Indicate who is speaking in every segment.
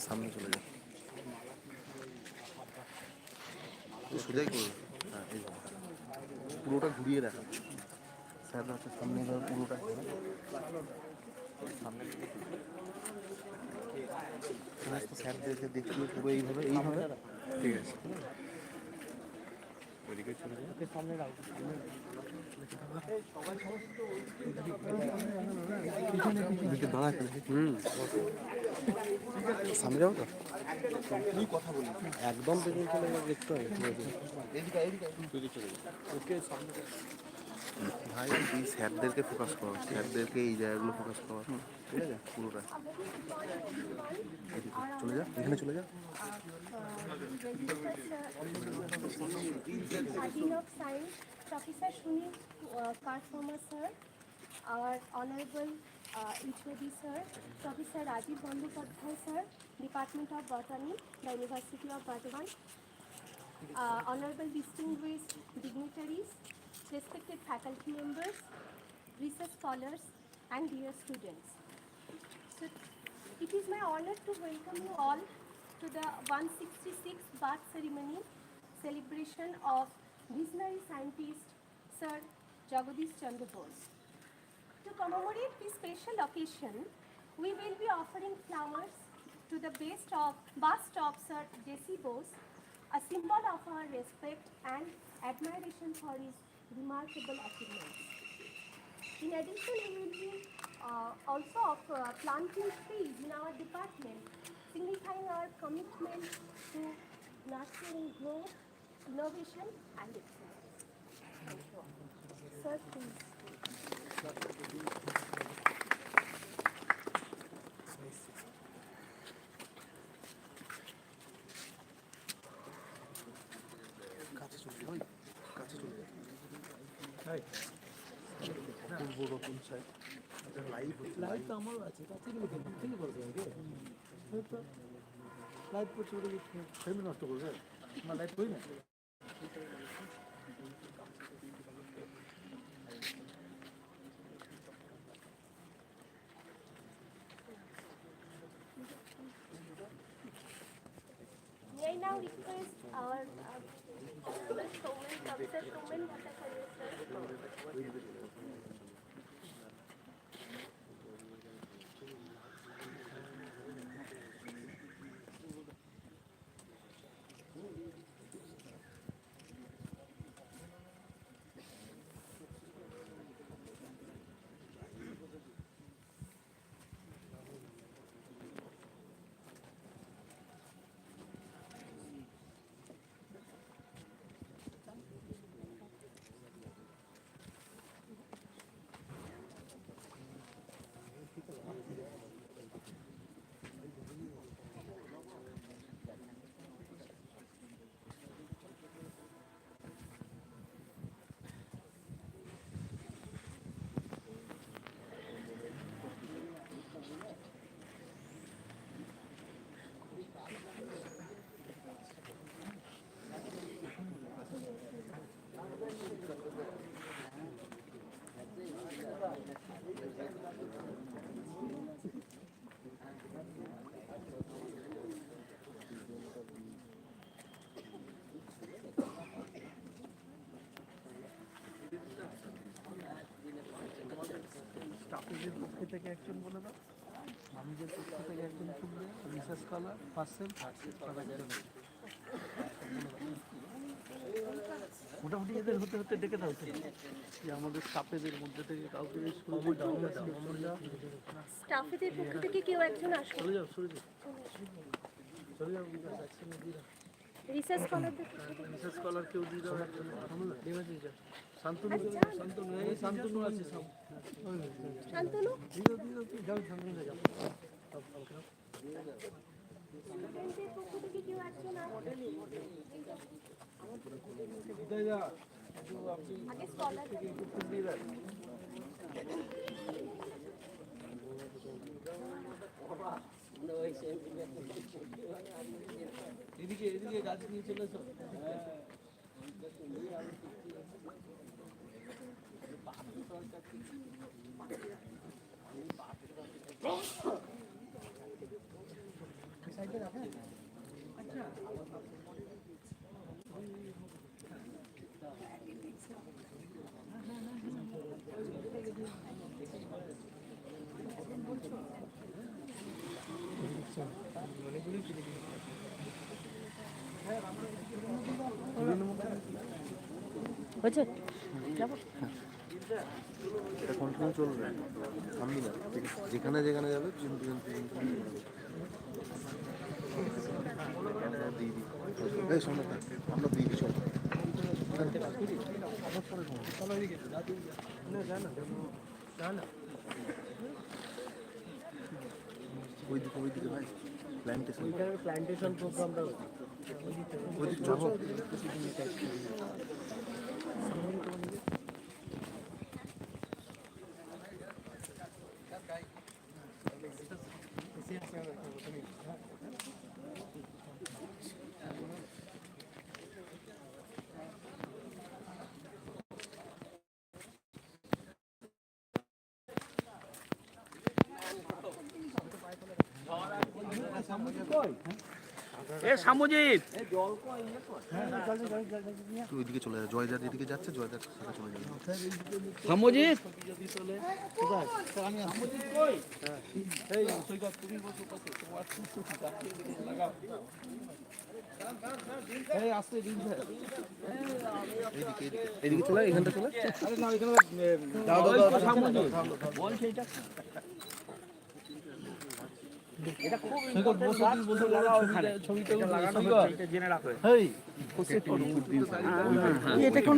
Speaker 1: সামনে চলে যা, সোজাই করবে। হ্যাঁ, এই পুরোটা ঘুরিয়ে দেখা স্যার হচ্ছে সামনে, পুরোটা সামনে সমস্ত স্যারদেরকে দেখিয়ে পুরো এইভাবে ঠিক আছে। ওইদিকে চলে যায়, সামনে রাখবো, সামনে যাবো তো কথা বলি একদম পেছনে চলে গেলে দেখতে হবে। ভাই এই স্যারদেরকে ফোকাস করো, স্যারদেরকে এই জায়গাগুলো ফোকাস করো, ঠিক আছে? পুরোটা এদিকে চলে যা, এখানে চলে যা।
Speaker 2: Professor Sunil Karthoma sir, our Honorable HOD sir, Professor Rajiv Bandyopadhyay sir, Department of Botany, the University of Bardhaman, Honorable distinguished dignitaries, respected faculty members, research scholars, and dear students. So, it is my honor to welcome you all to the 166th birth ceremony celebration of visionary scientist Sir Jagadish Chandra Bose. To commemorate this special occasion, we will be offering flowers to the bust of Sir JC Bose, a symbol of our respect and admiration for his remarkable achievements. In addition, we will be also planting trees in our department, signifying our commitment to nurturing growth, innovation, and excellence. Thank you all. Sir, please.
Speaker 3: Live তো আমারও আছে, তাতে থেকে করবে live করছে ওটা ফ্রেমে নষ্ট করবে আমার লাইভ করি না।
Speaker 2: May I now request our Professor Somen Bhattacharya sir.
Speaker 3: স্টাফের পক্ষ থেকে একজন বলে দাও, মানুষের পক্ষ থেকে একজন খুলবে, রিসার্চ স্কলার পার্সেল মোটামুটি এদের হতে হতে ডেকে দাও যে আমাদের স্টাফেদের মধ্যে থেকে কাউকে
Speaker 2: স্টাফেদের পক্ষ থেকে কেউ একজন আসবে।
Speaker 3: চলে যাও চলে যাও
Speaker 2: রিসার্চ স্কলারদের
Speaker 3: রিসার্চ স্কলার কেউ দিয়ে দাও একজন। শান্তনু এই শান্তনু আছে সব।
Speaker 2: শান্তনু
Speaker 3: যাও শান্তনু যাও।
Speaker 2: স্টুডেন্টদের পক্ষ থেকে কেউ একজন আসবে। আগে স্কলার
Speaker 3: এদিকে গাছ নিয়ে চলে এসো।
Speaker 4: হয়েছে
Speaker 1: এটা কন্টিনিউ চলবে, থামবি না, ঠিক আছে? যেখানে যেখানে যাবে পিছন পিছন পিছন পিছন দিয়ে দিই। এই শোনো, আমরা দিয়ে দিই, চলো। ওইদিকে ভাই
Speaker 4: প্ল্যান্টেশন প্রোগ্রামটা
Speaker 1: ওইদিকে যাবো।
Speaker 3: সামুজিৎ
Speaker 1: তুই ওইদিকে চলে যা, জয়দার এদিকে যাচ্ছে, জয়দার সেটা চলে যাবে।
Speaker 3: সামুজিৎ
Speaker 1: এদিকে চলে, এখানটা চলে।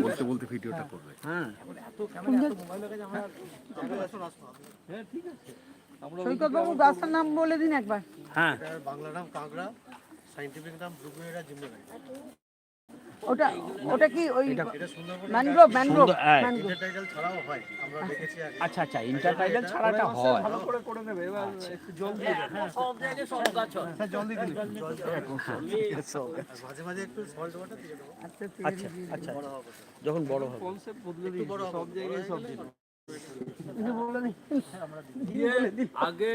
Speaker 1: বলতে বলতে ভিডিওটা করবে।
Speaker 4: সৈকত বাবু রাস্তার নাম বলে দিন একবার।
Speaker 3: হ্যাঁ,
Speaker 5: বাংলা নাম কাঁকড়া, সাইন্টিফিক নাম ব্লুবেরিয়া জিম্বাবেরি।
Speaker 4: ওটা ওটা কি ওই
Speaker 5: এটা সুন্দরবন
Speaker 4: ম্যানগ্রোভ
Speaker 5: টাইটেল ছাড়াও হয়, আমরা দেখেছি আগে।
Speaker 3: আচ্ছা আচ্ছা, ইন্টারটাইডাল ছাড়াটা হয়।
Speaker 5: ভালো করে করে নেবে, এবার একটু জল দিয়ে দেবে।
Speaker 3: সব জায়গায় সব গাছ হয়।
Speaker 5: হ্যাঁ, জল দিয়ে দিন, মাঝে মাঝে একটু সল্ট ওয়াটার দিয়ে দেবো।
Speaker 3: আচ্ছা আচ্ছা, যখন বড় হবে
Speaker 5: কনসেপ্ট বদলে দিই, সব জায়গায় সব দিন।
Speaker 3: আগে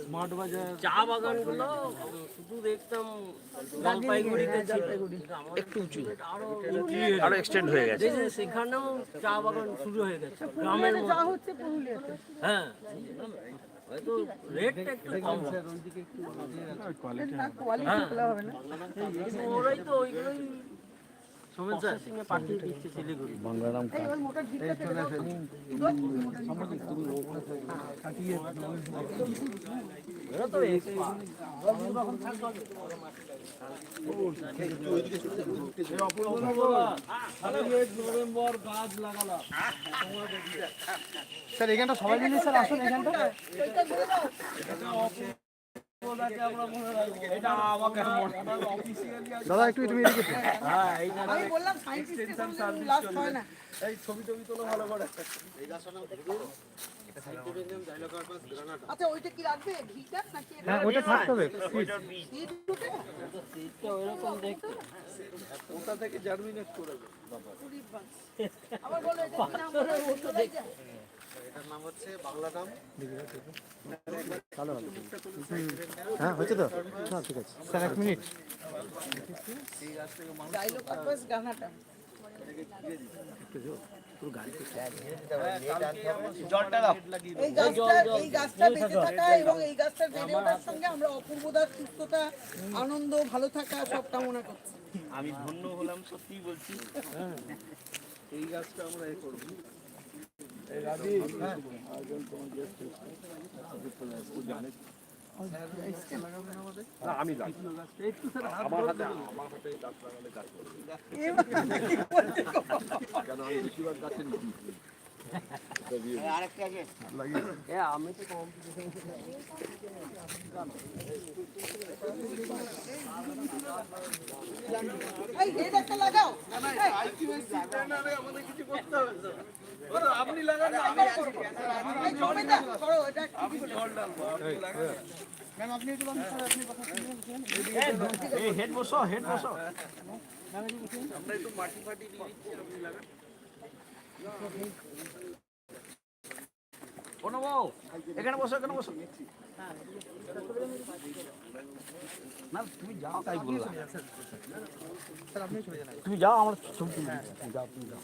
Speaker 5: স্মার্ট বাজার,
Speaker 3: চা বাগানগুলো শুধু দেখতাম জলপাইগুড়িতে ছিল, একটু উঁচু, আরো এক্সটেন্ড হয়ে গেছে। সেখানেও চা বাগান শুরু হয়ে গেছে গ্রামের
Speaker 4: যা
Speaker 3: মধ্যে।
Speaker 4: হচ্ছে পুরুলিয়াতে।
Speaker 3: হ্যাঁ, হয়তো রেটটা একটু কম হয়।
Speaker 4: না কোয়ালিটি ভালো হবে না।
Speaker 3: কিন্তু ওরাই তো ওইগুলোই প্রসেসিংয়ে পাঠিয়ে দিচ্ছে শিলিগুড়ি।
Speaker 4: এই ওই মোটর দিকটা থেকে দাও।
Speaker 3: ওরা তো নভেম্বর গাছ লাগালাম।
Speaker 5: স্যার এখানটা সবাই মিলে স্যার আসুন এখানটা। দাদা একটু তুমি এদিকে এসো।
Speaker 4: আমি বললাম সায়েন্টিস্টের সামনে লাস্ট হয় না।
Speaker 5: এই ছবি তোলো ভালো করে।
Speaker 4: আচ্ছা ওইটা কি রাখবে ঘিটা নাকি এটা?
Speaker 5: হ্যাঁ ওইটা থাকতে হবে।
Speaker 4: ঘি ঢুকে না?
Speaker 3: ওইরকম দেখতে
Speaker 5: ওটা থেকে জার্মিনেট করে দেবে।
Speaker 4: আবার বলো এটা কি নাম বলো চলে যায়।
Speaker 5: এটার নাম হচ্ছে বাংলা নাম।
Speaker 1: হ্যাঁ হয়েছে তো? হ্যাঁ ঠিক আছে
Speaker 5: স্যার এক মিনিট।
Speaker 4: Dialogue purpose গানাটা। এই গাছটা বেঁচে থাকা এবং এই গাছটা বেড়ে ওঠার সঙ্গে আমরা অপূর্বদার সুস্থতা, আনন্দ, ভালো থাকা সব কামনা করছি।
Speaker 3: আমি ধন্য হলাম, সত্যি বলছি।
Speaker 5: এই গাছটা আমরা এ করব।
Speaker 3: আমি আমার হাতে গাছ লাগালে গাছ কেন আমি বেশিরভাগ গাছের আমি তো
Speaker 4: এই হেড একটা লাগাও।
Speaker 5: আমাদের কিছু করতে হবে স্যার। আপনি লাগান না, আমি করব।
Speaker 4: এই জমিটা করো এটা কি
Speaker 5: ম্যাম আপনি একটু বলুন স্যার, আপনি কথা শুনুন।
Speaker 3: এই হেড বসো, হেড বসো।
Speaker 5: আমরা একটু মাটি ফাটি দিয়ে দিচ্ছি, আপনি লাগান।
Speaker 3: এখানে বসো এখানে বসো না তুমি যাও তাই বললাম
Speaker 1: স্যার আপনি চলে যান
Speaker 3: তুমি যাও আমার ছবি তুলে যাও তুমি যাও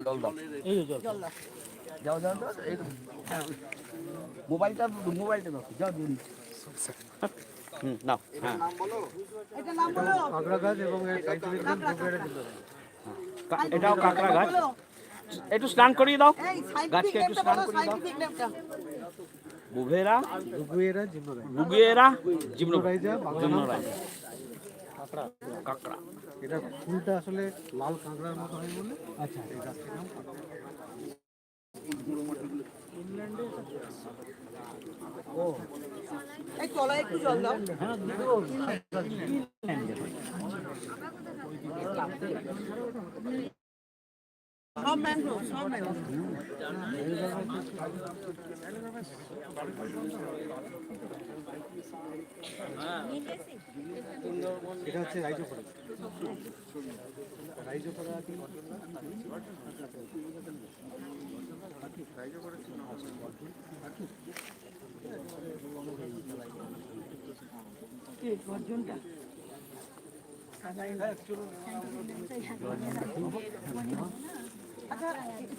Speaker 3: জল দাও এই জল যাও যাও যাও এই মোবাইলটা দাও যাও দিন নাও হ্যাঁ
Speaker 4: এটা নাম বলো
Speaker 5: কাঁকড়া গাছ এবং সাইন্টিফিক নাম ব্লুবেরি জিম্বো
Speaker 3: এটাও কাঁকড়া গাছ একটু স্নান করিয়ে দাও
Speaker 4: এই
Speaker 3: গাছকে
Speaker 4: সাইন্টিফিক
Speaker 3: একটু
Speaker 4: নেমটা
Speaker 3: স্নান
Speaker 4: বলো
Speaker 3: করিয়ে দাও
Speaker 4: সাইন্টিফিক নেমটা
Speaker 3: বুভেরা
Speaker 5: ব্লুবেরি জিম্বো
Speaker 3: রুগিয়েরা
Speaker 5: জিম্নোরাইজা বাংলা নাম
Speaker 3: কাঁকড়া কাঁকড়া
Speaker 5: এটা ফুলটা আসলে লাল কাঁকড়ার মতো হয় বলে আচ্ছা এই গাছটির নাম কাঁকড়া।
Speaker 4: এই তলায় একটু জল দাও সব ম্যানগ্রোভ সব ম্যানগ্রোভ
Speaker 5: এটা হচ্ছে রাইজোফোরা রাইজোফোরা
Speaker 4: আচ্ছা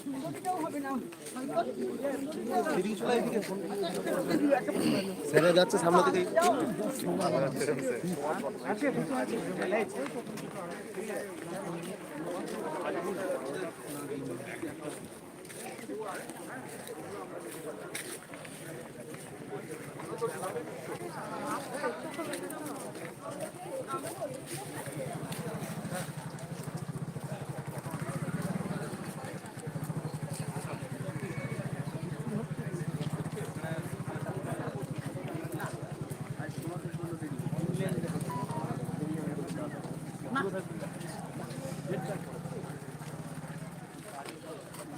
Speaker 4: সুন্দরীটাও হবে না
Speaker 1: স্যার যাচ্ছে সামনে থেকে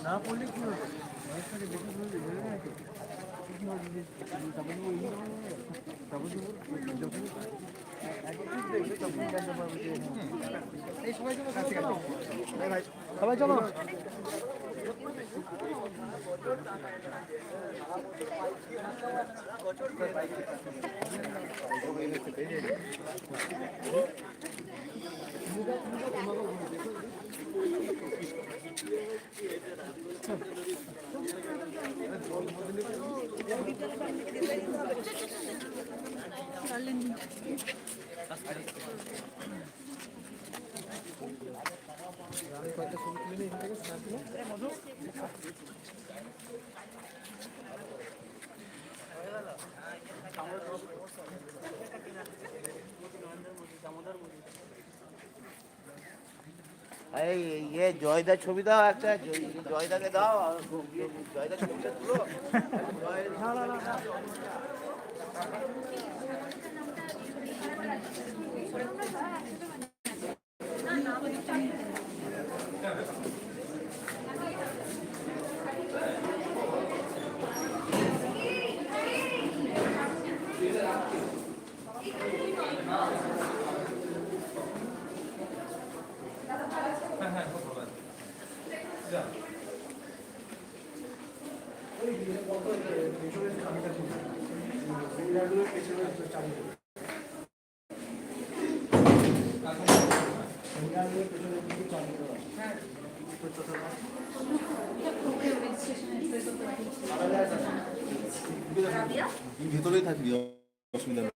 Speaker 5: না পড়লে কি হবে সবাই চলো
Speaker 6: এই ইয়ে জয়দার ছবি দাও একটা জয়দাকে দাও জয়দার ছবিটা তুলো
Speaker 1: ভেতরেই থাকবি অসুবিধা নেই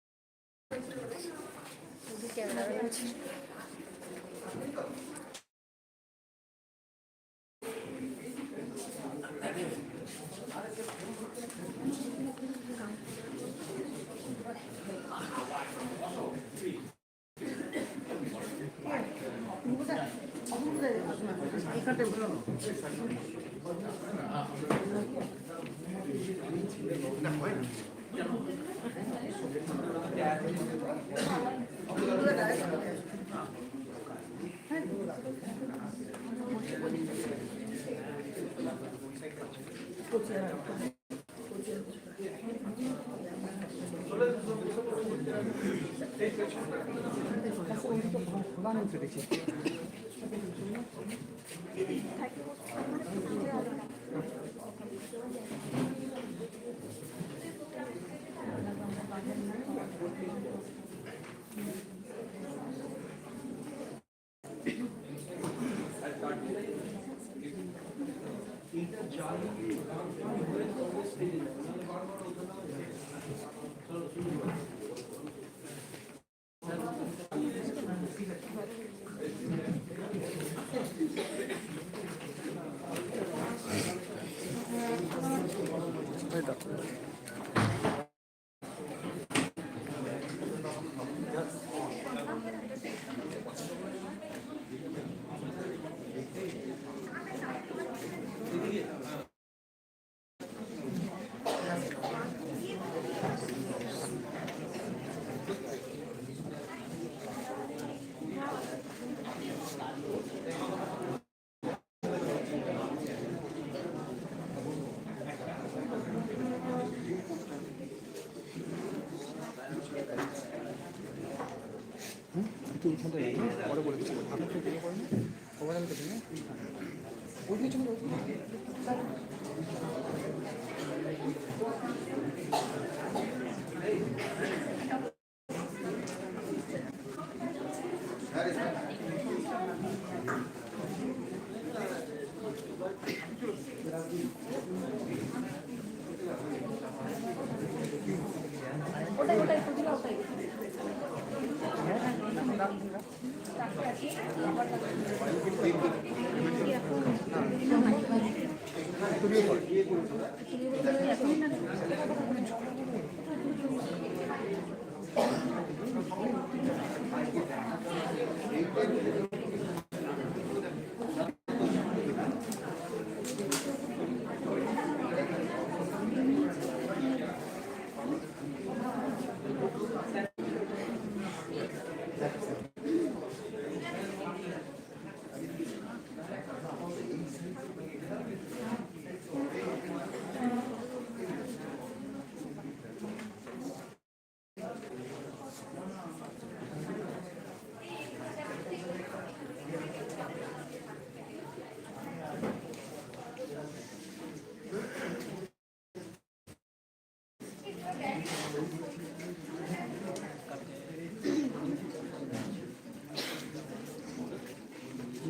Speaker 1: পরে বলে দিচ্ছি আপনার তো বিয়ে করেন মোবাইল আমি দেখি না ওই কিছু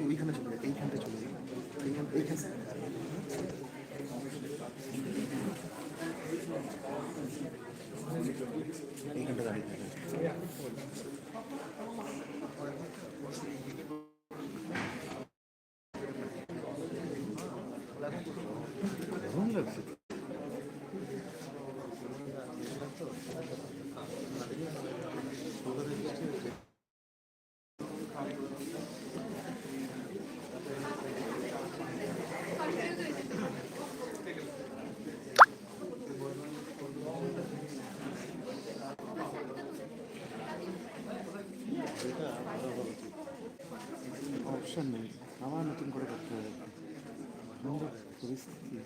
Speaker 1: ওইখানে চলে যায় এইখানটা চলে যায় এইখানে এইখানটা দাঁড়িয়ে থাকে কেমন লাগছে অপশন নেই আবার নতুন করে করতে হবে পরিস্থিতি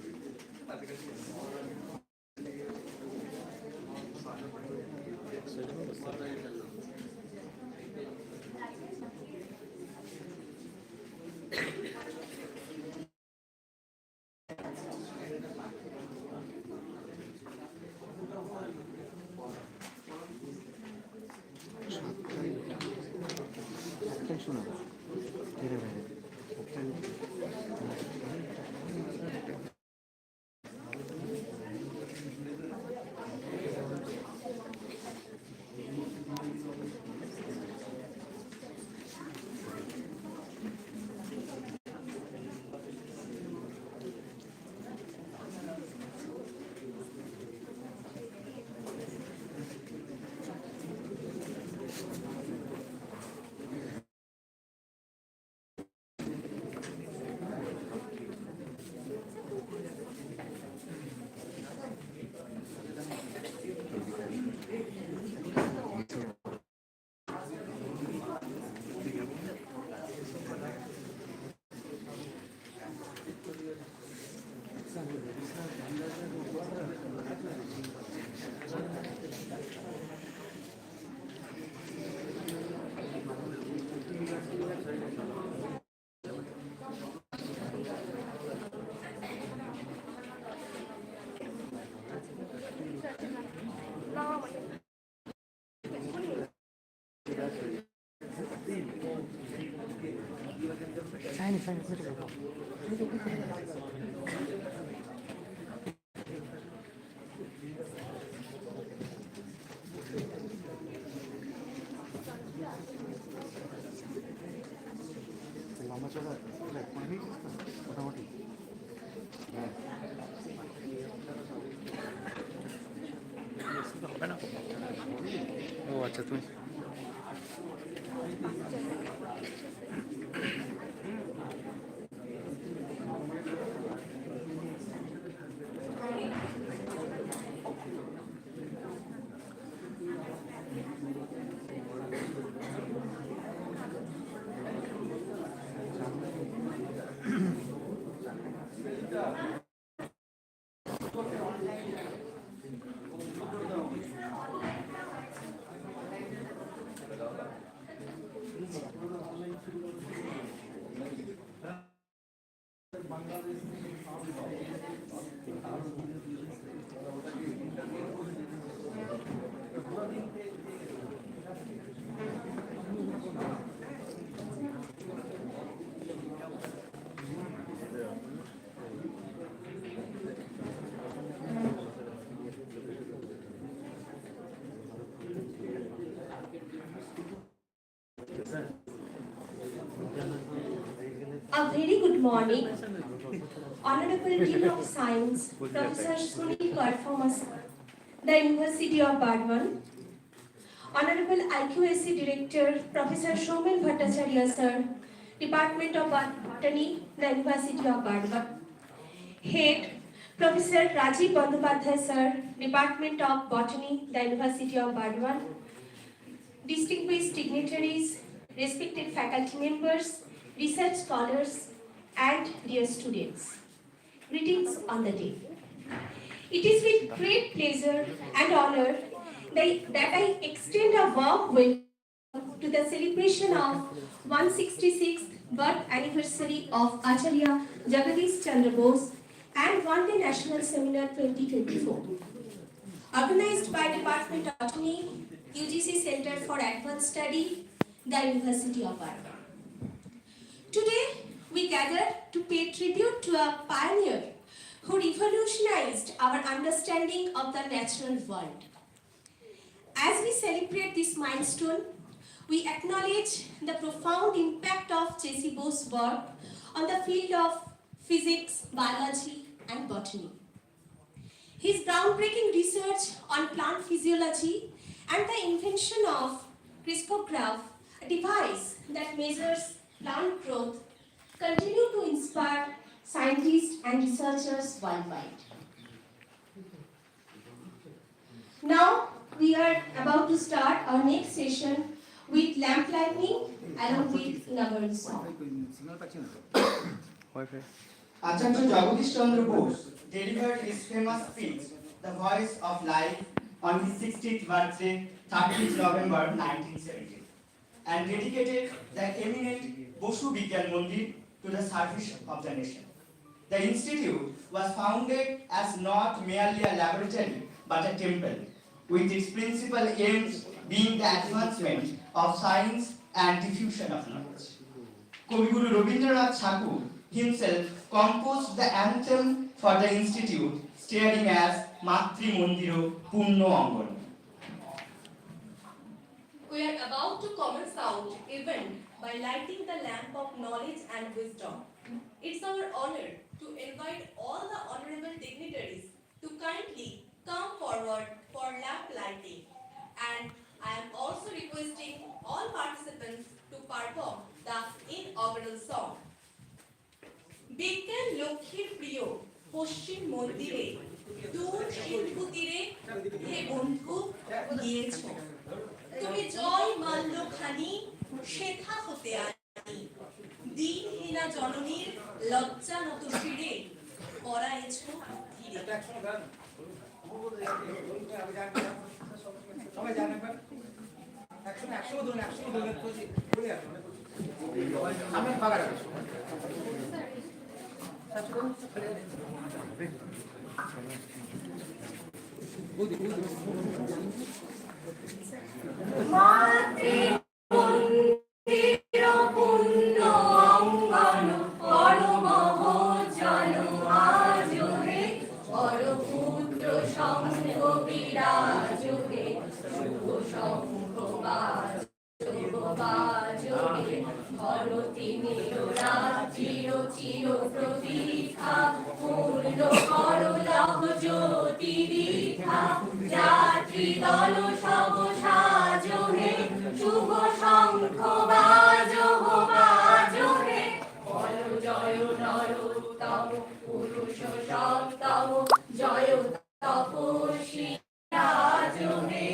Speaker 1: শোনা ধীরে ধীরে আচ্ছা তুমি
Speaker 2: A very good morning, Honorable Dean of Science, Professor Sunil Karfamas, the University of Bardhaman, Honorable IQAC Director, Professor Shomen Bhattacharya Sir, Department of Botany, the University of Bardhaman, Head, Professor Rajiv Bandyopadhyay Sir, Department of Botany, the University of Bardhaman, distinguished dignitaries, respected faculty members, research scholars, and dear students. Greetings on the day. It is with great pleasure and honor that I extend a warm welcome to the celebration of 166th birth anniversary of Acharya Jagadish Chandra Bose and One Day National Seminar 2024. Organized by Department of Botany, UGC Center for Advanced Study, the University of Bardhaman. Today, we gather to pay tribute to a pioneer who revolutionized our understanding of the natural world. As we celebrate this milestone, we acknowledge the profound impact of JC Bose's work on the field of physics, biology, and botany. His groundbreaking research on plant physiology and the invention of CRISPR, a device that measures plant growth, continue to inspire scientists and researchers worldwide. Now, we are about to start our next session with lamp lighting along with inaugural song.
Speaker 7: Acharya Jagadish Chandra Bose delivered his famous speech, The Voice of Life, on his 60th birthday, 30th November 1970, and dedicated the eminent Bosu Vigyan Mandir to the service of the nation. The institute was founded as not merely a laboratory but a temple, with its principal aims being the advancement of science and diffusion of knowledge. Kaviguru Rabindranath Thakur himself composed the anthem for the institute, stating as Matri Mandiro Punno Angan.
Speaker 2: We are about to commence out event by lighting the lamp of knowledge and wisdom. It's our honor to invite all the honorable dignitaries to kindly come forward for lamp lighting, and I am also requesting all participants to perform the inaugural song. বিজ্ঞান লক্ষ্মীর প্রিয় পশ্চিম মন্দিরে দূর সিন্ধু তীরে হে বন্ধু গিয়েছ তুমি জয় মাল্য খানি শেখা হতে আনি দিনহীনা জননীর লজ্জা নত শিরে পরায়েছ ধীরে
Speaker 8: সবাই জানেন একশো ধরুন বলে আমরা ফাঁকা রাখছি
Speaker 2: জাতি দল সব সাজ পুরুষ সপ্তম জয় তপস্বী রাজ হে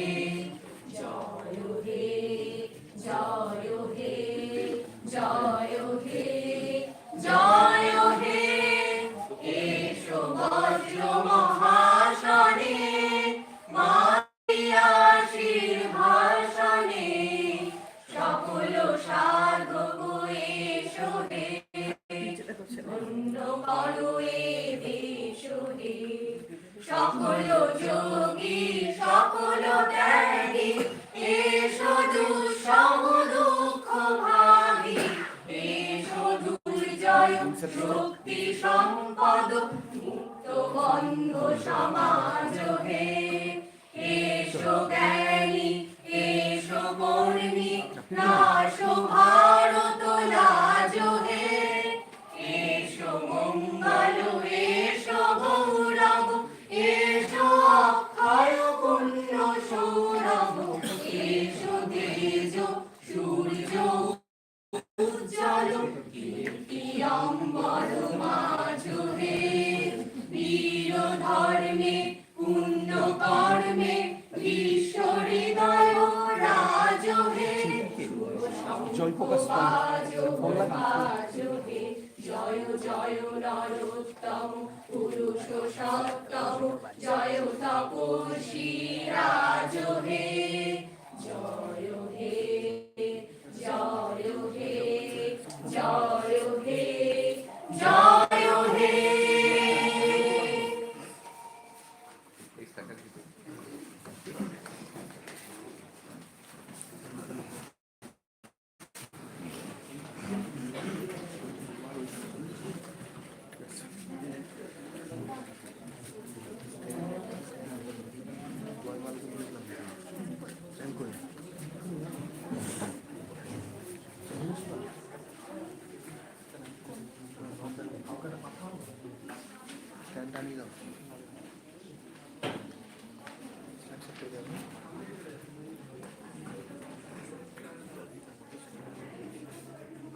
Speaker 2: জয় হে জয় হে জয় হে জয় হে এসো বজ্র মহাশনে মায়াশীর ভাষণে সকল সাধক এসো হে ধন্য করো এ দেশ হে সকল যোগী সকল ত্যাগী এসো দুঃসহ দুঃখ ভাগী এসো দুর্জয় শক্তি সম্পদ মুক্ত বন্ধ সমাজ হে এসো জ্ঞানী এসো কর্মী নাশো ভারত লাজ হে এসো মঙ্গল এসো গৌরব এসো অক্ষয় পুণ্য সৌরভ এসো তেজ সূর্য উজ্জ্বল কীর্তি অম্বর মাঝ হে বীর ধর্মে পুণ্য কর্মে বিশ্ব হৃদয় রাজ হে জয় জয় নরোত্তম পুরুষ সপ্তম জয় তপস্বী রাজ হে জয় হে জয় হে জয় হে জয় হে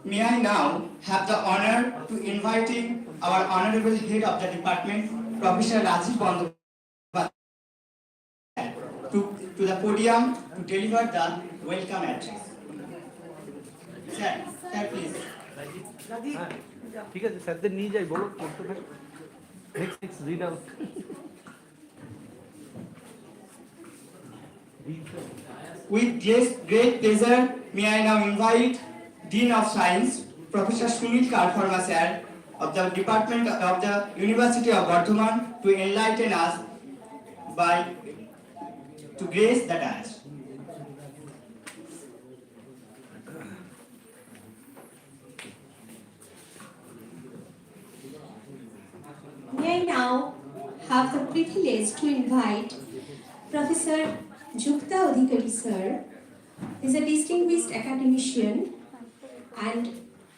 Speaker 7: May I now have the honor to inviting our honorable head of the department, Professor Rajiv Bandyopadhyay, to the podium to deliver the welcome address. Sir, please.
Speaker 1: ঠিক আছে স্যারদের নিয়ে যাই বলো করতে থাকো next read out
Speaker 7: With great pleasure, may I now invite Dean of Science, Professor Sunil Karfarma sir of the Department of the University of Bardhaman to enlighten us to grace the dais.
Speaker 2: May I now have the privilege to invite Professor Jukta Adhikari sir, who is a distinguished academician and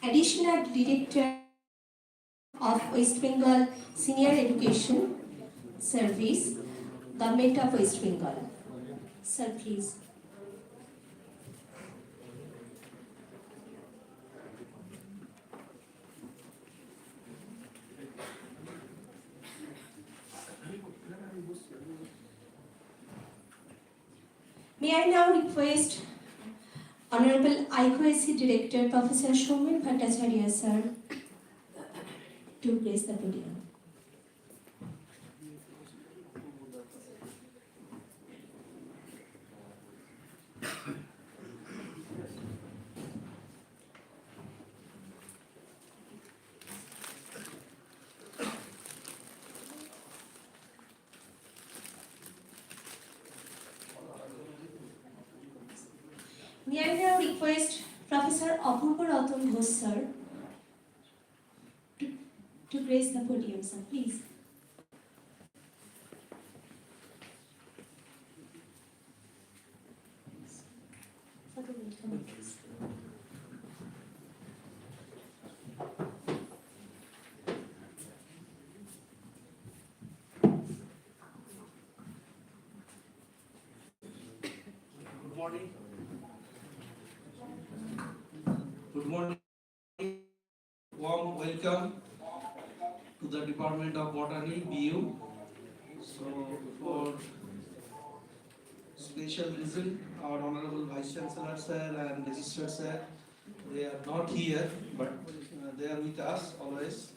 Speaker 2: additional director of West Bengal Senior Education Service, Government of West Bengal. Sir, please. May I now request Honorable IQAC Director Professor Soumya Bhattacharya sir to grace the podium. May I now request Professor Apurva Ratan Ghosh sir to grace the podium, sir, please.
Speaker 8: Good morning. Good morning. Warm welcome to the Department Department of Botany BU. So for special reason, our Honorable Vice Chancellor Sir and Registered Sir, they are not here, but they are with us always.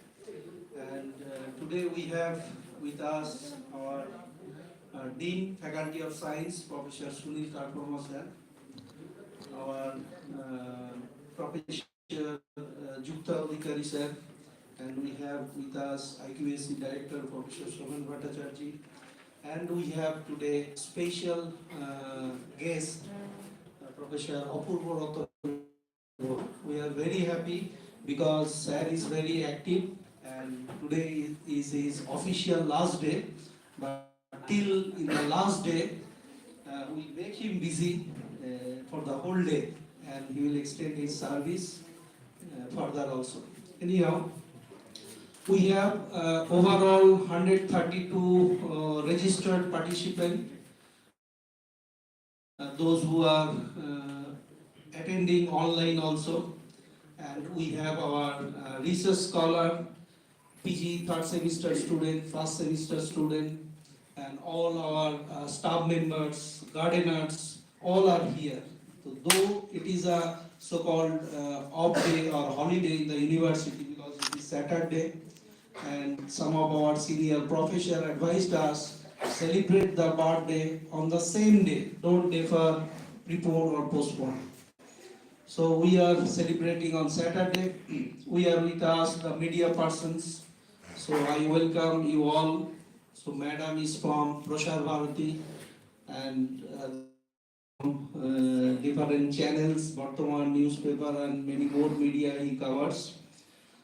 Speaker 8: And today we have with us our Dean, Faculty of Science, Professor Sunil Karpurma Sir, our Professor Jukta Adhikari Sir, and we have with us IQAC Director, Professor Somen Bhattacharya, and we have today special guest, Professor Apurva Ratan. We are very happy because Sir is very active and today is his official last day, but till in the last day we make him busy for the whole day and he will extend his service further also. Anyhow, we have overall 132 registered participants, those who are attending online also, and we have our research scholar, PG third semester student, first semester student, and all our staff members, gardeners, all are here. So though it is a so-called off day or holiday in the university because it is Saturday, and some of our senior professors advised us to celebrate the birthday on the same day, don't defer, prepone or postpone. So we are celebrating on Saturday. We are with us the media persons. So I welcome you all. So Madam is from Prasar Bharati and different channels, Botany newspaper and many more media he covers.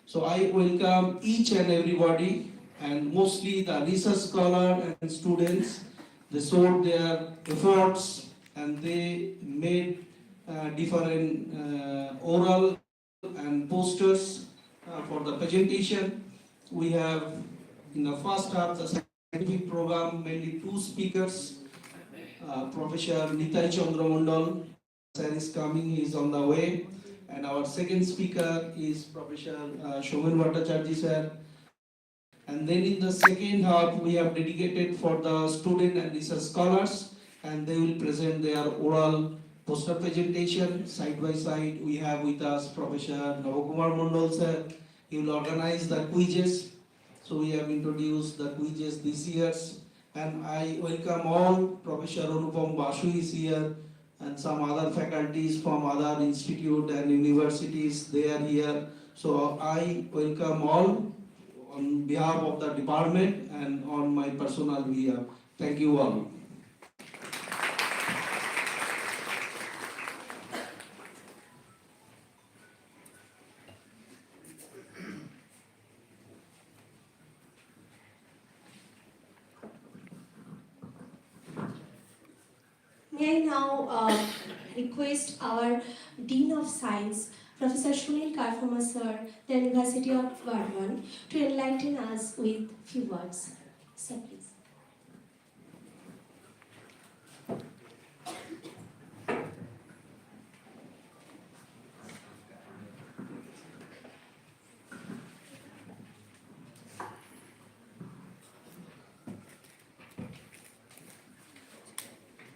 Speaker 8: So I welcome each and everybody, and mostly the research scholar and students. They showed their efforts and they made different oral and posters for the presentation. We have in the first half the scientific program mainly two speakers. Professor Nitai Chandra Mondal sir is coming, he is on the way, and our second speaker is Professor Somen Bhattacharya sir. And then in the second half we have dedicated for the student and research scholars, and they will present their oral poster presentation side by side. We have with us Professor Navakumar Mondal sir. He will organize the quizzes. So we have introduced the quizzes this year, and I welcome all. Professor Anupam Basu is here, and some other faculties from other institute and universities, they are here. So I welcome all on behalf of the department and on my personal behalf. Thank you all.
Speaker 2: May I now request our Dean of Science, Professor Sunil Karpurma Sir, the University of Bardhaman, to enlighten us with few words. Sir, please.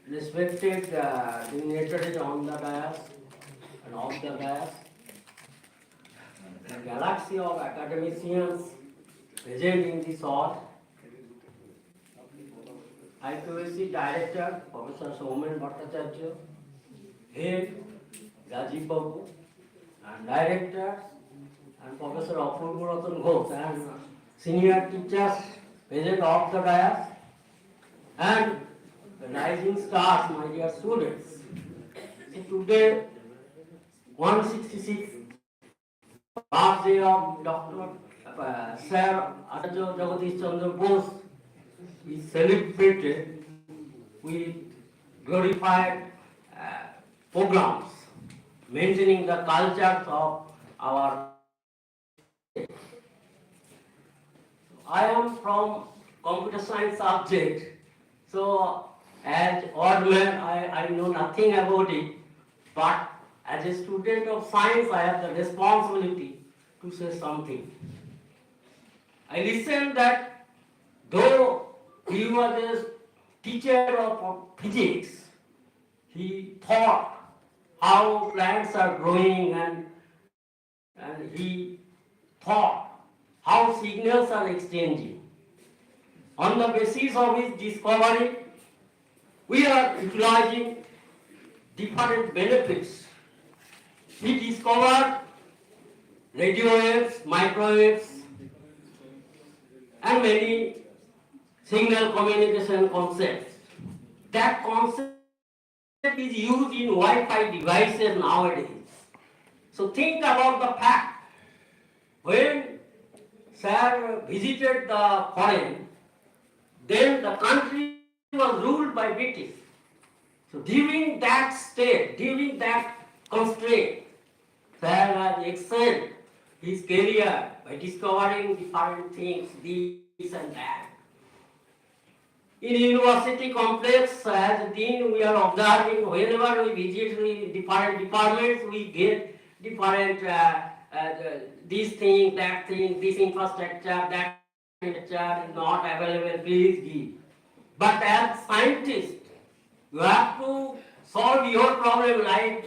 Speaker 3: Respected dignitaries on the dais and off the dais, the galaxy of academicians present in this hall, IQAC Director, Professor Somen Bhattacharya, Head, Rajiv Babu, and Directors, and Professor Apurva Ratan Ghosh, and senior teachers present off the dais, and the rising stars, my dear students. Today, 166th birthday of Dr. Sir JC Bose is celebrated with glorified programs maintaining the cultures of our. I am from computer science subject, so as odd man, I know nothing about it, but as a student of science, I have the responsibility to say something. I listened that though he was a teacher of physics, he thought how plants are growing and he thought how signals are exchanging. On the basis of his discovery, we are utilizing different benefits. He discovered radio waves, microwaves, and many signal communication concepts. That concept is used in Wi-Fi devices nowadays. So think about the fact, when Sir visited the foreign, then the country was ruled by British. So during that state, during that constraint, Sir has excelled his career by discovering different things, this and that. In university complex, as dean, we are observing whenever we visit different departments, we get different this thing, that thing, this infrastructure, that infrastructure is not available, please give. But as scientists, you have to solve your problem like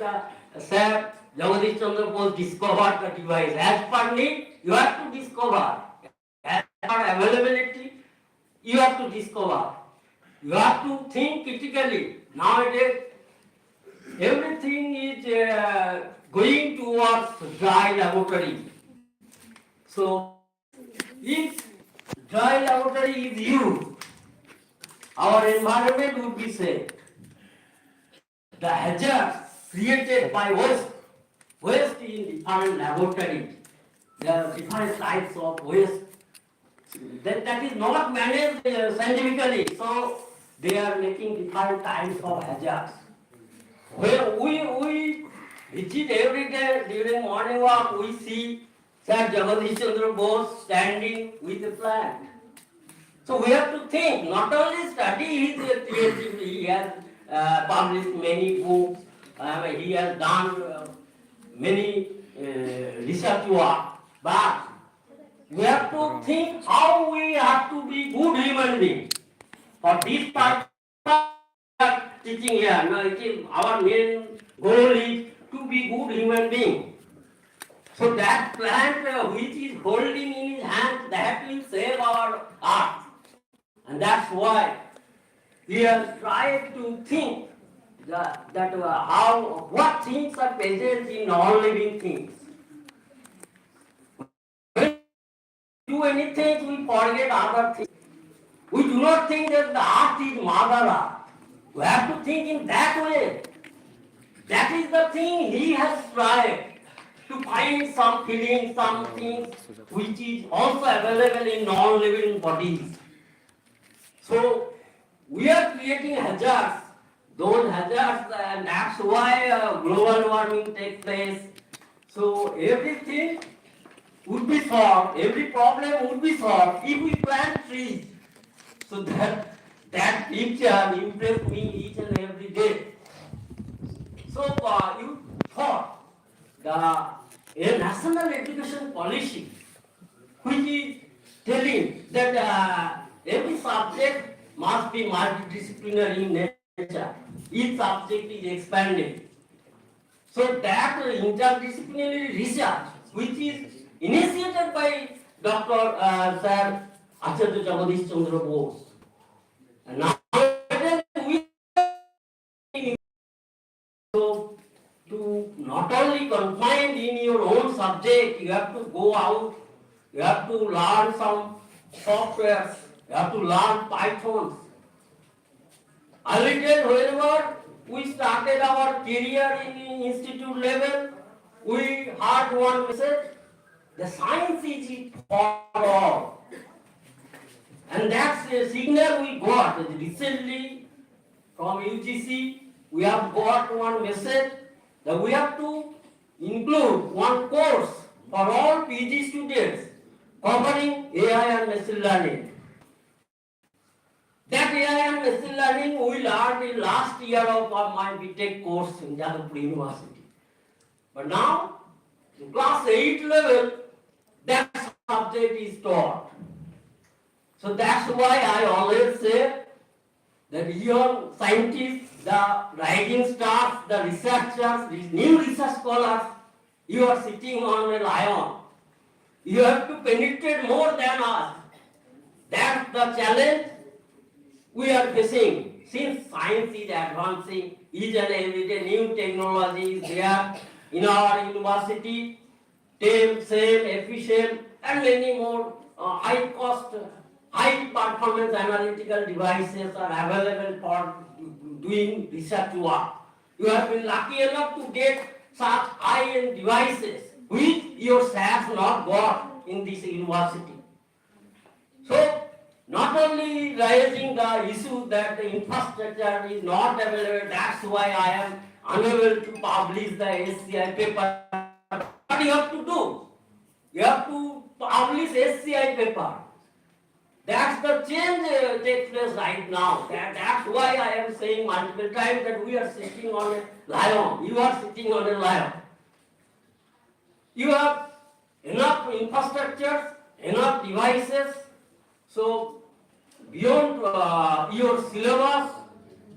Speaker 3: Sir JC Bose discovered the device. As per need, you have to discover. As per availability, you have to discover. You have to think critically. Nowadays, everything is going towards dry laboratory. So, if dry laboratory is used, our environment would be safe. The hazards created by waste in different laboratories, there are different types of waste. That is not managed scientifically, so they are making different types of hazards. Where we visit every day during morning walk, we see Sir JC Bose standing with a plant. So we have to think, not only study his creativity, he has published many books, he has done many research work, but we have to think how we have to be good human beings. For this part of teaching here, no, it is our main goal is to be good human being. So that plant which is holding in his hand, that will save our earth. And that's why we have tried to think what things are present in all living things. When we do anything, we forget other things. We do not think that the earth is Mother Earth. We have to think in that way. That is the thing he has tried to find some feeling, some things which is also available in non-living bodies. So we are creating hazards. Those hazards, and that's why global warming takes place. So everything would be solved, every problem would be solved if we plant trees. So that picture impressed me each and every day. So you thought a national education policy which is telling that every subject must be multidisciplinary in nature. Each subject is expanded. So that interdisciplinary research, which is initiated by Dr. Sir JC Bose. And now so to not only confined in your own subject, you have to go out, you have to learn some software, you have to learn Python. Earlier, whenever we started our career in institute level, we heard one message: the science is for all. And that's a signal we got recently from UGC. We have got one message that we have to include one course for all PG students covering AI and machine learning. That AI and machine learning we learned in last year of my BTech course in Jadavpur University. But now, in class 8 level, that subject is taught. So that's why I always say that your scientists, the rising stars, the researchers, these new research scholars, you are sitting on a lion. You have to penetrate more than us. That's the challenge we are facing. Since science is advancing, each and every day new technology is there in our university, same, efficient, and many more high cost, high performance analytical devices are available for doing research work. You have been lucky enough to get such high-end devices which your staff not got in this university. So, not only raising the issue that the infrastructure is not available, that's why I am unable to publish the SCI paper. What you have to do? You have to publish SCI paper. That's the change takes place right now. That's why I am saying multiple times that we are sitting on a lion. You are sitting on a lion. You have enough infrastructure, enough devices. So beyond your syllabus,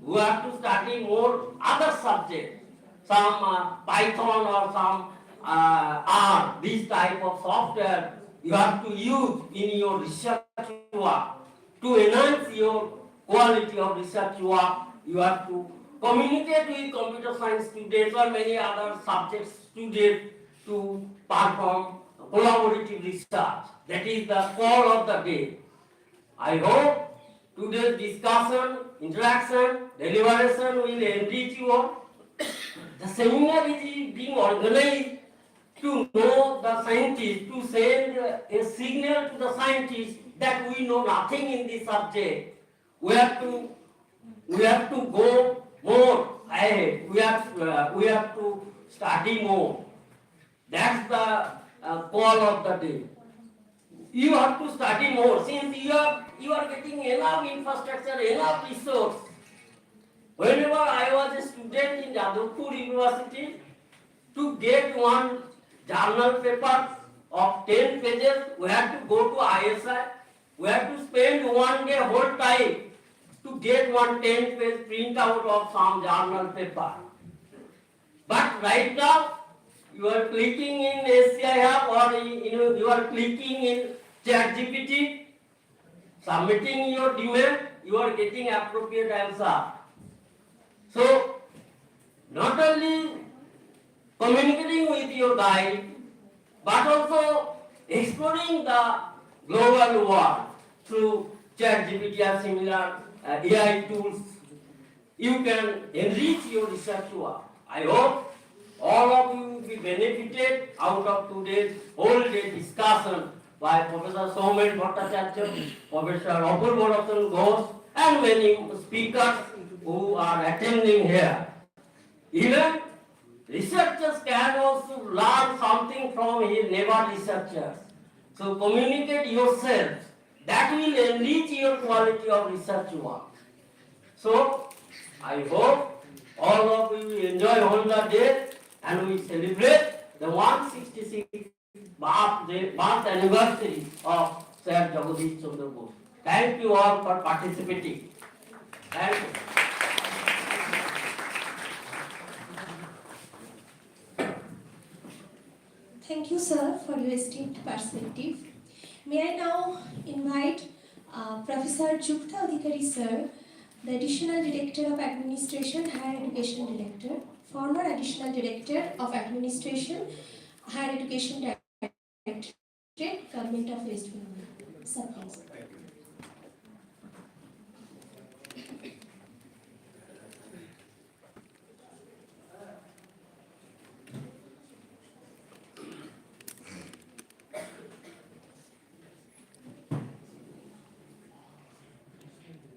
Speaker 3: you have to study more other subjects, some Python or some R, this type of software you have to use in your research work to enhance your quality of research work. You have to communicate with computer science students or many other subject students to perform collaborative research. That is the core of the day. I hope today's discussion, interaction, deliberation will enrich you all. The seminar is being organized to know the scientists, to send a signal to the scientists that we know nothing in this subject. We have to go more ahead. We have to study more. That's the call of the day. You have to study more since you are getting enough infrastructure, enough resource. Whenever I was a student in Jadavpur University, to get one journal paper of 10 pages, we had to go to ISI. We had to spend one day whole time to get one 10-page printout of some journal paper. But right now, you are clicking in SCI Hub or you are clicking in ChatGPT, submitting your demand, you are getting appropriate answer. So, not only communicating with your guide, but also exploring the global world through ChatGPT or similar AI tools, you can enrich your research work. I hope all of you will be benefited out of today's whole day discussion by Professor Soumel Bhattacharya, Professor Apurva Ghosh, and many speakers who are attending here. Even researchers can also learn something from his neighbor researchers. So communicate yourselves. That will enrich your quality of research work. So I hope all of you will enjoy all the day and we celebrate the 166th birth anniversary of Sir JC Bose. Thank you all for participating. Thank you.
Speaker 2: Thank you, sir, for your esteemed perspective. May I now invite Professor Jukta Adhikari, sir, the Additional Director of Administration, Higher Education Director, former Additional Director of Administration, Higher Education Directorate, Government of West Bengal. Sir, please.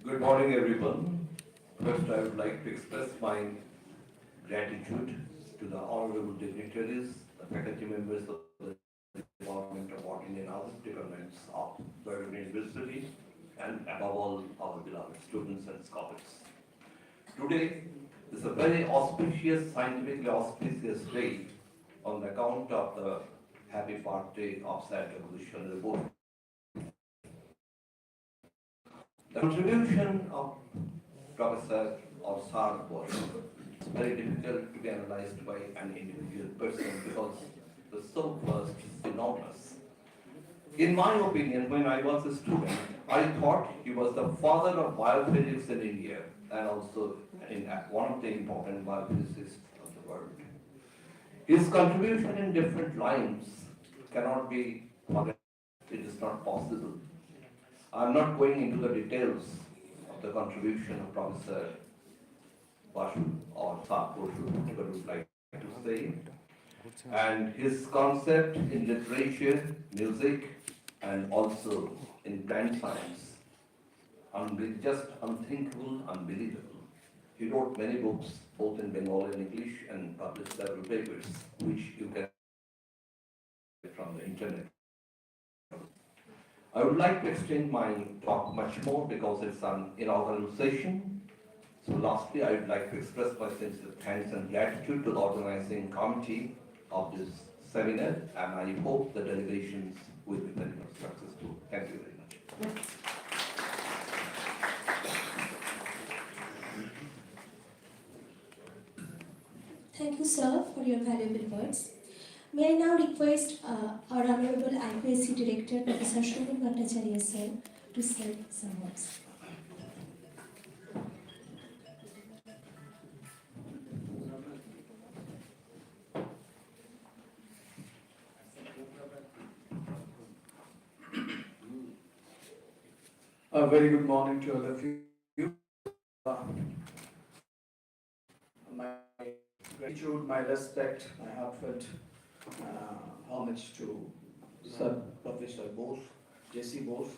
Speaker 9: Good morning, everyone. First, I would like to express my gratitude to the honorable dignitaries, the faculty members of the Department of Botany and other departments of Botany University, and above all, our beloved students and scholars. Today is a very auspicious, scientifically auspicious day on the account of the happy birthday of Sir JC Bose. The contribution of Professor or Sir Bose is very difficult to be analyzed by an individual person because the so vast, synonymous. In my opinion, when I was a student, I thought he was the father of biophysics in India and also one of the important biophysicists of the world. His contribution in different lines cannot be forgotten. It is not possible. I am not going into the details of the contribution of Professor Basu or Sakosu, whatever would like to say. And his concept in literature, music, and also in plant science, just unthinkable, unbelievable. He wrote many books, both in Bengali and English, and published several papers, which you can get from the internet. I would like to extend my talk much more because it's an inaugural session. So lastly, I would like to express my sincere thanks and gratitude to the organizing committee of this seminar, and I hope the delegations will be very much successful. Thank you very much.
Speaker 10: Thank you, sir, for your valuable words. May I now request our Honorable IPSC Director, Professor Shobhan Bhattacharya, sir, to say some words.
Speaker 11: A very good morning to all of you. My gratitude, my respect, my heartfelt homage to Sir Professor Bose, JC Bose,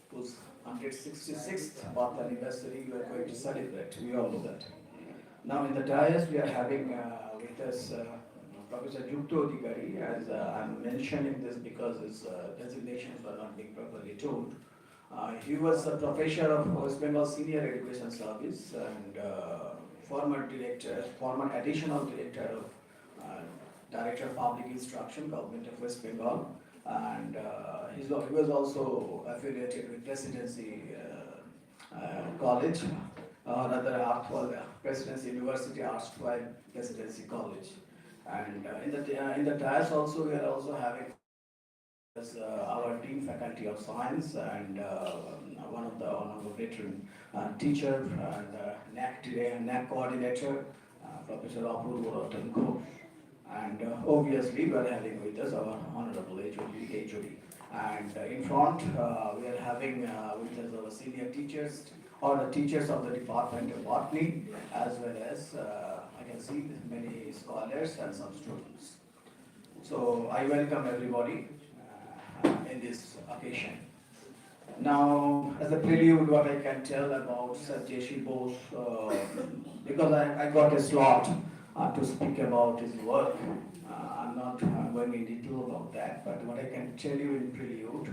Speaker 11: whose 166th birth anniversary we are going to celebrate. We all know that. Now in the dais we are having with us Professor Yukto Adhikari, as I'm mentioning this because his designations were not being properly told. He was a professor of West Bengal Senior Education Service and former additional director of Director of Public Instruction, Government of West Bengal, and he was also affiliated with Presidency College, rather Arthwal Presidency University, Arthwal Presidency College. And in the dais also we are also having as our Dean Faculty of Science and one of the veteran teacher and NAC coordinator, Professor Apurva Ghosh. And obviously we are having with us our Honorable HOD. And in front we are having with us our senior teachers or the teachers of the Department of Botany, as well as I can see many scholars and some students. So I welcome everybody in this occasion. Now, as a prelude, what I can tell about Sir JC Bose, because I got a slot to speak about his work. I'm not going in detail about that, but what I can tell you in prelude,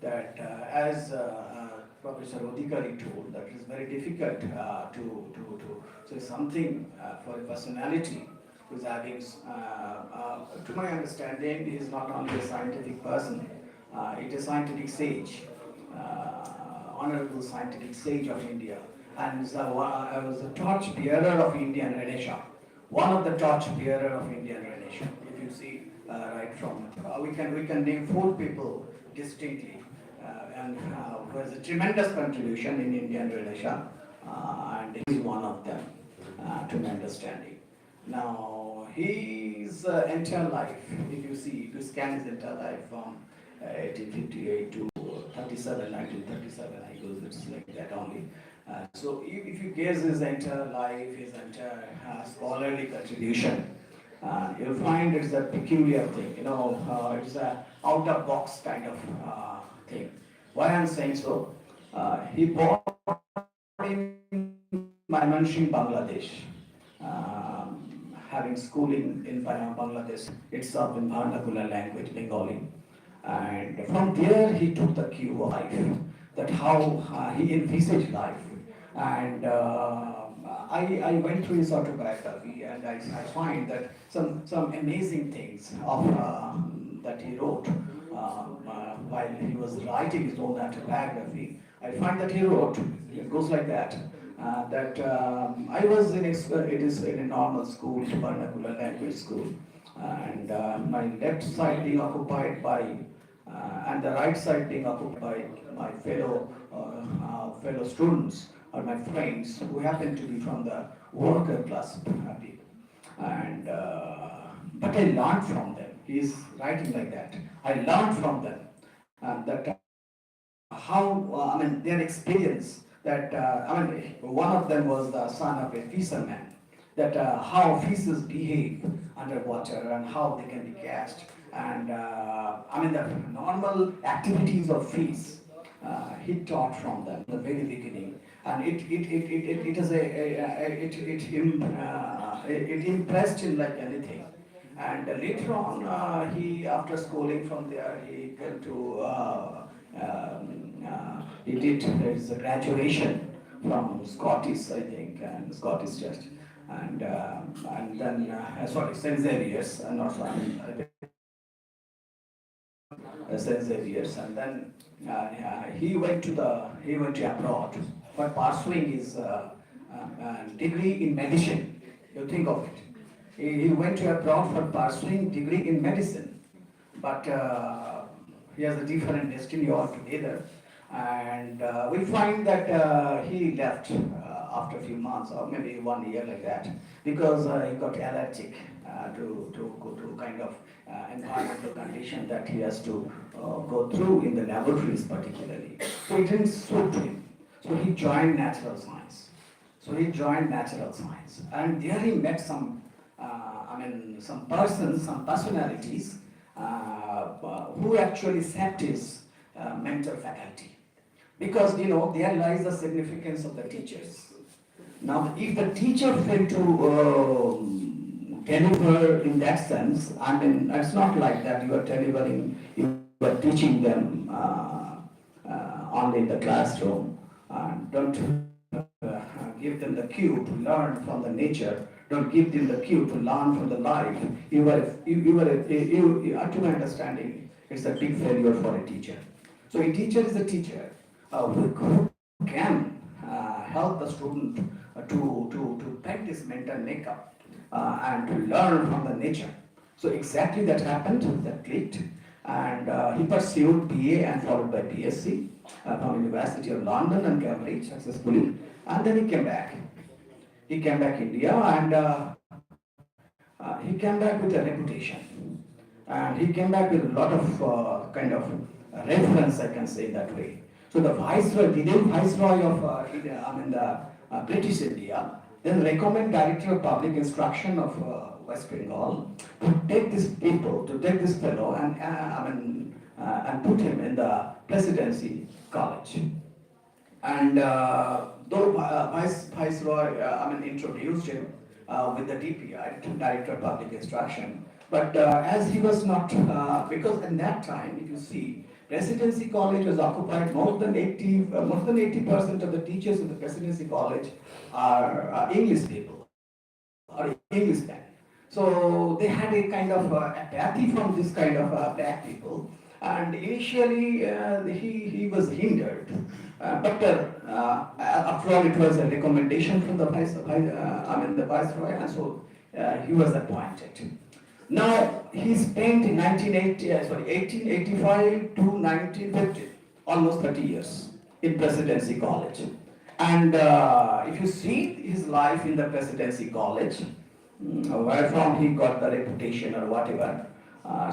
Speaker 11: that as Professor Adhikari told, that it is very difficult to say something for a personality who is having, to my understanding, he is not only a scientific person, it is a scientific sage, honorable scientific sage of India, and I was the torch bearer of Indian Renaissance, one of the torch bearer of Indian Renaissance. If you see right from, we can name 4 people distinctly, and who has a tremendous contribution in Indian Renaissance, and he is one of them, to my understanding. Now, his entire life, if you scan his entire life from 1858 to 1937, I guess it's like that only. So if you guess his entire life, his entire scholarly contribution, you'll find it's a peculiar thing, it's a out-of-box kind of thing. Why I'm saying so? He born in Mymensingh, Bangladesh, having schooling in Bangladesh itself in vernacular language, Bengali. And from there he took the cue of life, that how he envisaged life. And I went through his autobiography, and I find that some amazing things of that he wrote while he was writing his own autobiography, I find that he wrote, it goes like that, I was it is in a normal school, vernacular language school, and my left side being occupied by, and the right side being occupied by my fellow students or my friends who happen to be from the worker class people. And but I learned from them. He's writing like that. I learned from them that how their experience. That one of them was the son of a fisherman. That how fishes behave underwater and how they can be catched, and the normal activities of fish. He taught from them in the very beginning, and it impressed him like anything. And later on, he, after schooling from there, he came to he did his graduation from Scottish, I think, and Scottish Church, and then sorry, St. Xavier's, not sorry. St. Xavier's, and then he went to abroad for pursuing his degree in medicine. You think of it. He went to abroad for pursuing degree in medicine, but he has a different destiny altogether. And we find that he left after a few months or maybe 1 year like that, because he got allergic to kind of environmental condition that he has to go through in the laboratories particularly. So it didn't suit him. So he joined natural science. And there he met some personalities who actually saved his mental faculty. Because, there lies the significance of the teachers. Now, if the teacher failed to deliver in that sense, it's not like that you are delivering, you are teaching them only in the classroom. Don't give them the cue to learn from the nature. Don't give them the cue to learn from the life. To my understanding, it's a big failure for a teacher. So a teacher is a teacher who can help the student to practice mental makeup and to learn from the nature. So exactly that happened, that clicked, and he pursued BA and followed by BSc from University of London and Cambridge successfully, and then he came back. He came back India, and he came back with a reputation, and he came back with a lot of kind of reference, I can say that way. So the viceroy, the then viceroy of the British India, then recommend Director of Public Instruction of West Bengal to take this fellow and put him in the Presidency College. And though Viceroy introduced him with the DPI, Director of Public Instruction, but as he was not, because in that time, if you see, Presidency College was occupied, more than 80% of the teachers in the Presidency College are English people, or Englishmen. So they had a kind of apathy from this kind of black people, and initially he was hindered. But after all, it was a recommendation from the Viceroy, and so he was appointed. Now, he spent in 1885 to 1950, almost 30 years in Presidency College. And if you see his life in the Presidency College, where from he got the reputation or whatever,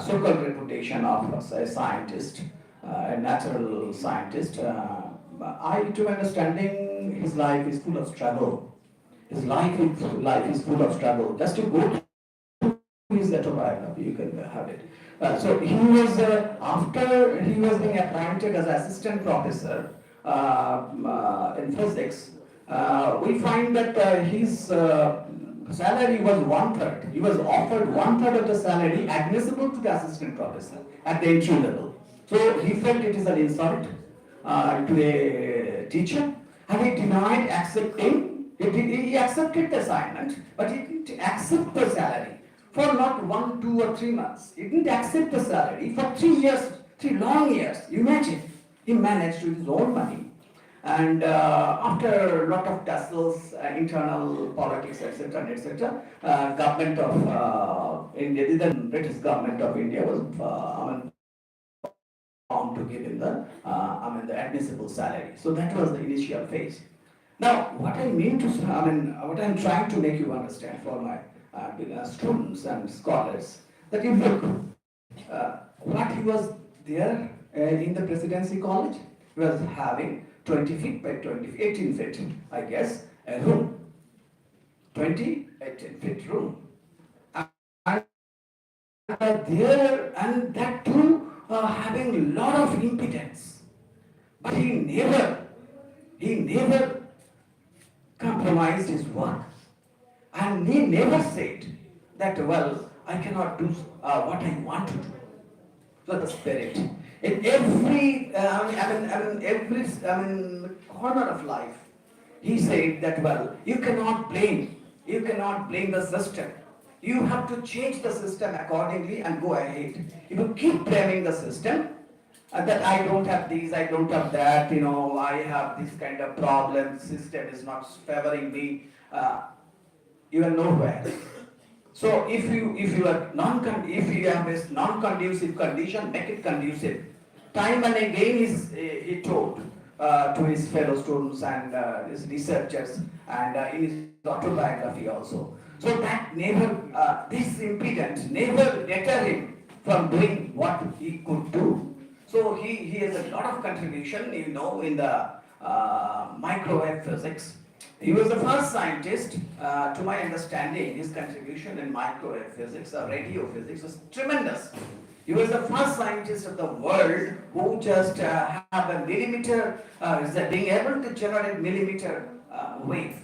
Speaker 11: so-called reputation of a scientist, a natural scientist, to my understanding, his life is full of struggle. His life is full of struggle. Just to go his autobiography, you can have it. So he was, after he was being appointed as assistant professor in physics, we find that his salary was 1/3. He was offered 1/3 of the salary admissible to the assistant professor at the entry level. So he felt it is an insult to a teacher, and he denied accepting. He accepted the assignment, but he didn't accept the salary for not 1, 2, or 3 months. He didn't accept the salary for 3 years, See, long years, imagine, he managed with his own money. And after a lot of tussles, internal politics, etc., government of India, the British government of India was bound to give him the, the admissible salary. So that was the initial phase. Now, what I mean to, what I'm trying to make you understand for my students and scholars, that if look, what he was there in the presidency college, he was having 20 feet by 20, 18 feet, I guess, a room. 20, 18 feet room. And there, and that too, having a lot of impedance. But he never compromised his work. And he never said that, well, I cannot do what I want to do. So the spirit. In every, corner of life, he said that, well, you cannot blame the system. You have to change the system accordingly and go ahead. If you keep blaming the system, that I don't have this, I don't have that, I have this kind of problem, system is not favoring me, you are nowhere. So if you have a non-conducive condition, make it conducive. Time and again he told to his fellow students and his researchers and in his autobiography also. So that never, this impedance never deterred him from doing what he could do. So he has a lot of contribution, in the microwave physics. He was the first scientist, to my understanding, his contribution in microwave physics or radio physics was tremendous. He was the first scientist of the world who just have a millimeter, being able to generate millimeter wave,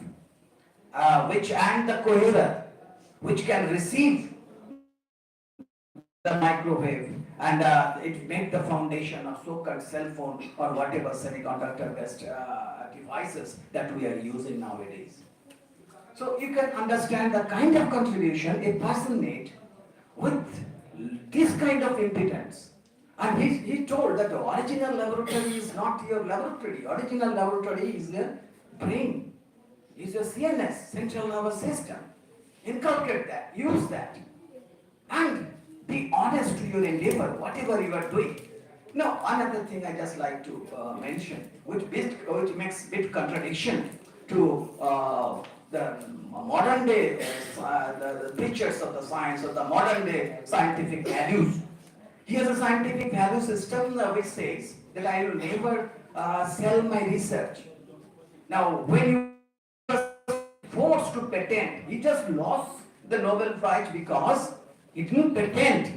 Speaker 11: and the coherer, which can receive the microwave, and it made the foundation of so-called cell phone or whatever semiconductor-based devices that we are using nowadays. So you can understand the kind of contribution a person made with this kind of impedance. And he told that the original laboratory is not your laboratory. Original laboratory is your brain, is your CNS, central nervous system. Inculcate that, use that, and be honest to your endeavor, whatever you are doing. Now, another thing I just like to mention, which makes a bit contradiction to the modern day, the preachers of the science, or the modern day scientific values. Here's a scientific value system which says that I will never sell my research. Now, when he was forced to patent, he just lost the Nobel Prize because he didn't patent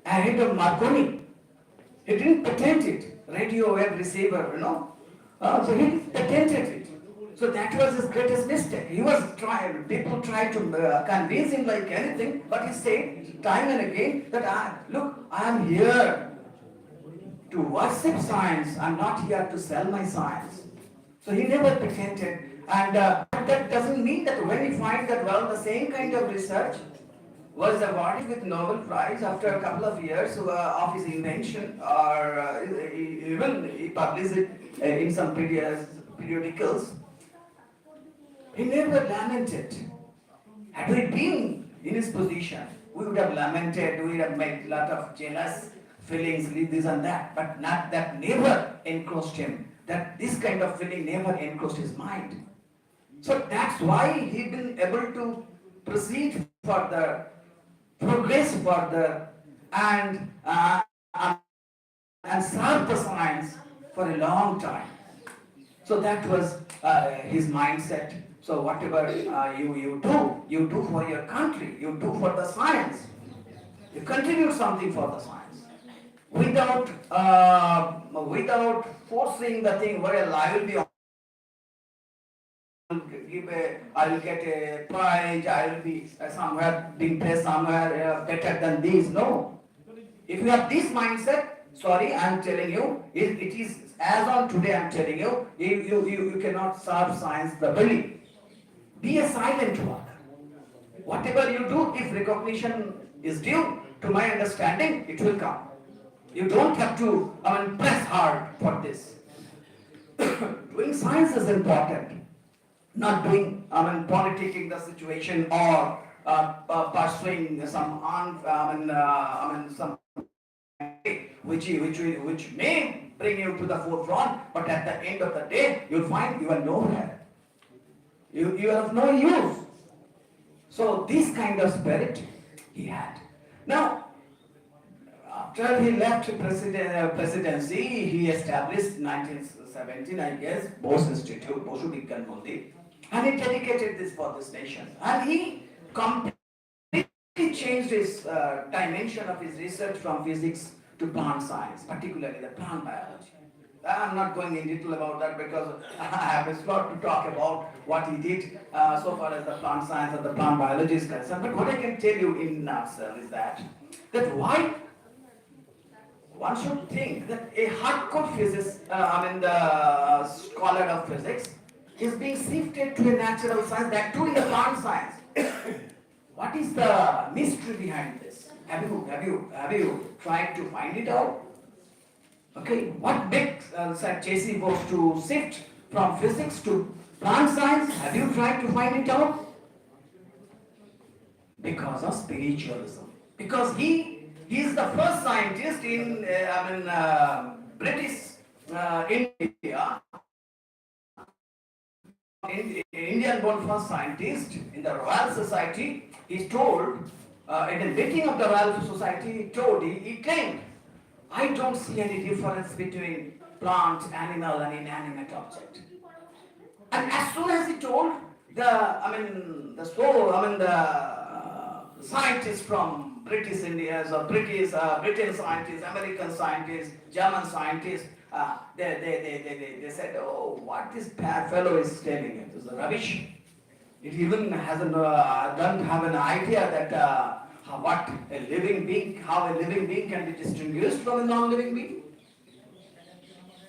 Speaker 11: ahead of Marconi. He didn't patent it, radio wave receiver, so he patented it. So that was his greatest mistake. He was people tried to convince him like anything, but he said time and again that, look, I am here to worship science, I'm not here to sell my science. So he never patented, and that doesn't mean that when he finds that, well, the same kind of research was awarded with Nobel Prize after a couple of years of his invention, or even he published it in some periodicals. He never lamented. Had we been in his position, we would have lamented, we would have made a lot of jealous feelings, this and that, but not that never encroached him. That this kind of feeling never encroached his mind. So that's why he'd been able to proceed further, progress further, and serve the science for a long time. So that was his mindset. So whatever you do for your country, you do for the science. You contribute something for the science. Without forcing the thing, well, I will get a prize, I will be somewhere being placed somewhere better than this. No. If you have this mindset, sorry, I am telling you, it is as on today I am telling you, you cannot serve science properly. Be a silent worker. Whatever you do, if recognition is due, to my understanding, it will come. You don't have to, press hard for this. Doing science is important, not doing, politicking the situation or pursuing some some which may bring you to the forefront, but at the end of the day, you'll find you are nowhere. You are of no use. So this kind of spirit he had. Now, after he left presidency, he established 1917, I guess, Bose Institute, Bose Vigyan Mandir, and he dedicated this for this nation. And he completely changed his dimension of his research from physics to plant science, particularly the plant biology. I'm not going in detail about that because I have a lot to talk about what he did so far as the plant science and the plant biology is concerned. But what I can tell you in nutshell is that why one should think that a hardcore physicist, the scholar of physics, is being shifted to a natural science, that too in the plant science. What is the mystery behind this? Have you tried to find it out? Okay, what makes Sir JC Bose to shift from physics to plant science? Have you tried to find it out? Because of spiritualism. Because he is the first scientist in British India. Indian-born first scientist in the Royal Society. He's told in the meeting of the Royal Society, he claimed, I don't see any difference between plant, animal, and inanimate object. And as soon as he told the scientists from British India, or British scientists, American scientists, German scientists, they said, oh, what this bad fellow is telling it is rubbish. It even hasn't doesn't have an idea that how a living being can be distinguished from a non-living being.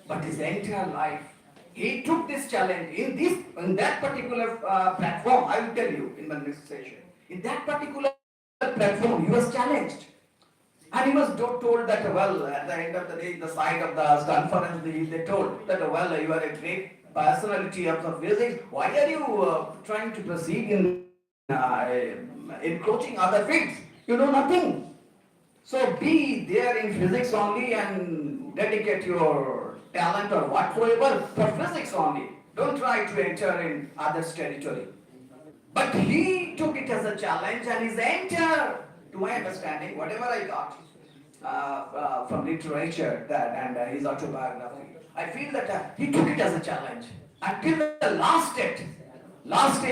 Speaker 11: But his entire life, he took this challenge in that particular platform. I will tell you in my next session. In that particular platform, he was challenged. And he was told that, well, at the end of the day, the side of the conference, they told that, well, you are a great personality of the physics. Why are you trying to proceed in encroaching other fields? You know nothing. So be there in physics only and dedicate your talent or whatsoever for physics only. Don't try to enter in others' territory. But he took it as a challenge, and his entire, to my understanding, whatever I got from literature and his autobiography, I feel that he took it as a challenge. Until the last day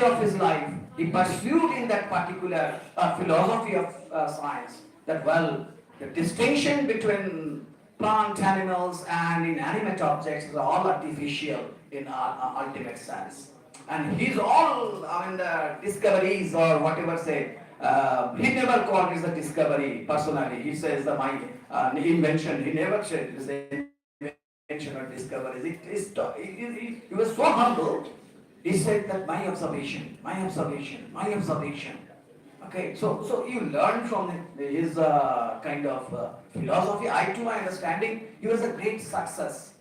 Speaker 11: of his life, he pursued in that particular philosophy of science that, well, the distinction between plant, animals, and inanimate objects is all artificial in our ultimate sense. And his all, the discoveries or whatever say, he never called it a discovery personally. He says that my invention, he never said this invention or discoveries. He was so humble, he said that my observation. Okay, so you learn from his kind of philosophy. To my understanding, he was a great success.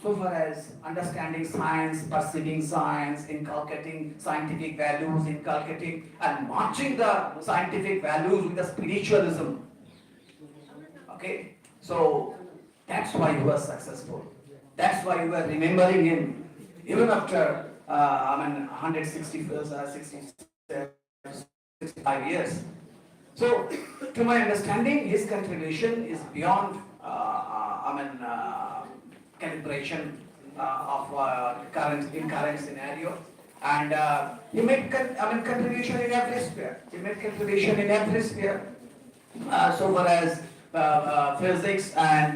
Speaker 11: So far as understanding science, perceiving science, inculcating scientific values, inculcating and matching the scientific values with the spiritualism. Okay, so that's why he was successful. That's why we are remembering him even after 65 years. So, to my understanding, his contribution is beyond calibration of current scenario, and he made contribution in every sphere. So far as physics and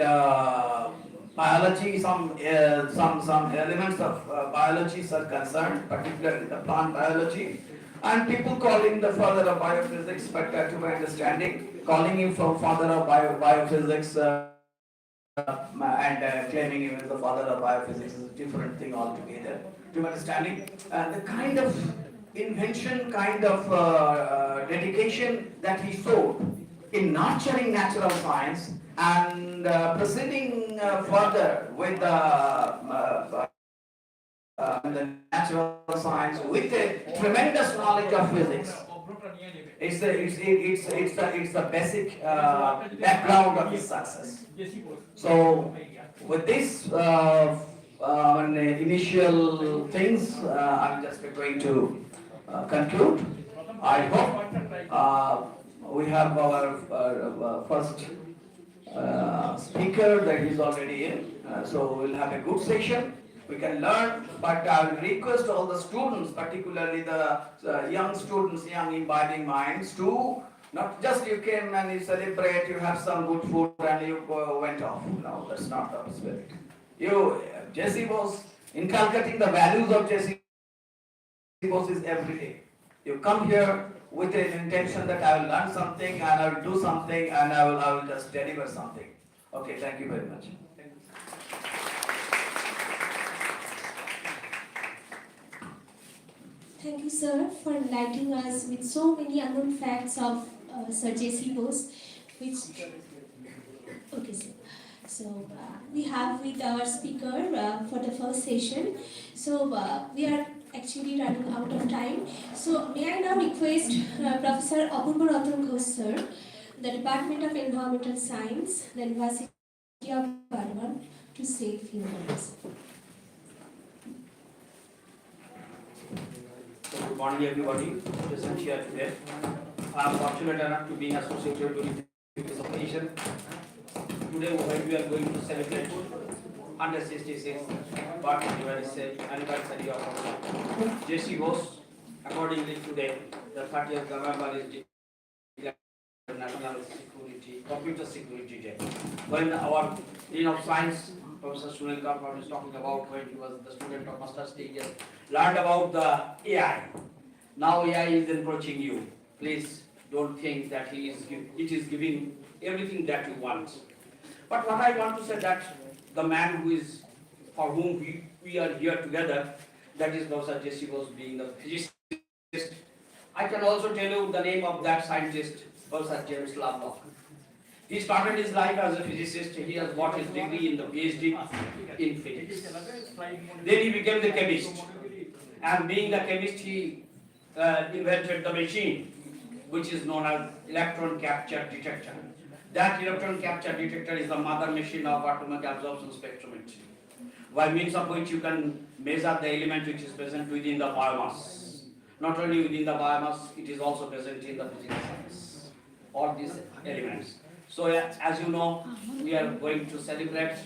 Speaker 11: biology, some elements of biology are concerned, particularly the plant biology, and people call him the father of biophysics, but to my understanding, calling him from father of biophysics and claiming him as the father of biophysics is a different thing altogether. To my understanding, the kind of invention, dedication that he showed in nurturing natural science And proceeding further with the natural science with a tremendous knowledge of physics. It's the basic background of his success. So with this initial things, I'm just going to conclude. I hope we have our first speaker that is already in. So we'll have a good session. We can learn, but I will request all the students, particularly the young students, young imbibing minds, to not just you came and you celebrate, you have some good food and you went off. No, that's not our spirit. You, JC Bose, inculcating the values of JC Bose is every day. You come here with an intention that I will learn something and I will do something and I will just deliver something. Okay, thank you very much.
Speaker 10: Thank you, sir, for enlightening us with so many unknown facts of Sir JC Bose, which... Okay, sir. So, we have with our speaker for the first session. So, we are actually running out of time. So, may I now request Professor Apurva Ratan Ghosh, sir, the Department of Environmental Science, the University of Bardhaman, to say a few words.
Speaker 12: Good morning, everybody present here today. I am fortunate enough to be associated with this occasion. Today, when we are going to celebrate 166th birthday anniversary of JC Bose, accordingly today, the 30th November is declared National Security, Computer Security Day. When our Dean of Science, Professor Sunil Karpar, is talking about when he was the student of master's degree, learned about the AI. Now AI is encroaching you. Please don't think that it is giving everything that you want. But what I want to say that the man who is, for whom we are here together, that is Professor JC Bose being the physicist. I can also tell you the name of that scientist, Professor James Lovelock. He started his life as a physicist. He has got his degree in the PhD in physics. Then he became the chemist. And being the chemist, he invented the machine, which is known as electron capture detector. That electron capture detector is the mother machine of atomic absorption spectrometry, by means of which you can measure the element which is present within the biomass. Not only within the biomass, it is also present in the physical science, all these elements. So as you know, we are going to celebrate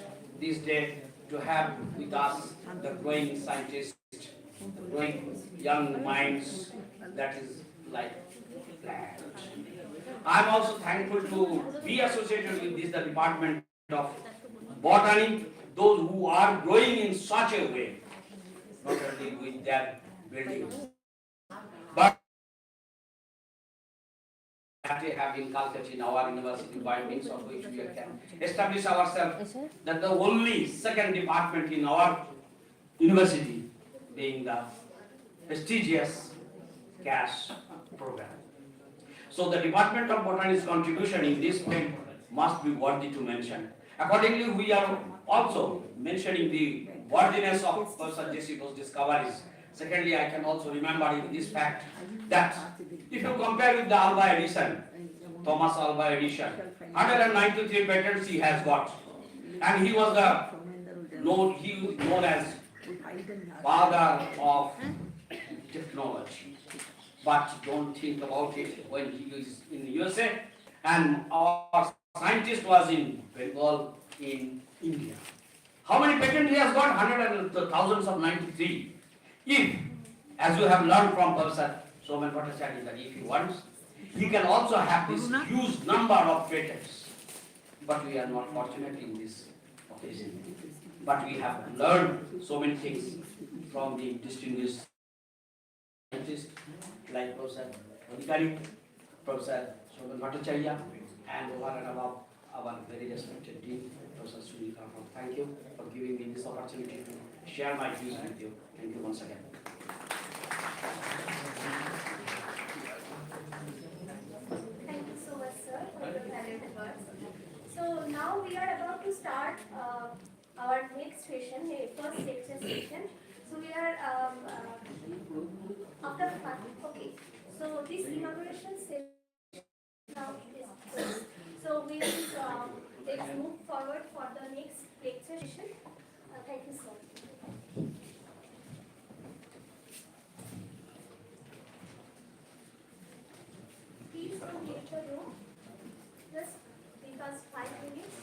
Speaker 12: this day to have with us the growing scientists, the growing young minds that is like that. I am also thankful to be associated with this, the Department of Botany, those who are growing in such a way, not only with their buildings, but they have inculcated in our university by means of which we can establish ourselves that the only second department in our university being the prestigious CAS program. So the Department of Botany's contribution in this field must be worthy to mention. Accordingly, we are also mentioning the worthiness of Professor JC Bose discoveries. Secondly, I can also remember in this fact that if you compare with the Alva Edison, Thomas Alva Edison, 193 patents he has got, and he was known as father of technology. But don't think about it when he is in the USA and our scientist was in Bengal in India. How many patents he has got? Hundreds and thousands of 93. If, as you have learned from Professor Soman Bhattacharya, that if he wants, he can also have this huge number of patents. But we are not fortunate in this occasion. But we have learned so many things from the distinguished scientists like Professor Adhikari, Professor Soman Bhattacharya, and over and above our very respected Dean, Professor Sunil Karpar. Thank you for giving me this opportunity to share my views with you. Thank you once again.
Speaker 2: Thank you so much, sir, for your valuable words. So now now we are about to start our next session, the first lecture session. So we are after the part. Okay. So this inauguration session now is closed. So we will let's move forward for the next lecture session. Thank you, sir. Please don't leave the room. Just give us 5 minutes.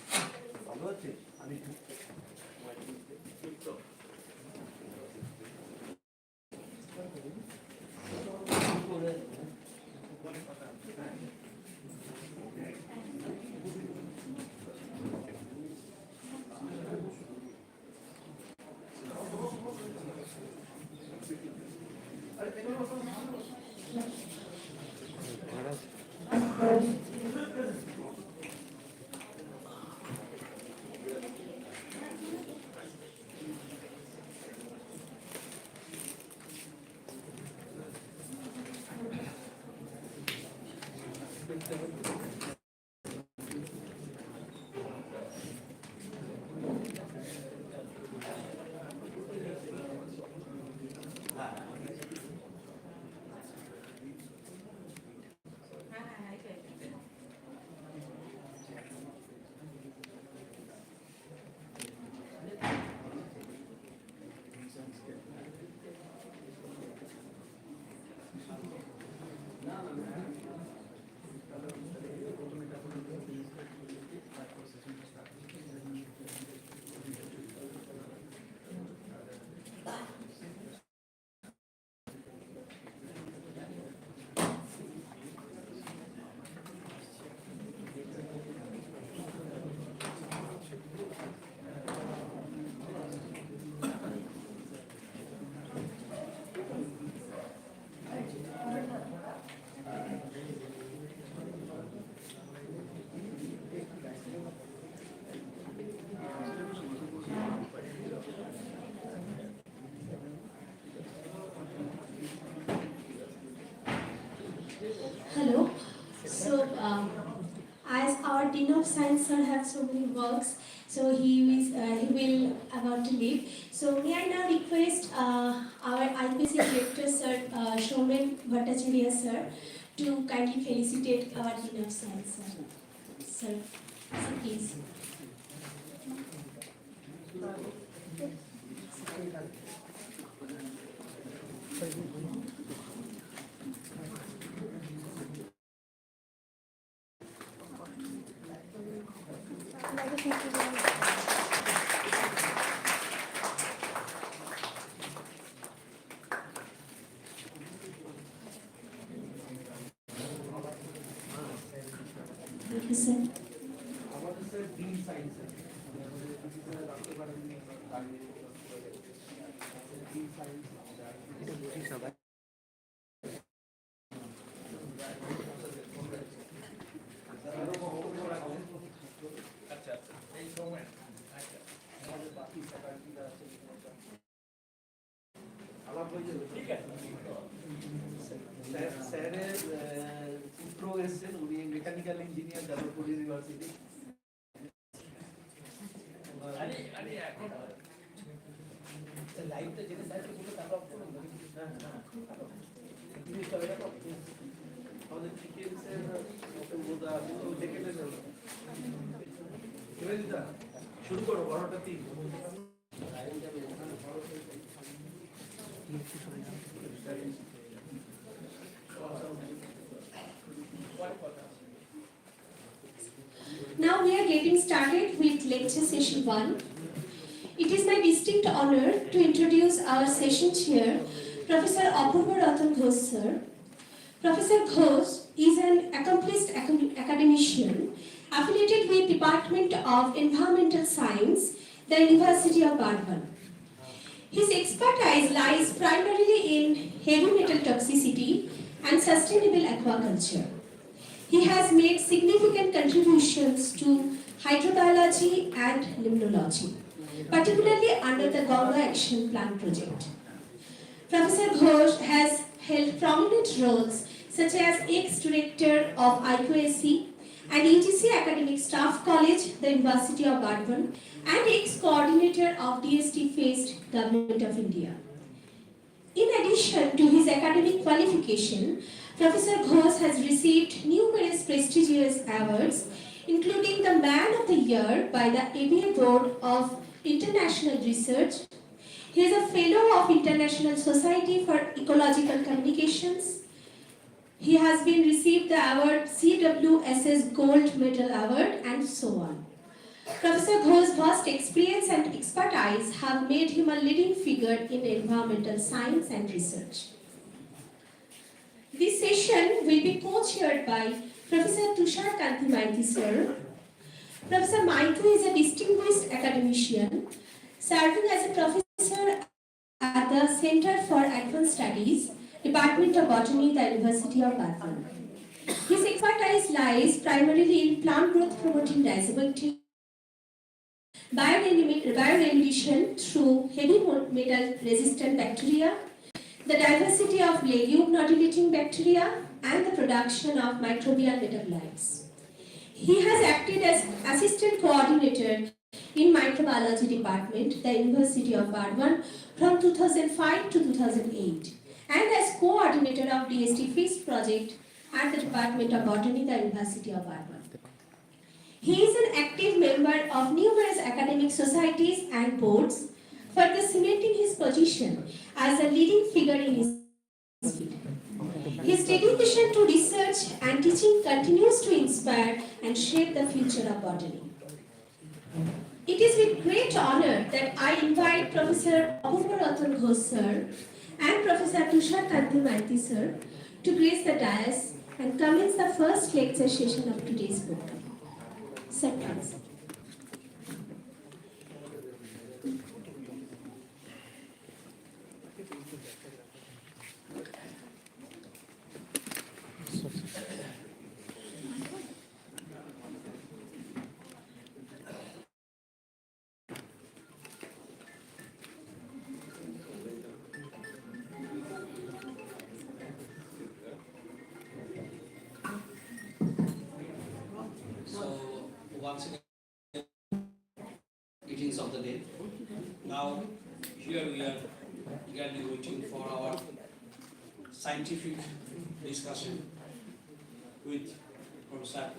Speaker 10: Hello. So, as our Dean of Science sir have so many works, so he will about to leave. So, may I now request our IPC Director Sir Shomen Bhattacharya sir to kindly felicitate our Dean of Science sir. Sir, please. Thank you, sir.
Speaker 8: স্যারের পুত্র এসেছেন, উনি mechanical engineer Jadavpur university. লাইভটা যেটা sir বলে তারপর of করুন। আমাদের চিকেন্সের বোধা দেখে শুরু করো 12টা 3।
Speaker 10: Now we are getting started with lecture session 1. It is my distinct honor to introduce our session chair, Professor Apurva Ratan Ghosh sir. Professor Ghosh is an accomplished academician affiliated with Department of Environmental Science, the University of Bardhaman. His expertise lies primarily in heavy metal toxicity and sustainable aquaculture. He has made significant contributions to hydrobiology and limnology, particularly under the Ganga Action Plan project. Professor Ghosh has held prominent roles such as ex-director of IQAC and UGC Academic Staff College, the University of Bardhaman, and ex-coordinator of DST Faced Government of India. In addition to his academic qualification, Professor Ghosh has received numerous prestigious awards, including the Man of the Year by the ABA Board of International Research. He is a Fellow of International Society for Ecological Communications. He has been received the award CWSS Gold Medal Award and so on. Professor Ghosh's vast experience and expertise have made him a leading figure in environmental science and research. This session will be co-chaired by Professor Tushar Maity sir. Professor Maity is a distinguished academician, serving as a professor at the Center for Advanced Studies, Department of Botany, the University of Bardhaman. His expertise lies primarily in plant growth promoting rhizobium, bioremediation through heavy metal resistant bacteria, the diversity of legume nodulating bacteria, and the production of microbial metabolites. He has acted as assistant coordinator in microbiology department, the University of Bardhaman, from 2005 to 2008, and as coordinator of DST Feast project at the Department of Botany, the University of Bardhaman. He is an active member of numerous academic societies and boards, further cementing his position as a leading figure in his field. His dedication to research and teaching continues to inspire and shape the future of botany. It is with great honor that I invite Professor Apurva Ghosh sir and Professor Tushar Maity sir to grace the dais and commence the first lecture session of today's program. Sir, please.
Speaker 12: Once again, greetings of the day. Now, here we are eagerly waiting for our scientific discussion with Professor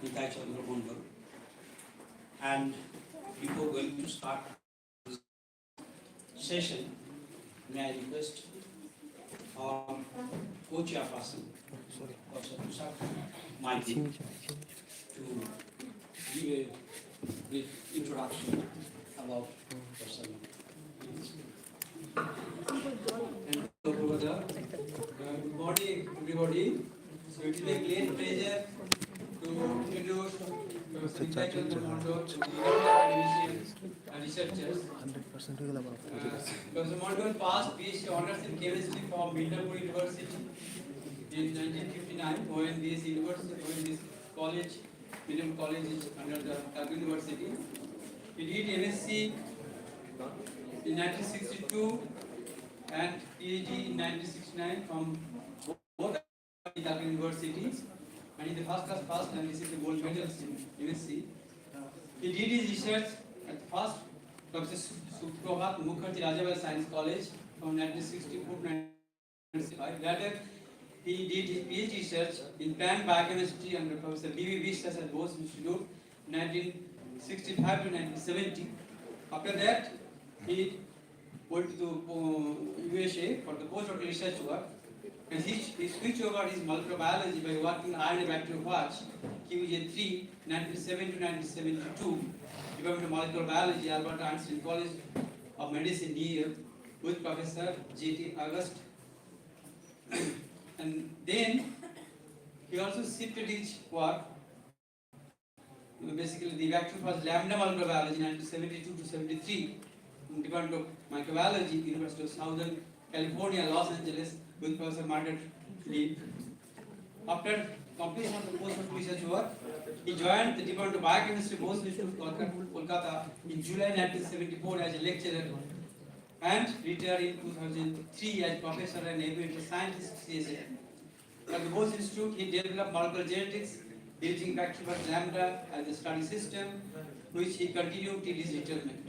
Speaker 12: Nitai Chandra Mondal. And before going to start this session, may I request our co-chairperson, Professor Tushar Maity, to give a brief introduction about person.
Speaker 13: Good morning, everybody. So it is a great pleasure to introduce Professor Nitai Chandra Mondal to the academicians and researchers. Professor Mondal passed PhD honors in chemistry from Midnapur University in 1959 when this college, Medium College is under the Calgary University. He did MSc in 1962 and PhD in 1969 from both Calgary universities. And in the first class passed and received the gold medals in MSc. He did his research at first Professor Suprabhat Mukherjee Rajabhai Science College from 1964 to 1965. Later, he did his PhD research in plant biochemistry under Professor B.V. Vistas at Bose Institute, 1965 to 1970. After that, he went to USA for the postdoctoral research work, and he switched over his molecular biology by working on RNA bacteriophage, QJ3, 1970 to 1972, Department of Molecular Biology, Albert Einstein College of Medicine, New York, with Professor J.T. August. And then he also shifted his work, basically the bacteriophage lambda molecular biology, 1972 to 73, in Department of Microbiology, University of Southern California, Los Angeles, with Professor Margaret Lee. After completion of the postdoctoral research work, he joined the Department of Biochemistry, Bose Institute, Kolkata, in July 1974 as a lecturer, and retired in 2003 as professor and environmental scientist CSA. At the Bose Institute, he developed molecular genetics using Bachelor Lambda as a study system, which he continued till his retirement.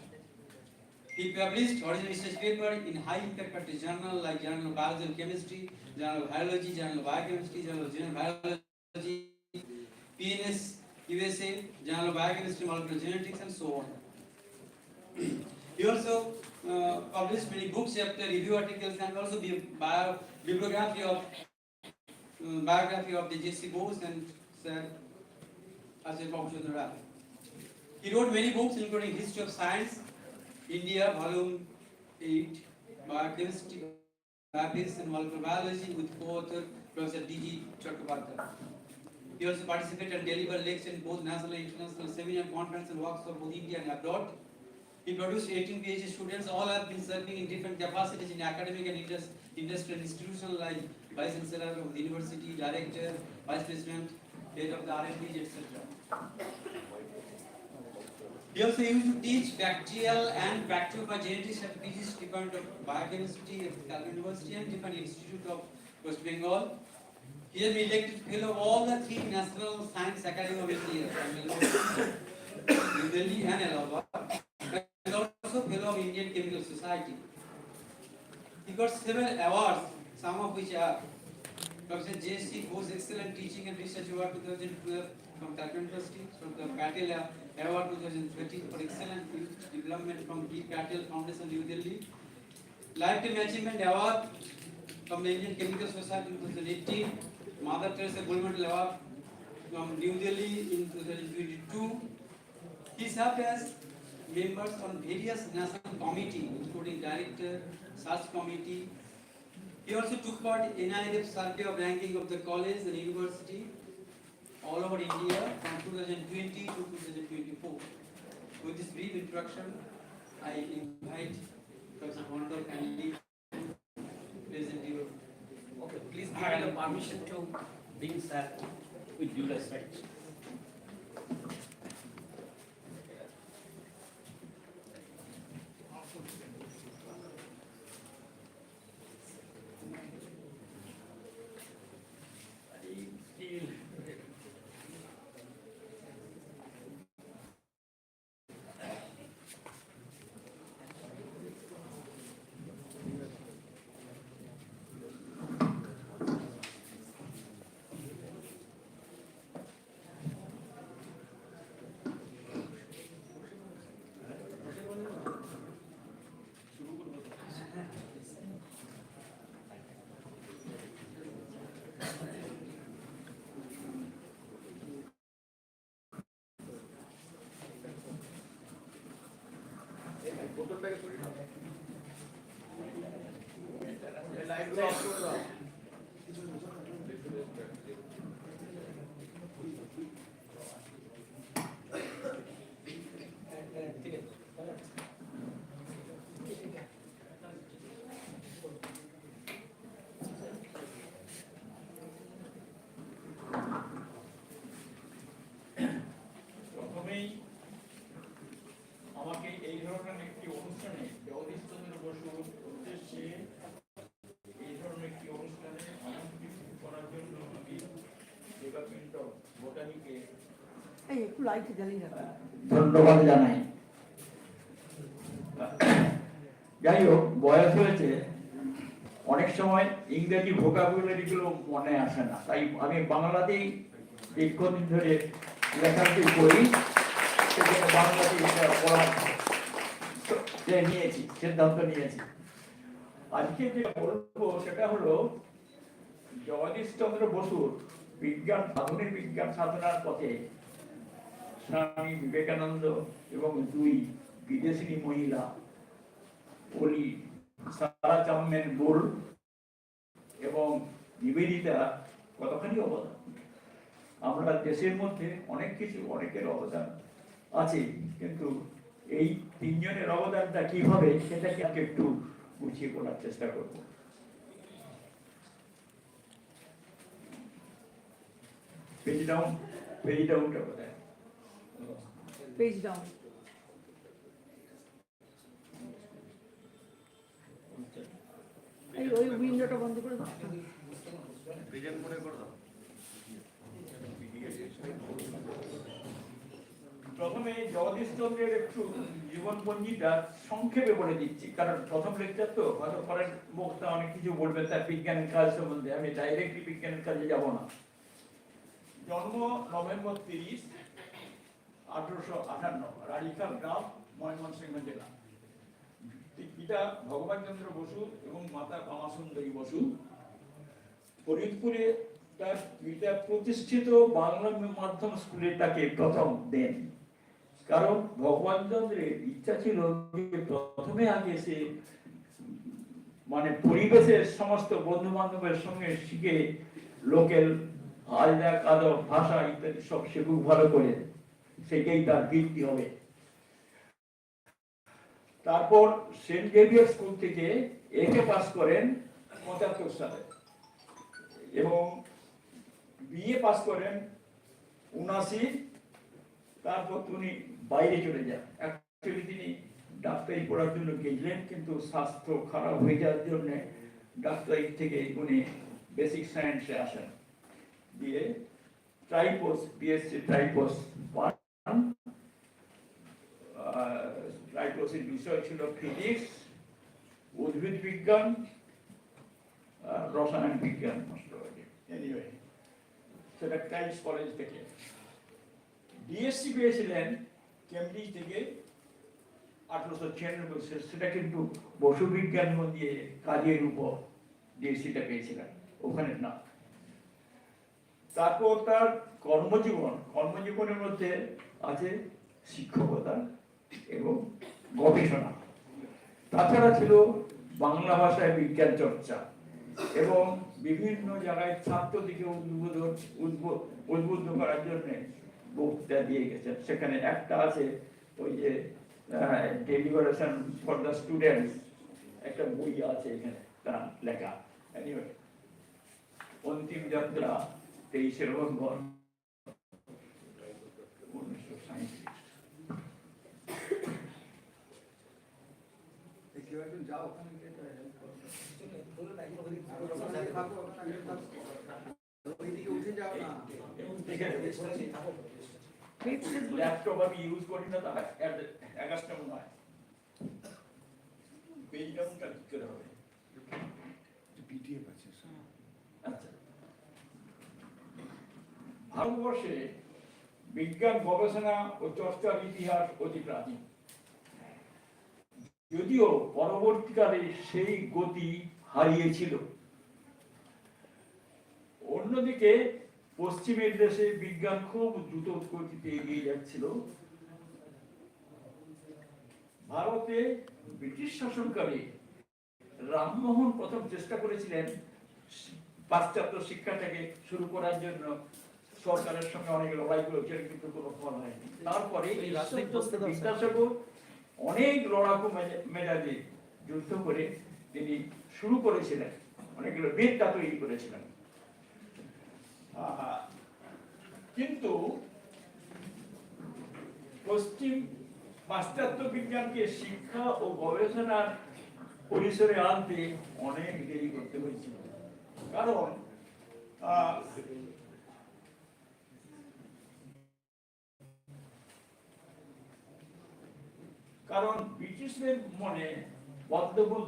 Speaker 13: He published original research paper in high impact practice journal like Journal of Biology and Chemistry, Journal of Biology, Journal of Biochemistry, Journal of General Biology, PNS USA, Journal of Biochemistry, Molecular Genetics, and so on. He also published many books, chapter review articles, and also bibliography of the JC Bose and Sir Professor. He wrote many books, including History of Science, India, Volume 8, Biochemistry, Biophysics and Molecular Biology, with co-author Professor D.G. Chakrabarty. He also participated and delivered lectures in both national and international seminar, conference, and workshops both India and abroad. He produced 18 PhD students. All have been serving in different capacities in academic and industrial institutions like Vice Chancellor of the University, Director, Vice President, Head of the R&D, etc. He also used to teach bacterial and bacteriogenetics at PG Department of Biochemistry at Calcutta University and different Institute of West Bengal. He has been elected fellow of all the 3 National Science Academy of India, New Delhi and Allahabad, and also fellow of Indian Chemical Society. He got several awards, some of which are Professor JC Bose Excellent Teaching and Research Award 2012 from Calcutta University, from the Patel Award 2013 for Excellent Youth Development from D. Patel Foundation, New Delhi, Lifetime Achievement Award from the Indian Chemical Society in 2018, Mother Teresa Gold Medal Award from New Delhi in 2022. He served as members on various national committees, including Director, Search Committee. He also took part in NIRF survey of ranking of the college and university all over India from 2020 to 2024. With this brief introduction, I invite Professor Mondal kindly present you.
Speaker 3: Okay, please give me the permission to bring sir with due respect.
Speaker 11: প্রথমেই আমাকে এই ধরনের একটি অনুষ্ঠানে জগদীশ চন্দ্র বসুর উদ্দেশ্যে এই ধরনের একটি অনুষ্ঠানে আমন্ত্রিত করার জন্য আমি ডিপার্টমেন্ট অফ বোটানিকে
Speaker 4: একটু লাইট জ্বালিয়ে রাখা
Speaker 11: ধন্যবাদ জানাই। যাই হোক, বয়স হয়েছে, অনেক সময় ইংরেজি ভোকাবুলারিগুলো মনে আসে না, তাই আমি বাংলাতেই দীর্ঘদিন ধরে লেখালেখি করি, সেজন্য বাংলাতে পড়ার নিয়েছি, সিদ্ধান্ত নিয়েছি। আজকে যে বলবো সেটা হলো জগদীশ চন্দ্র বসুর বিজ্ঞান, আধুনিক বিজ্ঞান সাধনার পথে স্বামী বিবেকানন্দ এবং 2 বিদেশী মহিলা ওলি সারা চাম্মেন বুল এবং নিবেদিতা কতখানি অবদান। আমরা দেশের মধ্যে অনেক কিছু, অনেকের অবদান আছে, কিন্তু এই 3 জনের অবদানটা কিভাবে, সেটাকে আজকে একটু গুছিয়ে বলার চেষ্টা করব। পেজ ডাউন কোথায়?
Speaker 4: Page down. এই ওই উইন্ডোটা বন্ধ করে দাও।
Speaker 1: প্রেজেন্ট মনে করে দাও।
Speaker 14: প্রথমে জগদীশ চন্দ্রের একটু জীবনপঞ্জিটা সংক্ষেপে বলে দিচ্ছি, কারণ প্রথম লেকচার তো হয়তো পরের বক্তা অনেক কিছু বলবে তার বিজ্ঞানের কাজ সম্বন্ধে, আমি ডাইরেক্টলি বিজ্ঞানের কাজে যাব না। জন্ম নভেম্বর 30, 1858, রাড়িখাল গ্রাম, ময়মনসিংহ জেলা। পিতা ভগবান চন্দ্র বসু এবং মাতা কামাসুন্দরী বসু। ফরিদপুরে তার পিতা প্রতিষ্ঠিত বাংলা মাধ্যম স্কুলে তাকে প্রথম দেন, কারণ ভগবান চন্দ্রের ইচ্ছা ছিল যে প্রথমে আগে সে মানে পরিবেশের সমস্ত বন্ধু বান্ধবের সঙ্গে শিখে লোকেল আলাদা কাদর ভাষা ইত্যাদি সব শিখুক ভালো করে, সেটাই তার ভিত্তি হবে। তারপর সেন্ট জেভিয়ার স্কুল থেকে এফএ পাস করেন 75 সালে এবং বিএ পাস করেন 79। তারপর তিনি বাইরে চলে যান। অ্যাকচুয়ালি তিনি ডাক্তারি পড়ার জন্য গেছিলেন, কিন্তু স্বাস্থ্য খারাপ হয়ে যাওয়ার জন্য ডাক্তারি থেকে উনি বেসিক সায়েন্সে আসেন। দিয়ে ট্রাইপোস, বিএসসি ট্রাইপোস পান। ট্রাইপোসের বিষয় ছিল ফিজিক্স, উদ্ভিদ বিজ্ঞান, রসায়ন বিজ্ঞান। এনিওয়ে, সেটা ক্রাইস্ট কলেজ থেকে। ডিএসসি পেয়েছিলেন কেমব্রিজ থেকে 1896, সেটা কিন্তু বসু বিজ্ঞান দিয়ে কাজের উপর ডিএসসিটা পেয়েছিলেন, ওখানে না। তারপর তার কর্মজীবনের মধ্যে আছে শিক্ষকতা এবং গবেষণা। তাছাড়া ছিল বাংলা ভাষায় বিজ্ঞান চর্চা এবং বিভিন্ন জায়গায় ছাত্রদিকে উদ্বুদ্ধ করার জন্য বক্তৃতা দিয়ে গেছেন। সেখানে একটা আছে ওই যে ডেলিভারেশন ফর দ্য স্টুডেন্টস, একটা বই আছে এখানে তার লেখা। এনিওয়ে, অন্তিম যাত্রা 23 নভেম্বর 1937। ল্যাপটপ আমি ইউজ করি না, তা অ্যাগাস্টটা মনে হয় পেজটা কোনটা কি করে হবে? আচ্ছা, ভারতবর্ষে বিজ্ঞান গবেষণা ও চর্চার ইতিহাস অতি প্রাচীন, যদিও পরবর্তীকালে সেই গতি হারিয়েছিল। অন্যদিকে পশ্চিমের দেশে বিজ্ঞান খুব দ্রুত গতিতে এগিয়ে যাচ্ছিল। ভারতে ব্রিটিশ শাসনকালে রামমোহন প্রথম চেষ্টা করেছিলেন পাশ্চাত্য শিক্ষাটাকে শুরু করার জন্য, সরকারের সঙ্গে অনেক লড়াই করেছিলেন, কিন্তু কোনো ফল হয়নি। তারপরে বিদ্যাসাগর অনেক লড়াকু মেজাজে যুদ্ধ করে তিনি শুরু করেছিলেন, অনেকগুলো বেদটা তৈরি করেছিলেন। কিন্তু পশ্চিম পাশ্চাত্য বিজ্ঞানকে শিক্ষা ও গবেষণার পরিসরে আনতে অনেক দেরি করতে হয়েছিল, কারণ ব্রিটিশদের মনে বদ্ধমূল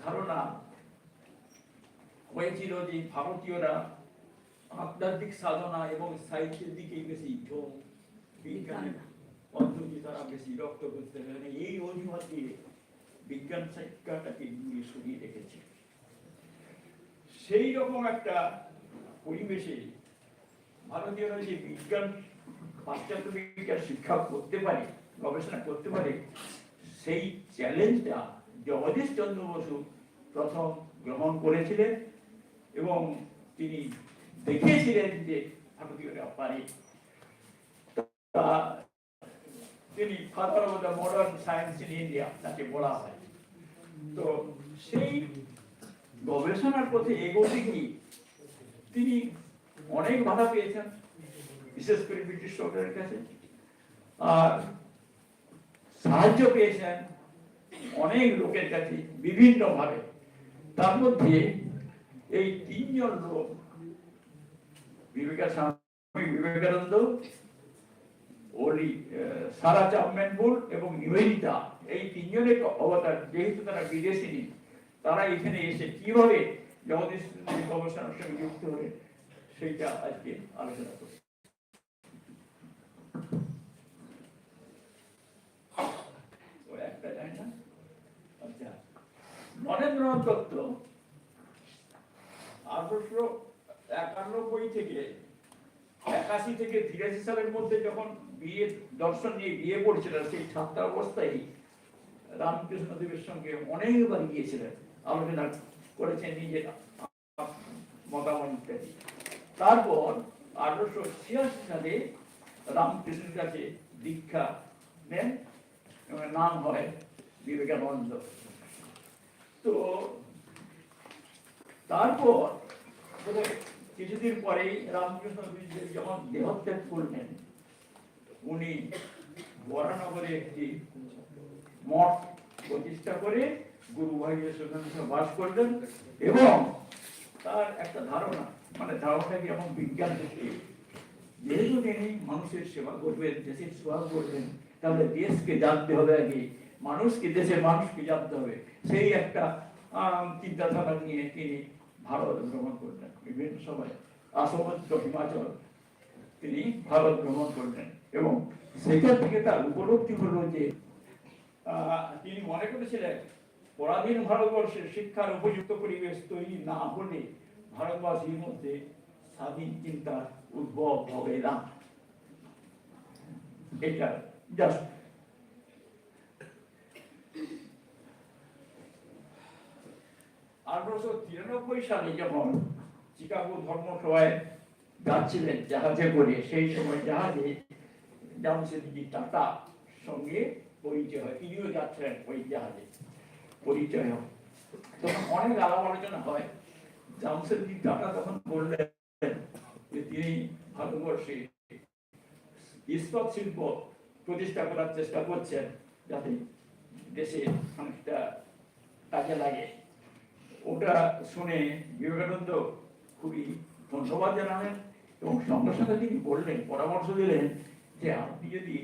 Speaker 14: ধারণা হয়েছিল যে ভারতীয়রা আধ্যাত্মিক সাধনা এবং সাহিত্যের দিকে বেশি ঝোঁক, বিজ্ঞানের পদ্ধতি তারা বেশি রক্ত করতে পারে। এই অজুহাতে বিজ্ঞান শিক্ষাটাকে দূরে সরিয়ে রেখেছে। সেই রকম একটা পরিবেশে ভারতীয়রা যে বিজ্ঞান, পাশ্চাত্য বিজ্ঞান শিক্ষা করতে পারে, গবেষণা করতে পারে, সেই চ্যালেঞ্জটা জগদীশ চন্দ্র বসু প্রথম গ্রহণ করেছিলেন এবং তিনি দেখিয়েছিলেন যে ভারতীয়রা পারে। তিনি father of the modern science in India তাকে বলা হয়। তো সেই গবেষণার পথে এগোতে গিয়ে তিনি অনেক বাধা পেয়েছেন, বিশেষ করে ব্রিটিশ সরকারের কাছে, আর সাহায্য পেয়েছেন অনেক লোকের কাছে বিভিন্ন ভাবে। তার মধ্যে এই 3 জন লোক, বিবেকানন্দ বিবেকানন্দ, সারা চাম্মেনপুর এবং নিবেদিতা, এই তিনজনের অবতার, যেহেতু তারা বিদেশিনী, তারা এখানে এসে কিভাবে জগদীশ গবেষণার সঙ্গে যুক্ত হলে সেইটা আজকে আলোচনা করি। একটা যায় না। আচ্ছা, নরেন্দ্রনাথ দত্ত 1891 থেকে 81 থেকে 83 সালের মধ্যে যখন বিএ দর্শন নিয়ে বিয়ে পড়ছিলেন, সেই ছাত্র অবস্থায় রামকৃষ্ণ দেবের সঙ্গে অনেকবার গিয়েছিলেন, আলোচনা করেছেন নিজের মতামত ইত্যাদি। তারপর 1886 সালে রামকৃষ্ণের কাছে দীক্ষা নেন, নাম হয় বিবেকানন্দ। তো তারপর কিছুদিন পরেই রামকৃষ্ণ যখন দেহত্যাগ করলেন, উনি বরানগরে একটি মঠ প্রতিষ্ঠা করে গুরু ভাইয়ের সঙ্গে বাস করলেন এবং তার একটা ধারণা, মানে ধারণাটা কি এমন বিজ্ঞান থেকে, যেহেতু তিনি মানুষের সেবা করবেন, দেশের সেবা করবেন, তাহলে দেশকে জানতে হবে আগে, মানুষকে, দেশের মানুষকে জানতে হবে। সেই একটা চিন্তাধারা নিয়ে তিনি ভারত ভ্রমণ করলেন, বিভিন্ন সময় আসাম, হিমাচল তিনি ভারত ভ্রমণ করলেন এবং সেখান থেকে তার উপলব্ধি হলো যে তিনি মনে করেছিলেন পরাধীন ভারতবর্ষের শিক্ষার উপযুক্ত পরিবেশ তৈরি না হলে ভারতবাসীর মধ্যে স্বাধীন চিন্তার উদ্ভব হবে না। এটা জাস্ট 1893 সালে যখন চিকাগো ধর্মসভায় যাচ্ছিলেন জাহাজে করে, সেই সময় জাহাজে জামশেদজি টাটা সঙ্গে পরিচয় হয়, তিনিও যাচ্ছিলেন ওই জাহাজে, পরিচয় হয়। তখন অনেক আলাপ আলোচনা হয়। জামশেদজি টাটা তখন বললেন যে তিনি ভারতবর্ষে ইস্পাত শিল্প প্রতিষ্ঠা করার চেষ্টা করছেন, যাতে দেশে অনেকটা কাজে লাগে। ওটা শুনে বিবেকানন্দ খুবই ধন্যবাদ জানালেন এবং সঙ্গে সঙ্গে তিনি বললেন, পরামর্শ দিলেন যে আপনি যদি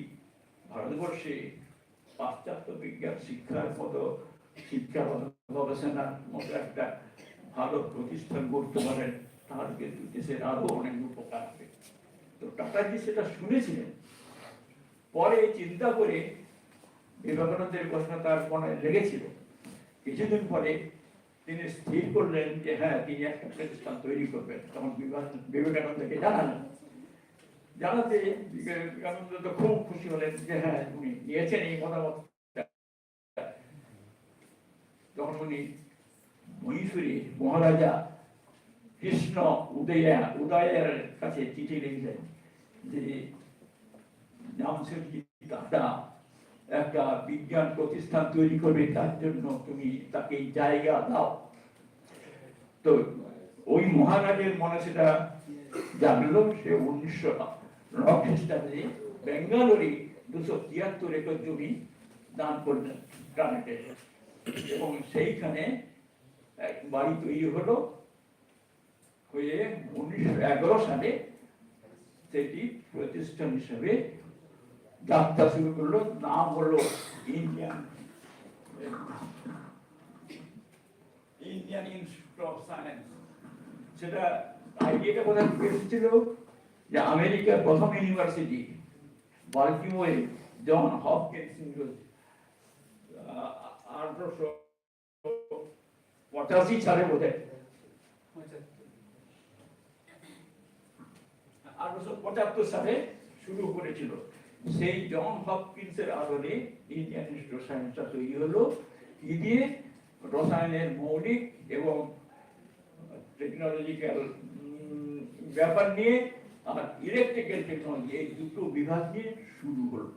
Speaker 14: ভারতবর্ষে পাশ্চাত্য বিজ্ঞান শিক্ষার মতো, শিক্ষা গবেষণার মতো একটা ভালো প্রতিষ্ঠান করতে পারেন, তাহলে কিন্তু দেশের আরো অনেক উপকার হবে। তো টাটাজি সেটা শুনেছিলেন। পরে চিন্তা করে বিবেকানন্দের কথা তার মনে লেগেছিল। কিছুদিন পরে তিনি স্থির করলেন যে হ্যাঁ, তিনি একটা প্রতিষ্ঠান তৈরি করবেন। তখন বিবেকানন্দকে জানালেন। জানাতে বিবেকানন্দ তো খুব খুশি হলেন যে হ্যাঁ, উনি নিয়েছেন এই মতামত। তখন উনি মহীশূরে মহারাজা কৃষ্ণ উদয়ের কাছে চিঠি লিখলেন যে জামশেদজি টাটা একটা বিজ্ঞান প্রতিষ্ঠান তৈরি করবে, তার জন্য তুমি তাকে জায়গা দাও। তো ওই মহারাজের মনে সেটা জানলো। সে 1909 খ্রিস্টাব্দে বেঙ্গালুরি 273 একর জমি দান করলেন টাটাকে এবং সেইখানে এক বাড়ি তৈরি হলো। হয়ে 1911 সালে সেটি প্রতিষ্ঠান হিসেবে যাত্রা শুরু করলো। নাম হলো ইন্ডিয়ান ইনস্টিটিউট অফ সায়েন্স। সেটা আইডিয়াটা কোথায় থেকে এসেছিল যে আমেরিকার প্রথম ইউনিভার্সিটি বাল্টিমোরে জন হপকিন্স ইউনিভার্সিটি 1885 সালে বোধহয় 1875 সালে শুরু করেছিল। সেই জন হপকিন্সের আদলে ইন্ডিয়ান ইনস্টিটিউট অফ সায়েন্সটা তৈরি হলো। কি দিয়ে? রসায়নের মৌলিক এবং টেকনোলজিক্যাল ব্যাপার নিয়ে আর ইলেকট্রিক্যাল টেকনোলজি, এই দুটো বিভাগ নিয়ে শুরু হলো।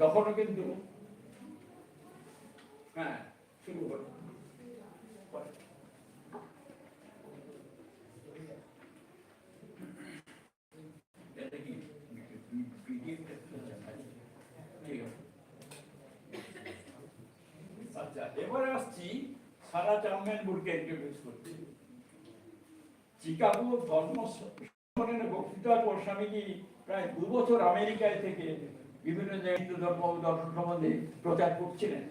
Speaker 14: তখনও কিন্তু হ্যাঁ শুরু হলো। আচ্ছা, এবারে আসছি সারা চাম্মেনপুরকে ইন্ট্রোডিউস করতে। চিকাগো ধর্ম বক্তৃতার পর স্বামীজি প্রায় 2 বছর আমেরিকায় থেকে বিভিন্ন জায়গায় হিন্দু ধর্ম দর্শন সম্বন্ধে প্রচার করছিলেন।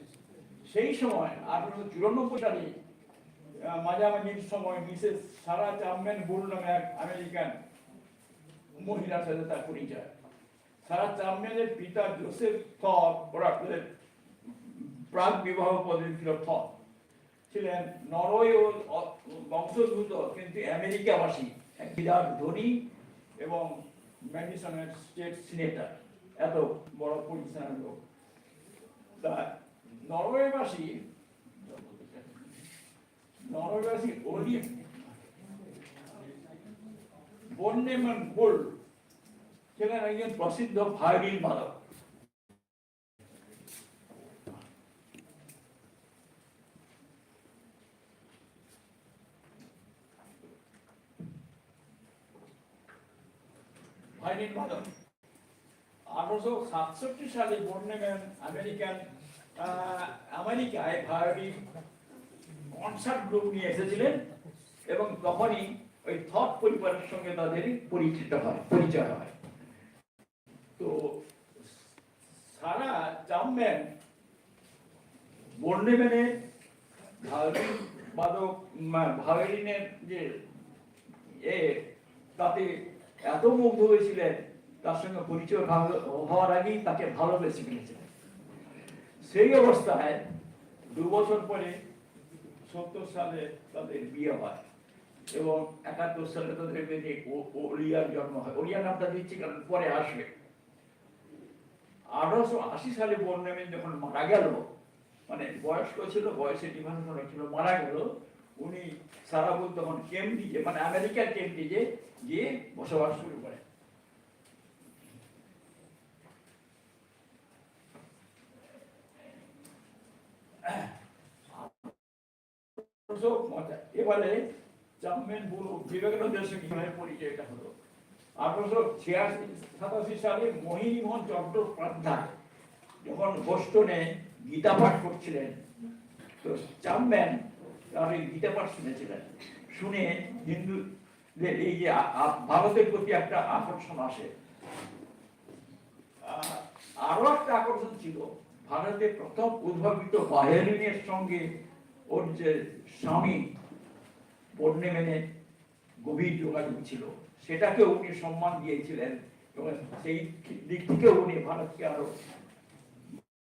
Speaker 14: সেই সময় 1894 সালে মাঝামাঝির সময় মিসেস সারা চাম্বেন বুল নামে এক আমেরিকান মহিলার সাথে তার পরিচয়। সারা চাম্বেনের পিতা জোসেফ থর, ওরা প্রাক বিবাহ পদ্ধতি ছিল থর, ছিলেন নরওয়ে ও বংশোদ্ভূত কিন্তু আমেরিকাবাসী, এক বিরাট ধনী এবং ম্যাডিসনের স্টেট সিনেটর, এত বড় পজিশনের লোক। তা নরওয়েবাসী অলিভ বন্নেমান বুল ছিলেন একজন প্রসিদ্ধ ভায়োলিন বাদক। ভায়োলিন বাদক 1867 সালে বর্নেম্যান আমেরিকায় ভায়োলিন কনসার্ট গ্রুপ নিয়ে এসেছিলেন এবং তখনই ওই থট পরিবারের সঙ্গে তাদের পরিচয় হয়। তো সারা চাম্বেন বর্নেম্যানের ভায়োলিন বাদক, ভায়োলিনের যে তাতে এত মুগ্ধ হয়েছিলেন, তার সঙ্গে পরিচয় হওয়ার আগেই তাকে ভালোবেসে ফেলেছিলেন। সেই অবস্থায় 2 বছর পরে 70 সালে তাদের বিয়ে হয় এবং 71 সালে তাদের মেয়ে ওলিয়ার জন্ম হয়। ওলিয়া নামটা দিচ্ছি কারণ পরে আসবে। 1880 সালে বর্নেম্যান যখন মারা গেল, মানে বয়স্ক ছিল, বয়সে ডিফারেন্স ছিল, মারা গেল, উনি সারা বুল তখন কেমব্রিজে, মানে আমেরিকার কেমব্রিজে গিয়ে বসবাস শুরু করেন। এবারে চাম্বেন বুল বিবেকানন্দের সঙ্গে কিভাবে পরিচয়টা হলো। 1886 সালে মোহিনীমোহন চট্টোপাধ্যায় যখন বোস্টনে গীতা পাঠ করছিলেন, তো চাম্বেন তার এই গীতা পাঠ শুনেছিলেন। শুনে হিন্দুদের এই যে ভারতের প্রতি একটা আকর্ষণ আসে। আরো একটা আকর্ষণ ছিল, ভারতে প্রথম উদ্ভাবিত ভায়োলিনের সঙ্গে ওর যে স্বামী বর্নেম্যানের গভীর যোগাযোগ ছিল, সেটাকে উনি সম্মান দিয়েছিলেন এবং সেই দিক থেকে উনি ভারতকে আরো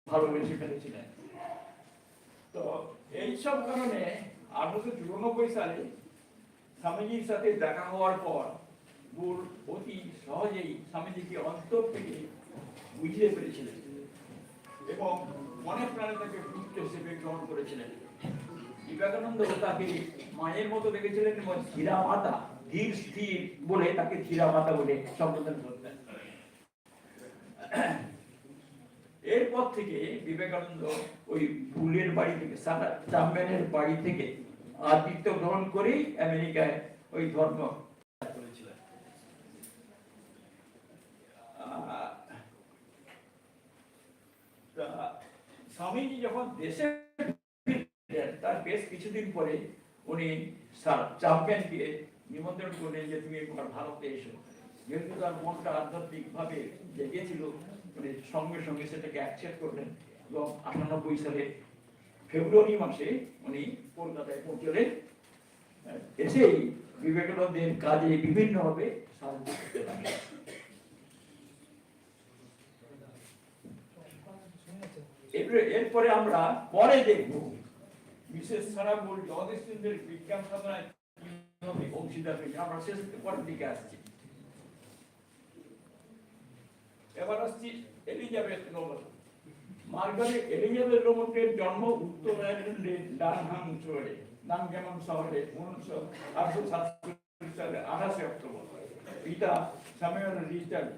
Speaker 14: ভালোবেসে ফেলেছিলেন। তো এইসব কারণে 1894 সালে স্বামীজির সাথে দেখা হওয়ার পর বুল অতি সহজেই স্বামীজিকে অন্তর থেকে বুঝিয়ে ফেলেছিলেন এবং মনে প্রাণে তাকে পুত্র হিসেবে গ্রহণ করেছিলেন। বিবেকানন্দ তাকে মায়ের মতো দেখেছিলেন এবং ধীরা মাতা, ধীর স্থির বলে তাকে ধীরা মাতা বলে সম্বোধন করতেন। এরপর থেকে বিবেকানন্দ ওই বুলের বাড়ি থেকে, সারা চাম্বেনের বাড়ি থেকে আতিথ্য গ্রহণ করেই আমেরিকায় ওই ধর্ম করেছিলেন। স্বামীজি যখন দেশে তার বেশ কিছুদিন পরে উনি চাম্বেনকে নিমন্ত্রণ করলেন যে তুমি একবার ভারতে এসো। যেহেতু তার মনটা আধ্যাত্মিক ভাবে জেগেছিল, উনি সঙ্গে সঙ্গে সেটাকে অ্যাকসেপ্ট করলেন এবং 98 সালে ফেব্রুয়ারি মাসে উনি কলকাতায় পৌঁছলেন। এসেই বিবেকানন্দের কাজে বিভিন্নভাবে সাহায্য করতে লাগলেন। এরপরে আমরা পরে দেখব বিশেষ সারা বল জগদীশ চন্দ্রের বিজ্ঞান সাধনায় কিভাবে অংশীদার হয়েছে। আমরা শেষ পরের দিকে আসছি। এবার আসছি এলিজাবেথ নোবেল। মার্গারেট এলিজাবেথ নোবেলের জন্ম উত্তর আয়ারল্যান্ডের ডানহাম শহরে, নামগ্যামন শহরে 1867 সালে 28 অক্টোবর। পিতা স্যামুয়েল রিচার্ড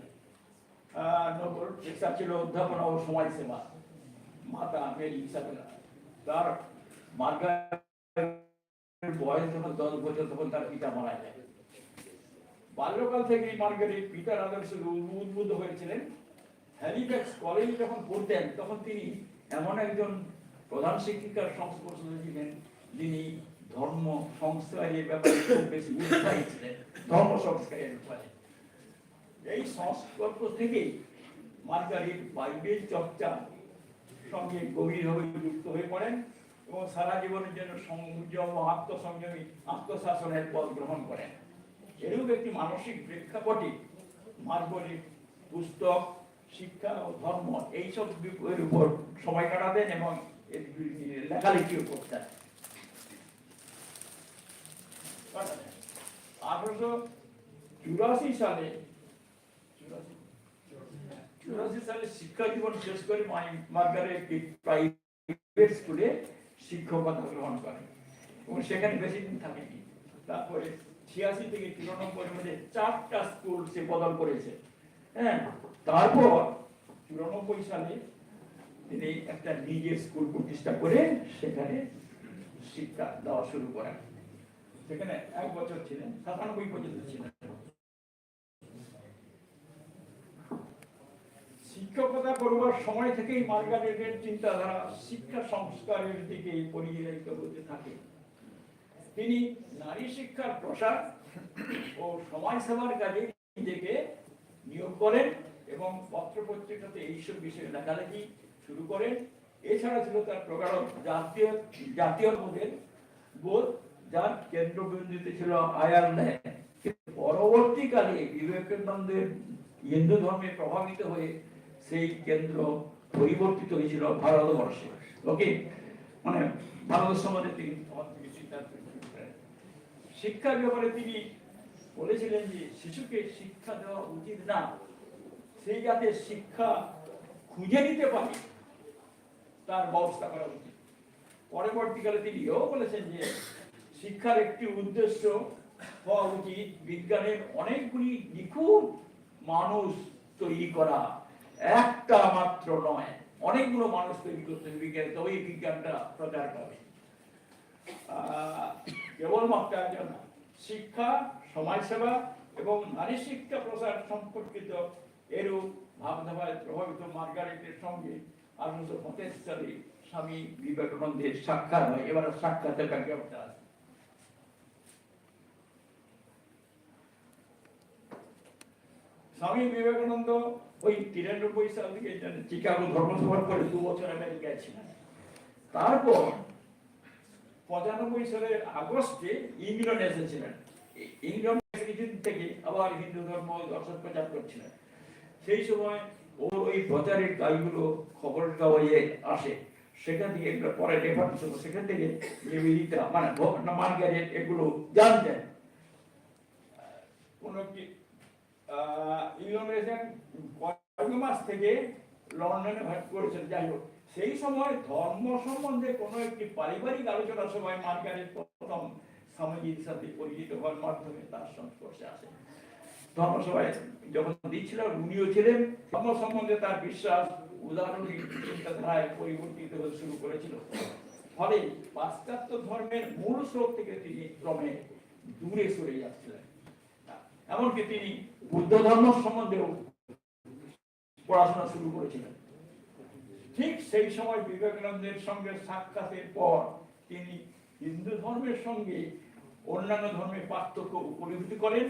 Speaker 14: নোবেল পেশা ছিল অধ্যাপনা ও সমাজসেবা, মাতা মেরি ইসাবেলা। তার মার্গারেটের বয়স যখন 10 বছর তখন তার পিতা মারা যায়। বাল্যকাল থেকেই মার্গারেট পিতার আদর্শে উদ্বুদ্ধ হয়েছিলেন। হ্যালিফ্যাক্স কলেজে যখন পড়তেন তখন তিনি এমন একজন প্রধান শিক্ষিকার সংস্পর্শে ছিলেন যিনি ধর্ম সংস্কারের ব্যাপারে খুব বেশি উৎসাহী ছিলেন, ধর্ম সংস্কারের ব্যাপারে। এই সংস্কল্প থেকেই মার্গারেট বাইবেল চর্চার সঙ্গে গভীরভাবে যুক্ত হয়ে পড়েন এবং সারা জীবনের জন্য সংযম ও আত্মসংযমী আত্মশাসনের পথ গ্রহণ করেন। এরূপ একটি মানসিক প্রেক্ষাপটে মার্গারেট পুস্তক, শিক্ষা ও ধর্ম এইসব বিষয়ের উপর সময় কাটাতেন এবং লেখালেখিও করতেন। 1884 সালে শিক্ষা জীবন শেষ করে মার্গারেট একটি প্রাইভেট স্কুলে শিক্ষকতা গ্রহণ করেন এবং সেখানে বেশি দিন থাকেনি। তারপরে 86 থেকে 94 মধ্যে 4টা স্কুল সে বদল করেছে। হ্যাঁ, তারপর 94 সালে তিনি একটা নিজের স্কুল প্রতিষ্ঠা করে সেখানে শিক্ষা দেওয়া শুরু করেন। সেখানে 1 বছর ছিলেন, 97 পর্যন্ত ছিলেন। শিক্ষকতা করবার সময় থেকেই মার্গারেটের চিন্তাধারা শিক্ষা সংস্কারের দিকে পরিচালিত হতে থাকে। তিনি নারী শিক্ষার প্রসার ও সমাজ সেবার কাজে নিজেকে নিয়োগ করেন এবং পত্র পত্রিকাতে এইসব বিষয়ে লেখালেখি শুরু করেন। এছাড়া ছিল তার প্রগাঢ় জাতীয় বোধ, যার কেন্দ্রবিন্দুতে ছিল আয়ারল্যান্ড। পরবর্তীকালে বিবেকানন্দের হিন্দু ধর্মে প্রভাবিত হয়ে সেই কেন্দ্র পরিবর্তিত হয়েছিল ভারতবর্ষে। ওকে, মানে ভারত সমাজে তিনি শিক্ষার ব্যাপারে তিনি বলেছিলেন যে শিশুকে শিক্ষা দেওয়া উচিত না, সেই যাতে শিক্ষা খুঁজে নিতে পারে তার ব্যবস্থা করা উচিত। পরবর্তীকালে তিনি এও বলেছেন যে শিক্ষার একটি উদ্দেশ্য হওয়া উচিত বিজ্ঞানের অনেকগুলি নিখুঁত মানুষ তৈরি করা, একটা মাত্র নয়, অনেকগুলো মানুষ তৈরি করতে হবে বিজ্ঞান, তবেই বিজ্ঞানটা প্রচার পাবে। কেবলমাত্র একজন শিক্ষা, সমাজসেবা এবং নারী শিক্ষা প্রসার সম্পর্কিত এরূপ ভাবধারায় প্রভাবিত মার্গারেটের সঙ্গে 1825 সালে স্বামী বিবেকানন্দের সাক্ষাৎ হয়। এবার সাক্ষাতের ব্যাপারটা আছে। স্বামী বিবেকানন্দ ওই 93 সাল থেকে চিকাগো ধর্মসভার পরে 2 বছর আমেরিকায় ছিলেন। তারপর 95 সালের আগস্টে ইংল্যান্ডে এসেছিলেন। ইংল্যান্ড কিছুদিন থেকে আবার হিন্দু ধর্ম দর্শন প্রচার করছিলেন। সেই সময় ওর ওই প্রচারের কাজগুলো খবরের কাগজে আসে, সেখান থেকে এগুলো পরে রেফারেন্স হলো, সেখান থেকে যে বিধিটা মানে মার্গারেট এগুলো জানতেন। কোন কি ইংল্যান্ডে কয়েক মাস থেকে লন্ডনে ভাগ করেছেন। যাই হোক, সেই সময় ধর্ম সম্বন্ধে কোনো একটি পারিবারিক আলোচনার সময় মার্গারেট প্রথম স্বামীজির সাথে পরিচিত হওয়ার মাধ্যমে তার সংস্পর্শে আসে। ধর্মসভায় যখন দিচ্ছিল উনিও ছিলেন। ধর্ম সম্বন্ধে তার বিশ্বাস উদাহরণিক চিন্তাধারায় পরিবর্তিত হতে শুরু করেছিল। ফলে পাশ্চাত্য ধর্মের মূল স্রোত থেকে তিনি ক্রমে দূরে সরে যাচ্ছিলেন। এমনকি তিনি বুদ্ধ ধর্ম সম্বন্ধেও পড়াশোনা শুরু করেছিলেন। ঠিক সেই সময় বিবেকানন্দের সঙ্গে সাক্ষাতের পর তিনি হিন্দু ধর্মের সঙ্গে অন্যান্য ধর্মের পার্থক্য উপলব্ধি করেন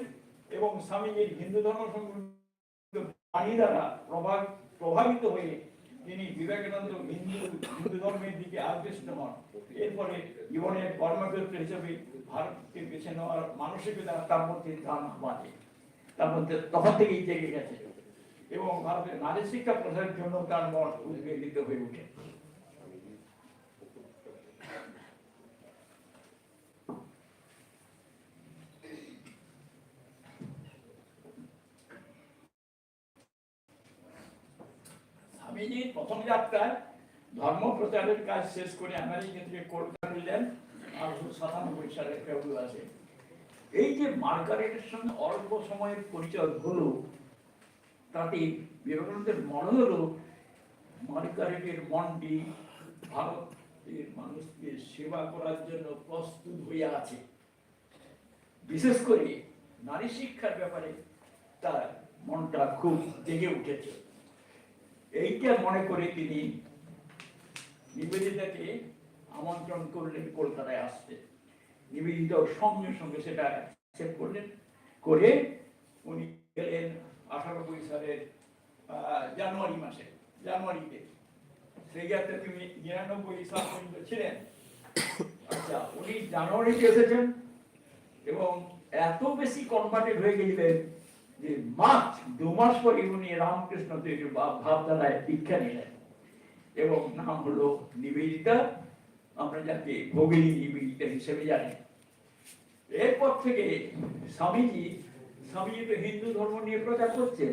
Speaker 14: এবং স্বামীজির হিন্দু ধর্ম সম্বন্ধে বাণী দ্বারা প্রভাবিত হয়ে তিনি বিবেকানন্দ হিন্দু ধর্মের দিকে আকৃষ্ট হন। এরপরে জীবনের কর্মক্ষেত্র হিসেবে ভারতকে বেছে নেওয়ার মানসিকতা তার মধ্যে ধান বাঁধে, তার মধ্যে তখন থেকেই জেগে গেছে এবং ভারতের নারী শিক্ষা প্রসারের জন্য তার মন উদ্বেলিত হয়ে ওঠে। স্বামীজির প্রথম যাত্রায় ধর্ম প্রচারের কাজ শেষ করে আমেরিকা থেকে কলকাতা এলেন 1897 সালের ফেব্রুয়ারি। এই যে মার্গারেটের সঙ্গে অল্প সময়ের পরিচয় হলো, তাতে বিবেকানন্দের মনে হলো মার্গারেটের মনটি ভারতের মানুষকে সেবা করার জন্য প্রস্তুত হয়ে আছে। বিশেষ করে নারী শিক্ষার ব্যাপারে তার মনটা খুব জেগে উঠেছে। এইটা মনে করে তিনি নিবেদিতাকে আমন্ত্রণ করলেন কলকাতায় আসতে নিবেদিত সঙ্গে সঙ্গে সেটা অ্যাকসেপ্ট করলেন, করে উনি গেলেন 98 সালের জানুয়ারিতে। সেই যাত্রা তুমি 99 সাল পর্যন্ত ছিলেন। আচ্ছা, উনি জানুয়ারিতে এসেছেন এবং এত বেশি কনভার্টেড হয়ে গেলেন যে মার্চ 2 মাস পরে উনি রামকৃষ্ণ দেবের ভাবধারায় দীক্ষা নিলেন এবং নাম হলো নিবেদিতা, আমরা যাকে ভগিনী নিবেদিতা হিসেবে জানি। এরপর থেকে স্বামীজি তো হিন্দু ধর্ম নিয়ে প্রচার করছে,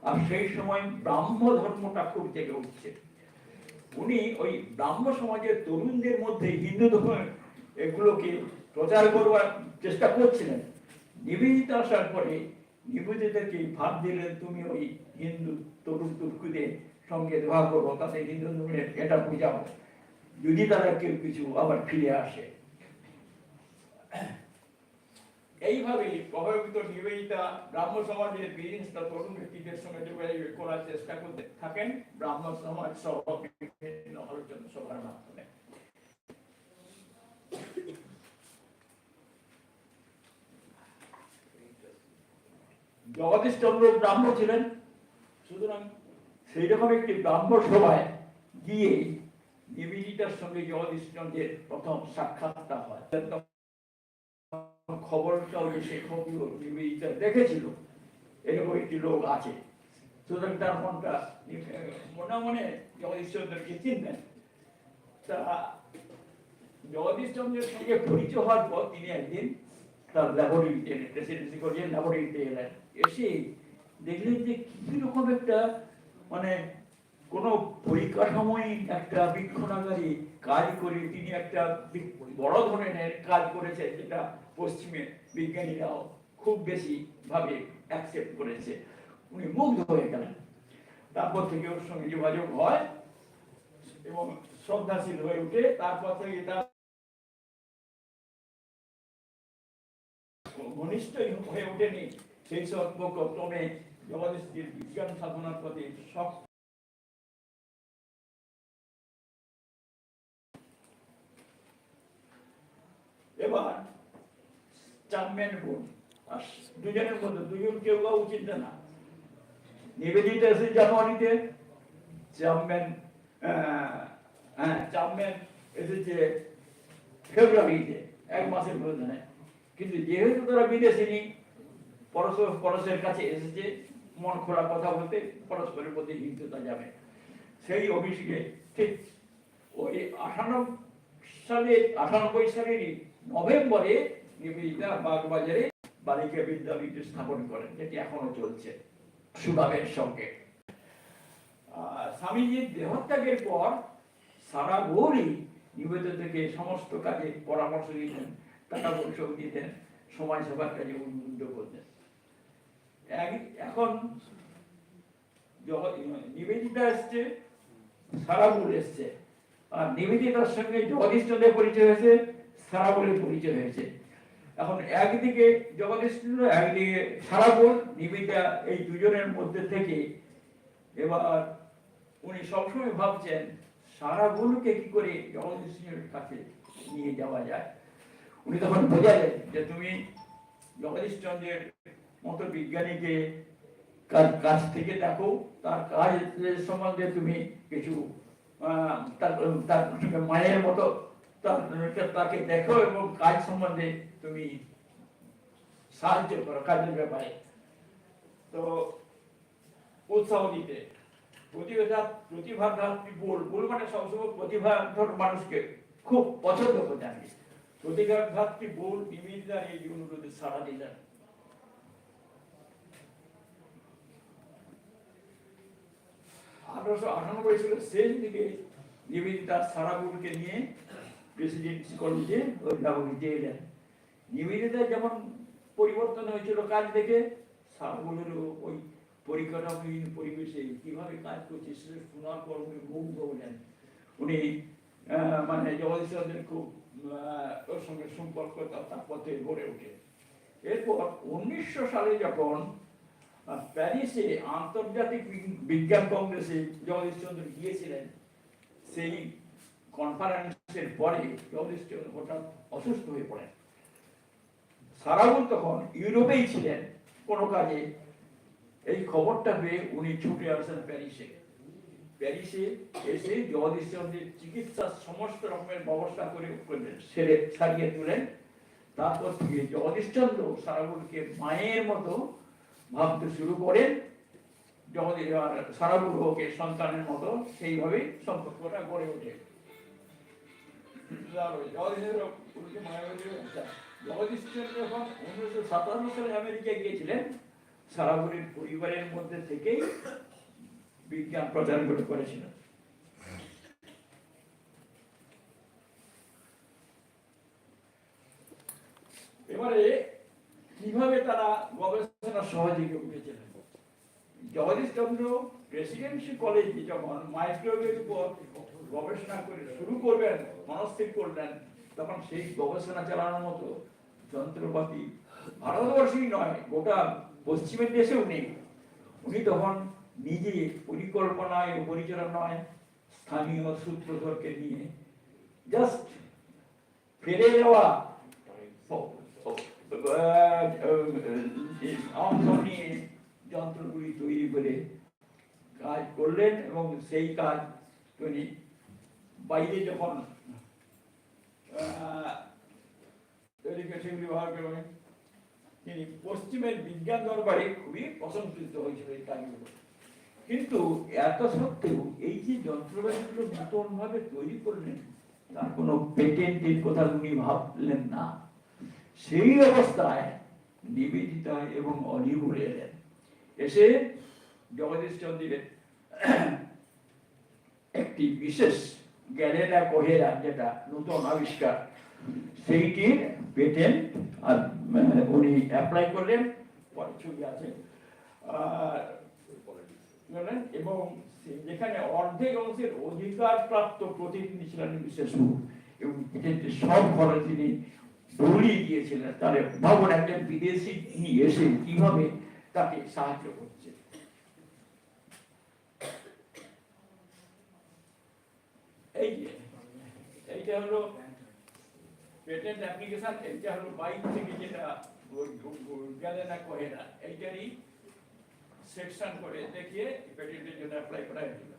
Speaker 14: আর সেই সময় ব্রাহ্ম ধর্মটা খুব জেগে উঠছে। উনি ওই ব্রাহ্ম সমাজের তরুণদের মধ্যে হিন্দু ধর্ম এগুলোকে প্রচার করবার চেষ্টা করছিলেন। নিবেদিতা আসার পরে নিবেদিতাকে ভাব দিলেন, তুমি ওই হিন্দু তরুণ তুর্কুদের সঙ্গে দেখা করো, তাতে হিন্দু ধর্মের এটা বুঝাও, যদি তারা কেউ কিছু আবার ফিরে আসে। এইভাবে প্রভাবিত নিবেদিতা ব্রাহ্ম সমাজের বিভিন্ন তরুণ ব্যক্তিদের সঙ্গে যোগাযোগ করার চেষ্টা করতে থাকেন ব্রাহ্ম সমাজ সহ বিভিন্ন আলোচনা সভার মাধ্যমে। জগদীশচন্দ্র ব্রাহ্ম ছিলেন, সুতরাং সেই রকম একটি ব্রাহ্ম সভায় গিয়ে নিবেদিতার সঙ্গে জগদীশচন্দ্রের প্রথম সাক্ষাৎটা হয়। খবরটাও সে খবর নিবেদিতা দেখেছিল এরকম একটি লোক আছে, সুতরাং তার মনটা মনে মনে জগদীশচন্দ্রকে চিনতেন। তা জগদীশচন্দ্রের সঙ্গে পরিচয় হওয়ার পর তিনি একদিন তার ল্যাবরেটরিতে প্রেসিডেন্সি কলেজের ল্যাবরেটরিতে এলেন। এসে দেখলেন যে কি রকম একটা মানে কোন পরিকাঠামোই একটা বৃক্ষণাগারে কাজ করে তিনি একটা বড় ধরনের কাজ করেছে, যেটা পশ্চিমের বিজ্ঞানীরাও খুব বেশি ভাবে অ্যাকসেপ্ট করেছে। উনি মুগ্ধ হয়ে গেলেন। তারপর থেকে ওর সঙ্গে যোগাযোগ হয় এবং শ্রদ্ধাশীল হয়ে উঠে। তারপর থেকে তার ঘনিষ্ঠ হয়ে ওঠেনি, সেই সম্পর্ক ক্রমে জগদীশের বিজ্ঞান সাধনার প্রতি শখ। এবার চাম্মেন বোন, আর দুজনের মধ্যে দুজন কেউ বা উচিত না। নিবেদিতা এসে জানুয়ারিতে, চাম্মেন এসেছে ফেব্রুয়ারিতে, 1 মাসের ব্যবধানে। কিন্তু যেহেতু তারা বিদেশিনী, পরস্পরের কাছে এসেছে মন খোলা কথা বলতে, পরস্পরের প্রতি হিংসতা যাবে, সেই অভিষেকে ঠিক ওই 98 সালেরই নভেম্বরে নিবেদিতা বাগবাজারে বালিকা বিদ্যালয়টি স্থাপন করেন, যেটি এখনো চলছে সুভাবের সঙ্গে। স্বামীজির দেহত্যাগের পর সারা গৌরী নিবেদিতাকে সমস্ত কাজে পরামর্শ দিতেন, টাকা পয়সা দিতেন, সমাজ সেবার কাজে উদ্বুদ্ধ করতেন। এখন নিবেদিতা এসছে, সারাবুল এসছে, আর নিবেদিতার সঙ্গে জগদীশচন্দ্রের পরিচয় হয়েছে, সারাবুলের পরিচয় হয়েছে। এখন একদিকে জগদীশচন্দ্র, একদিকে সারাবুল, নিবেদিতা, এই দুজনের মধ্যে থেকে এবার উনি সবসময় ভাবছেন সারাবুলকে কি করে জগদীশচন্দ্রের কাছে নিয়ে যাওয়া যায়। উনি তখন বোঝালেন যে তুমি জগদীশচন্দ্রের মতো বিজ্ঞানীকে কাছ থেকে দেখো, তার কাজ সম্বন্ধে তুমি কিছু তার মায়ের মতো তাকে দেখো এবং কাজ সম্বন্ধে তুমি সাহায্য করো কাজের ব্যাপারে। তো উৎসাহ দিতে প্রতিভাধাত্রী বল মানে সবসময় প্রতিভাধর মানুষকে খুব পছন্দ করতে আমি। প্রতিভাধাত্রী বল নিবেদিতার এই অনুরোধে সাড়া দিলেন। 1898 সালের শেষ দিকে নিবেদিতা সারাবুলকে নিয়ে প্রেসিডেন্সি কলেজে ওই ল্যাবরেটরিতে এলেন। নিবেদিতা যেমন পরিবর্তন হয়েছিল কাজ দেখে, সারাবুলেরও ওই পরিকাঠামোহীন পরিবেশে কিভাবে কাজ করছে সে শোনার পর উনি মুগ্ধ হলেন। উনি মানে জগদীশচন্দ্রের খুব ওর সঙ্গে সম্পর্ক তার পথে গড়ে ওঠে। এরপর 1900 সালে যখন প্যারিসে আন্তর্জাতিক বিজ্ঞান কংগ্রেসে জগদীশচন্দ্র গিয়েছিলেন, সেই কনফারেন্সের পরে জগদীশচন্দ্র হঠাৎ অসুস্থ হয়ে পড়েন। সারাবুল তখন ইউরোপেই ছিলেন কোনো কাজে। এই খবরটা পেয়ে উনি ছুটে আসেন প্যারিসে। প্যারিসে এসে জগদীশচন্দ্রের চিকিৎসার সমস্ত রকমের ব্যবস্থা করে সেরে সারিয়ে তুলেন। তারপর থেকে জগদীশচন্দ্র সারাবুলকে মায়ের মতো ভাবতে শুরু করেন। সারাবুল ওকে সন্তানের মতো সেইভাবেই সম্পর্কটা গড়ে ওঠে। জগদীশচন্দ্র যখন 1957 সালে আমেরিকা গিয়েছিলেন, সারাবুলের পরিবারের মধ্যে থেকেই বিজ্ঞান প্রচার করেছিলেন। এবারে কিভাবে তারা গবেষণা সহযোগী হয়েছিলেন? জগদীশচন্দ্র প্রেসিডেন্সি কলেজে যখন মাইক্রোওয়েভের উপর গবেষণা করে শুরু করবেন, মনস্থির করলেন, তখন সেই গবেষণা চালানোর মতো যন্ত্রপাতি ভারতবর্ষেই নয়, গোটা পশ্চিমের দেশেও নেই। উনি তখন নিজে পরিকল্পনায় ও পরিচালনায় স্থানীয় সূত্রধরকে নিয়ে জাস্ট ফেলে যাওয়া অংশ নিয়ে যন্ত্রগুলি তৈরি করে কাজ করলেন। এবং সেই কাজ তিনি বাইরে যখন ব্যবহার করবেন, তিনি পশ্চিমের বিজ্ঞান দরবারে খুবই প্রশংসিত হয়েছিল এই কাজগুলো। কিন্তু এত সত্ত্বেও এই যে যন্ত্রপাতিগুলো নতুন ভাবে তৈরি করলেন, তার কোনো পেটেন্টের কথা উনি ভাবলেন না। সেই অবস্থায় নিবেদিতা এবং অলিভুল এলেন। এসে জগদীশচন্দ্রের একটি বিশেষ গ্যালেনা কোহেরা, যেটা নতুন আবিষ্কার, সেইটির পেটেন্ট আর উনি অ্যাপ্লাই করলেন, পরে ছবি আছে, এবং যেখানে অর্ধেক অংশের অধিকার প্রাপ্ত প্রতিনিধি ছিলেন বিশেষ এবং পেটেন্টের সব খরচ তিনি দৌড়িয়ে গিয়েছিলেন। তাহলে ভাবুন, একজন বিদেশি তিনি এসে কিভাবে তাকে সাহায্য করছে। এইটা হলো পেটেন্ট অ্যাপ্লিকেশন, এইটা হলো বাইক থেকে যেটা গেলে না কহে না, এইটারই সেকশন করে দেখিয়ে পেটেন্টের জন্য অ্যাপ্লাই করা হয়েছিল।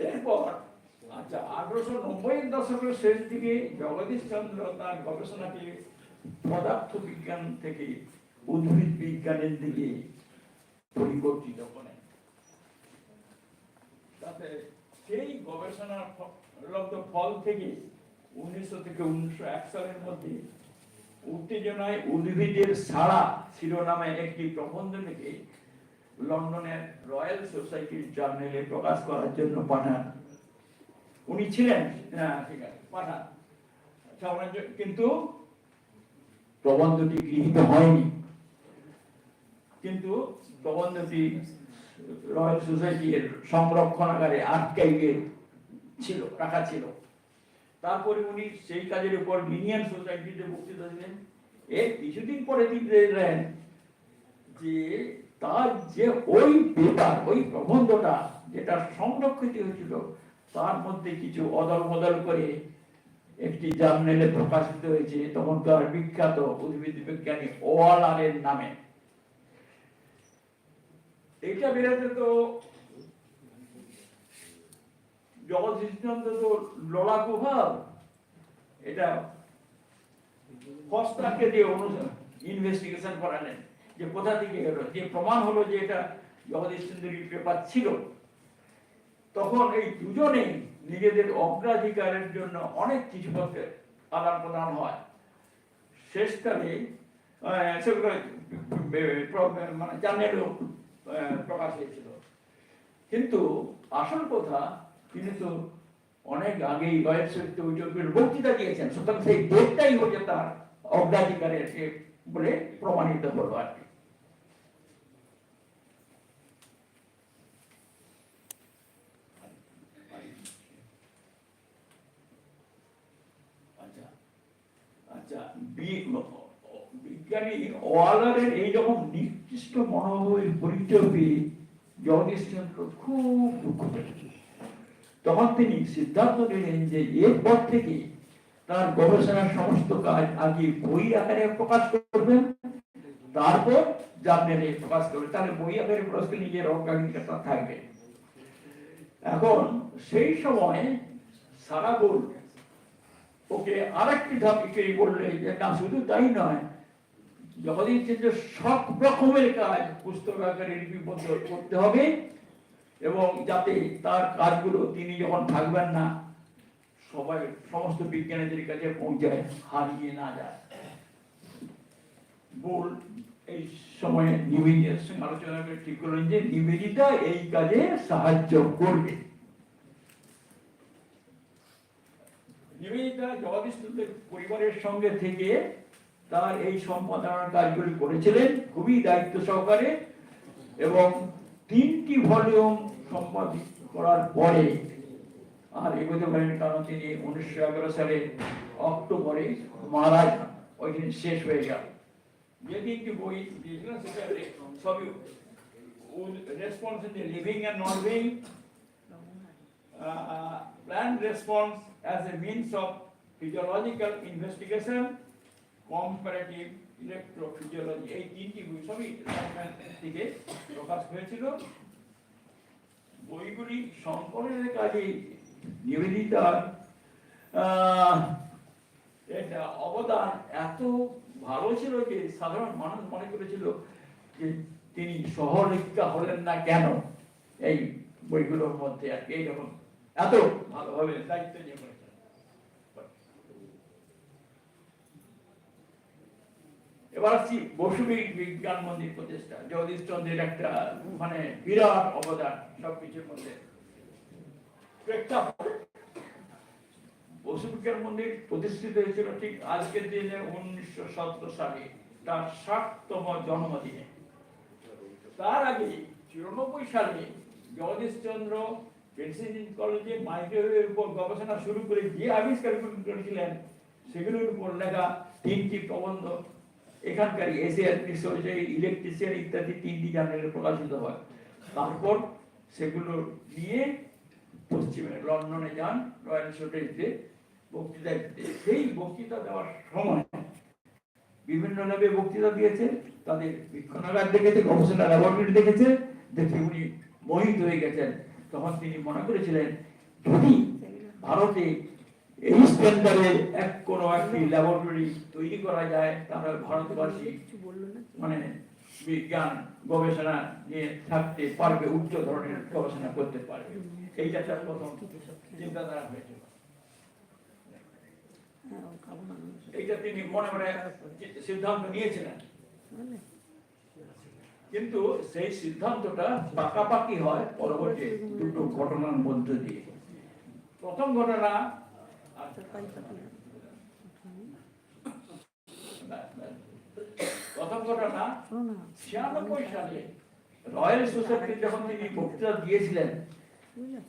Speaker 14: এরপর 1890-এর দশকের শেষ দিকে জগদীশচন্দ্র তার গবেষণাকে পদার্থ বিজ্ঞান থেকে উদ্ভিদ বিজ্ঞানের দিকে পরিবর্তিত করেন। তাতে সেই গবেষণার ফল থেকে 1900 থেকে 1901 সালের মধ্যে উত্তেজনায় উদ্ভিদের সাড়া শিরোনামে একটি প্রবন্ধ লিখে লন্ডনের রয়্যাল সোসাইটির জার্নালে প্রকাশ করার জন্য পাঠান। উনি ছিলেন ঠিক আছে পাঠান, কিন্তু প্রবন্ধটি গৃহীত হয়নি। কিন্তু প্রবন্ধটি রয়্যাল সোসাইটির সংরক্ষণাগারে আর্কাইভে ছিল, রাখা ছিল। তারপরে উনি সেই কাজের উপর লিনিয়ান সোসাইটিতে বক্তৃতা দিলেন। এর কিছুদিন পরে তিনি দেখলেন যে তার যে ওই পেপার, ওই প্রবন্ধটা যেটা সংরক্ষিত হয়েছিল, তার মধ্যে কিছু অদল বদল করে একটি জার্নালে প্রকাশিত হয়েছে তখনকার বিখ্যাত উদ্ভিদ বিজ্ঞানী ওয়ালারের নামে। এটা বেরোতে তো জগদীশচন্দ্র তো লড়াকু ভাব, এটা ফস্টারকে দিয়ে ইনভেস্টিগেশন করালেন যে কোথা থেকে এলো, যে প্রমাণ হলো যে এটা জগদীশচন্দ্রের পেপার ছিল। তখন এই দুজনেই নিজেদের অগ্রাধিকারের জন্য অনেক চিঠিপত্রের আদান প্রদান হয়। শেষকালে সেগুলো মানে জার্নালেও প্রকাশ হয়েছিল। কিন্তু আসল কথা, তিনি তো অনেক আগেই বক্তৃতা দিয়েছেন, সুতরাং সেই ডেটটাই হচ্ছে তার অগ্রাধিকারের বলে প্রমাণিত হলো আর কি। আচ্ছা, বিজ্ঞানী ওয়ালারের এইরকম নির্দিষ্ট মনোভাবের পরিচয় পেয়ে জগদীশচন্দ্র খুব দুঃখ পেয়েছে। তখন তিনি সিদ্ধান্ত নিলেন যে এরপর থেকে তার গবেষণার সমস্ত কাজ আগে বই আকারে প্রকাশ করবেন, তারপর জার্নালে প্রকাশ করবেন। তাহলে বই আকারে প্রকাশ করলে নিজের অগ্রাধিকারটা থাকবে। এখন সেই সময় সারা বল ওকে আরেকটি ধাপ বললে যে না, শুধু তাই নয়, জগদীশচন্দ্র সব রকমের কাজ পুস্তক আকারে লিপিবদ্ধ করতে হবে, এবং যাতে তার কাজগুলো তিনি যখন থাকবেন না সবাই সমস্ত বিজ্ঞানীদের কাছে পৌঁছায়, হারিয়ে না যায়। বল এই সময়ে নিবেদিতার সঙ্গে আলোচনা করে ঠিক করলেন যে নিবেদিতা এই কাজে সাহায্য করবে। নিবেদিতা জগদীশচন্দ্রের পরিবারের সঙ্গে থেকে তার এই সম্পাদনার কাজগুলি করেছিলেন খুবই দায়িত্ব সহকারে, এবং 3টি ভলিউম সম্পাদিত করার পরে আর এগোতে পারেন, কারণ তিনি 1911 সালে অক্টোবরে মারা যান, ওই দিন শেষ হয়ে গেল। যে 3টি বই দিয়েছিলেন সেটা সবই response in living and non living, planned response as a means of physiological investigation, comparative electrophysiology, এই 3টি বই সবই থেকে প্রকাশ হয়েছিল। বইগুলি সংকলনের কাজে নিবেদিতার এটা অবদান এত ভালো ছিল যে সাধারণ মানুষ মনে করেছিল যে তিনি সহলেখিকা হলেন না কেন এই বইগুলোর মধ্যে, আর কি এইরকম এত ভালোভাবে দায়িত্ব নিয়ে করেছেন। এবার আসছি বসু বিজ্ঞান মন্দির প্রতিষ্ঠা। জগদীশচন্দ্রের একটা মানে বিরাট অবদান সবকিছুর মধ্যে। বসু বিজ্ঞান মন্দির প্রতিষ্ঠিত হয়েছিল ঠিক আজকের দিনে 1917 সালে, তার 60তম জন্মদিনে। তার আগে 94 সালে জগদীশচন্দ্র প্রেসিডেন্ট কলেজে মাইক্রোওয়েভের উপর গবেষণা শুরু করে যে আবিষ্কার করেছিলেন সেগুলোর উপর লেখা 3টি প্রবন্ধ এখানকার এশিয়ার ইলেকট্রিশিয়ান ইত্যাদি 3টি জার্নালে প্রকাশিত হয়। তারপর সেগুলো নিয়ে পশ্চিমে লন্ডনে যান রয়্যাল সোসাইটিতে বক্তৃতা দিতে। সেই বক্তৃতা দেওয়ার সময় বিভিন্ন ল্যাবে বক্তৃতা দিয়েছে, তাদের বীক্ষণাগার দেখেছে, গবেষণা ল্যাবরেটরি দেখেছে, দেখে উনি মোহিত হয়ে গেছেন। তখন তিনি মনে করেছিলেন যদি ভারতে এই স্ট্যান্ডার্ডের কোনো একটি ল্যাবরেটরি তৈরি করা যায় তাহলে ভারতবাসী মানে বিজ্ঞান গবেষণা নিয়ে থাকতে পারবে, উচ্চ ধরনের গবেষণা করতে পারবে। এইটা তার প্রথম চিন্তাধারা হয়েছিল। এইটা তিনি মনে মনে সিদ্ধান্ত নিয়েছিলেন, কিন্তু সেই সিদ্ধান্তটা পাকাপাকি হয় পরবর্তী দুটো ঘটনার মধ্য দিয়ে। প্রথম ঘটনা 96 সালে রয়্যাল সোসাইটি যখন তিনি বক্তৃতা দিয়েছিলেন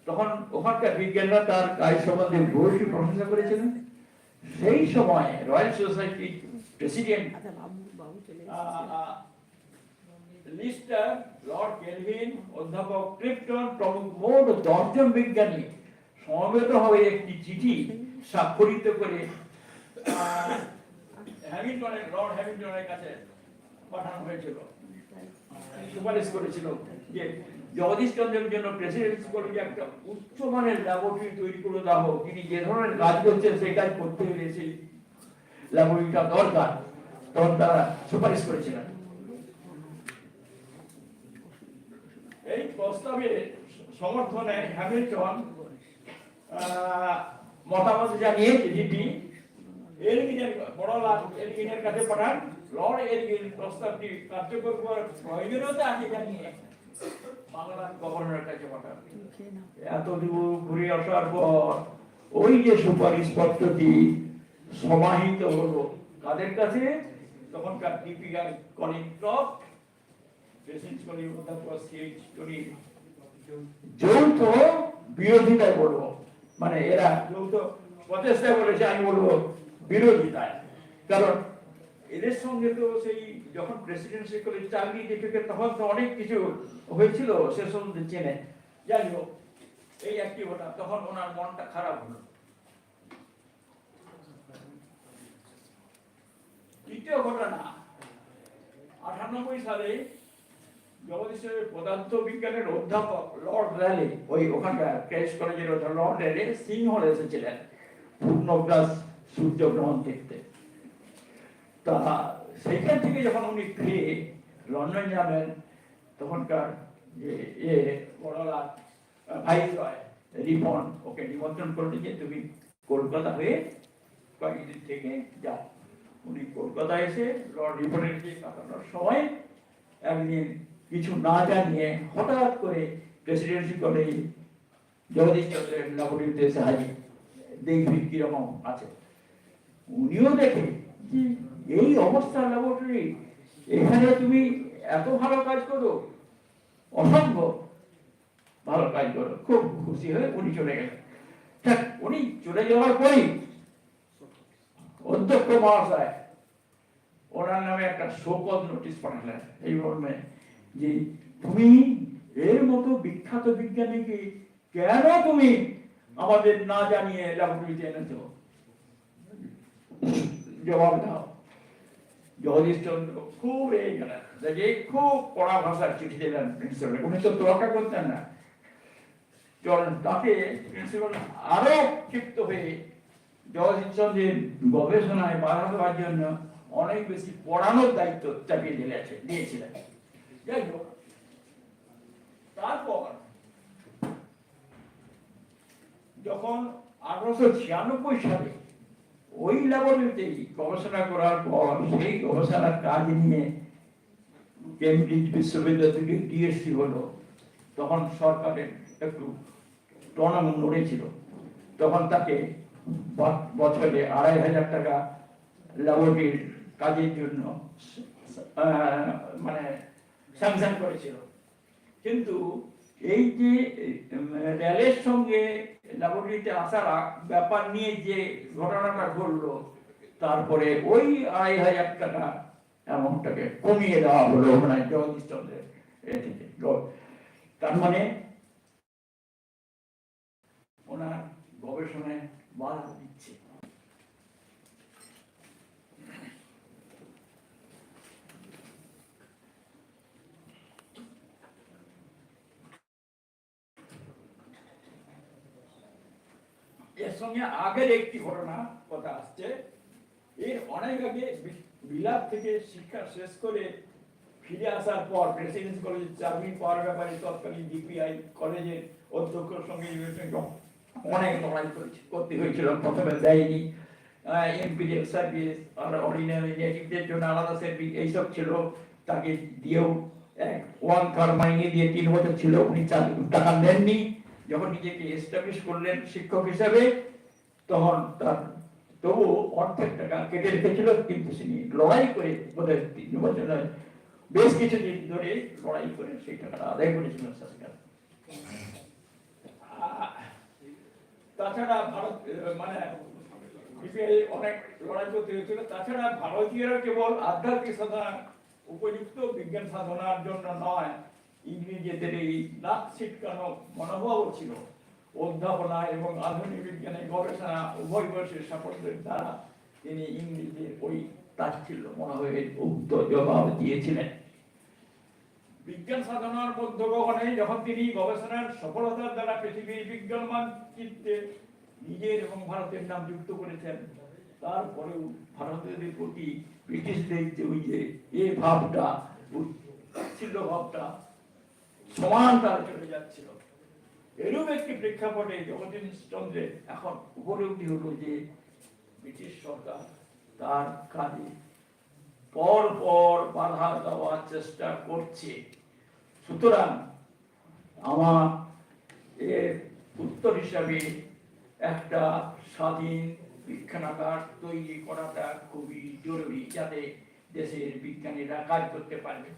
Speaker 14: তখন ওখানকার বিজ্ঞানীরা তার কাজ সম্বন্ধে ভূয়সী প্রশংসা করেছিলেন। সেই সময় Royal Society president Lister, Lord Kelvin, অধ্যাপক ক্লিফটন প্রমুখ মোট 10 জন বিজ্ঞানী সমবেত হয়ে একটি চিঠি স্বাক্ষরিত করে লর্ড হ্যামিল্টনের কাছে পাঠানো হয়েছিল। সুপারিশ করেছিল যে জগদীশচন্দ্রের জন্য প্রেসিডেন্সি কলেজে একটা উচ্চমানের ল্যাবরেটরি তৈরি করে দেওয়া হোক। তিনি যে ধরনের কাজ করছেন সেই কাজ করতে হলে সেই ল্যাবরেটরিটা দরকার, তখন তারা সুপারিশ করেছিলেন। এই প্রস্তাবে সমর্থনে হ্যামিল্টন মতামত জানিয়ে চিঠিটি এলগিনের কাছে পাঠান। লর্ড এলগিন প্রস্তাবটি কার্যকর করার প্রয়োজনীয়তা আছে জানিয়ে বাংলার গভর্নরের কাছে পাঠান। এতটুকু ঘুরে আসার পর ওই যে সুপারিশ পত্রটি সমাহিত হলো কাদের কাছে? তখনকার DPR calling clock, president calling অধ্যাপক সিএইচ টনি যৌথ বিরোধিতায় বলবো, মানে এরা যৌথ প্রচেষ্টায় বলেছে, আমি বলবো বিরোধিতায়। কারণ এদের সঙ্গে তো সেই যখন প্রেসিডেন্সি কলেজ চাকরি দেখে তখন তো অনেক কিছু হয়েছিল, সে সম্বন্ধে চেনে। যাই হোক, এই একটি ঘটনা, তখন ওনার মনটা খারাপ হলো। দ্বিতীয় ঘটনা, 98 সালে জগদীশের পদার্থ বিজ্ঞানের অধ্যাপক লর্ড র্যালে, ওখানকার ক্রাইস্ট কলেজের লর্ড র্যালে সিংহলে এসেছিলেন পূর্ণগ্রাস সূর্যগ্রহণ দেখতে। তা সেইখান থেকে যখন উনি ফিরে লন্ডন যাবেন, তখনকার যে বড়রা ভাইসরয় রিপন ওকে নিমন্ত্রণ করলেন যে তুমি কলকাতা হয়ে কয়েকদিন থেকে যাও। উনি কলকাতা এসে লর্ড রিপনের যে কাটানোর সময় একদিন কিছু না জানিয়ে হঠাৎ করে প্রেসিডেন্সি কলেজ জগদীশ চন্দ্রের ল্যাবরেটরিতে এসে হাজির, দেখবি কিরকম আছে। উনিও দেখে যে এই অবস্থা ল্যাবরেটরি, এখানে তুমি এত ভালো কাজ করো, অসম্ভব ভালো কাজ করো। খুব খুশি হয়ে উনি চলে গেলেন। উনি চলে যাওয়ার পরেই অধ্যক্ষ মহাশয় ওনার নামে একটা শোকজ নোটিশ পাঠালেন এই মর্মে যে তুমি এর মতো বিখ্যাত বিজ্ঞানীকে কেন তুমি আমাদের না জানিয়ে ল্যাবরেটরিতে এনেছো, জবাব দাও। জগদীশ চন্দ্র খুব রেগে গেলেন, যে খুব কড়া ভাষার চিঠি দিলেন প্রিন্সিপাল। উনি তো তোয়াক্কা করতেন না। তাকে প্রিন্সিপাল আরো ক্ষিপ্ত হয়ে জগদীশ চন্দ্রের গবেষণায় বাধা দেওয়ার জন্য অনেক বেশি পড়ানোর দায়িত্ব চাপিয়ে দিয়েছিলেন। যাই হোক, তারপর যখন 1896 সালে ওই ল্যাবরেটরিতেই গবেষণা করার পর সেই গবেষণার কাজ নিয়ে কেমব্রিজ বিশ্ববিদ্যালয় থেকে ডিএসসি হলো, তখন সরকারের একটু টনম নড়েছিল। তখন তাকে বছরে 2500 টাকা ল্যাবরেটরির কাজের জন্য মানে স্যাংশন করেছিল। কিন্তু এই যে র্যালের সঙ্গে ল্যাবরেটরিতে আসার ব্যাপার নিয়ে যে ঘটনাটা ঘটলো, তারপরে ওই 2500 টাকা অ্যামাউন্টটাকে কমিয়ে দেওয়া হলো মানে জগদীশ চন্দ্রের থেকে। তার মানে ওনার গবেষণায় বাধা দিচ্ছে। এর সঙ্গে আগের একটি ঘটনা কথা আসছে। এর অনেক আগে বিলাত থেকে শিক্ষা শেষ করে ফিরে আসার পর প্রেসিডেন্সি কলেজে চাকরি পাওয়ার ব্যাপারে তৎকালীন ডিপিআই কলেজের অধ্যক্ষের সঙ্গে অনেক লড়াই করতে হয়েছিল। প্রথমে দেয়নি, এমপিডিএল সার্ভিস আর অর্ডিনারি নেটিভদের জন্য আলাদা সার্ভিস এইসব ছিল, তাকে দিয়েও 1/3 মাইনে দিয়ে 3 বছর ছিল, উনি টাকা নেননি। যখন নিজেকে এস্টাবলিশ করলেন শিক্ষক হিসাবে, তখন তার তবু অর্ধেক টাকা কেটে রেখেছিল। কিন্তু তিনি লড়াই করে বোধহয় 3 বছর বেশ কিছুদিন ধরে লড়াই করে সেই টাকাটা আদায় করেছিলেন সরকার। তাছাড়া ভারত মানে অনেক লড়াই করতে হয়েছিল। তাছাড়া ভারতীয়রা কেবল আধ্যাত্মিক সাধনা উপযুক্ত বিজ্ঞান সাধনার জন্য নয়, ইংরেজিদের এই নাক ছিটকানো মনোভাব ছিল। অধ্যাপনা এবং আধুনিক বিজ্ঞানে গবেষণা উভয় বয়সের সাফল্যের দ্বারা তিনি ইংরেজিদের ওই তাচ্ছিল্য মনোভাবের উত্তর জবাব দিয়েছিলেন। বিজ্ঞান সাধনার মধ্যগহনে যখন তিনি গবেষণার সফলতার দ্বারা পৃথিবীর বিজ্ঞান মানচিত্রে নিজের এবং ভারতের নাম যুক্ত করেছেন, তারপরেও ভারতীয়দের প্রতি ব্রিটিশদের যে ওই যে এই ভাবটা, তাচ্ছিল্য ভাবটা সমান তার চলে যাচ্ছিল। এরূপ একটি প্রেক্ষাপটে জগদীশ চন্দ্রের এখন উপলব্ধি হলো যে ব্রিটিশ সরকার তার কাজে পর পর বাধা দেওয়ার চেষ্টা করছে। সুতরাং আমার এর উত্তর হিসাবে একটা স্বাধীন বিজ্ঞানাগার তৈরি করাটা খুবই জরুরি, যাতে দেশের বিজ্ঞানীরা কাজ করতে পারবে।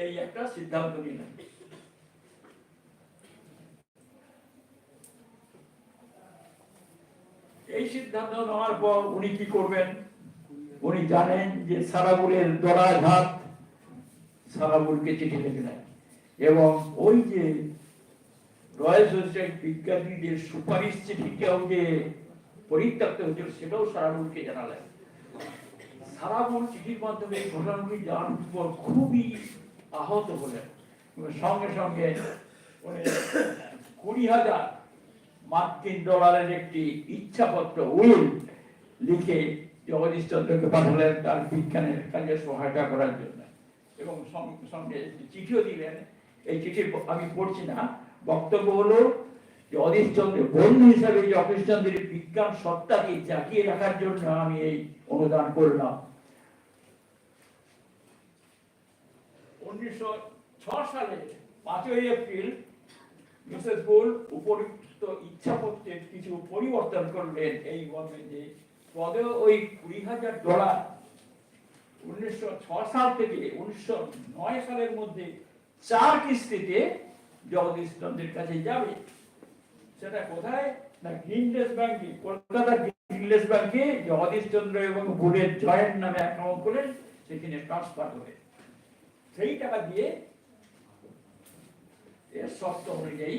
Speaker 14: এই একটা সিদ্ধান্ত নিলেন। এই সিদ্ধান্ত নেওয়ার পর উনি কি করবেন? উনি জানেন যে সারাবুলের দরাঘাত, সারাবুলকে চিঠি লিখলেন এবং ওই যে রয়্যাল সোসাইটি বিজ্ঞানীদের সুপারিশ চিঠিটাও যে পরিত্যক্ত হয়েছিল সেটাও সারাবুলকে জানালেন। সারাবুল চিঠির মাধ্যমে এই ঘটনাগুলি জানার পর খুবই আহত হলেন, সঙ্গে সঙ্গে 20,000 মার্কিন ডলারের একটি ইচ্ছাপত্র উইল লিখে জগদীশ চন্দ্রকে পাঠালেন তার বিজ্ঞানের কাজে সহায়তা করার জন্য, এবং সঙ্গে চিঠিও দিলেন। এই চিঠি আমি পড়ছি না, বক্তব্য হলো জগদীশ চন্দ্রের বন্ধু হিসাবে জগদীশ চন্দ্রের বিজ্ঞান সত্তাকে জাগিয়ে রাখার জন্য আমি এই অনুদান করলাম। 1906 সালে 5ই এপ্রিল মিসেস বোল উপরিক্ত ইচ্ছাপত্রের কিছু পরিবর্তন করলেন এই মর্মে যে পদে ওই $20,000 1906 সাল থেকে 1909 সালের মধ্যে 4 কিস্তিতে জগদীশ চন্দ্রের কাছে যাবে। সেটা কোথায় না গ্রিনলেস ব্যাংকে, কলকাতা গ্রিনলেস ব্যাংকে জগদীশ চন্দ্র এবং বুলের জয়েন্ট নামে অ্যাকাউন্ট করেন, সেখানে ট্রান্সফার করে সেই টাকা দিয়ে এর শর্ত অনুযায়ী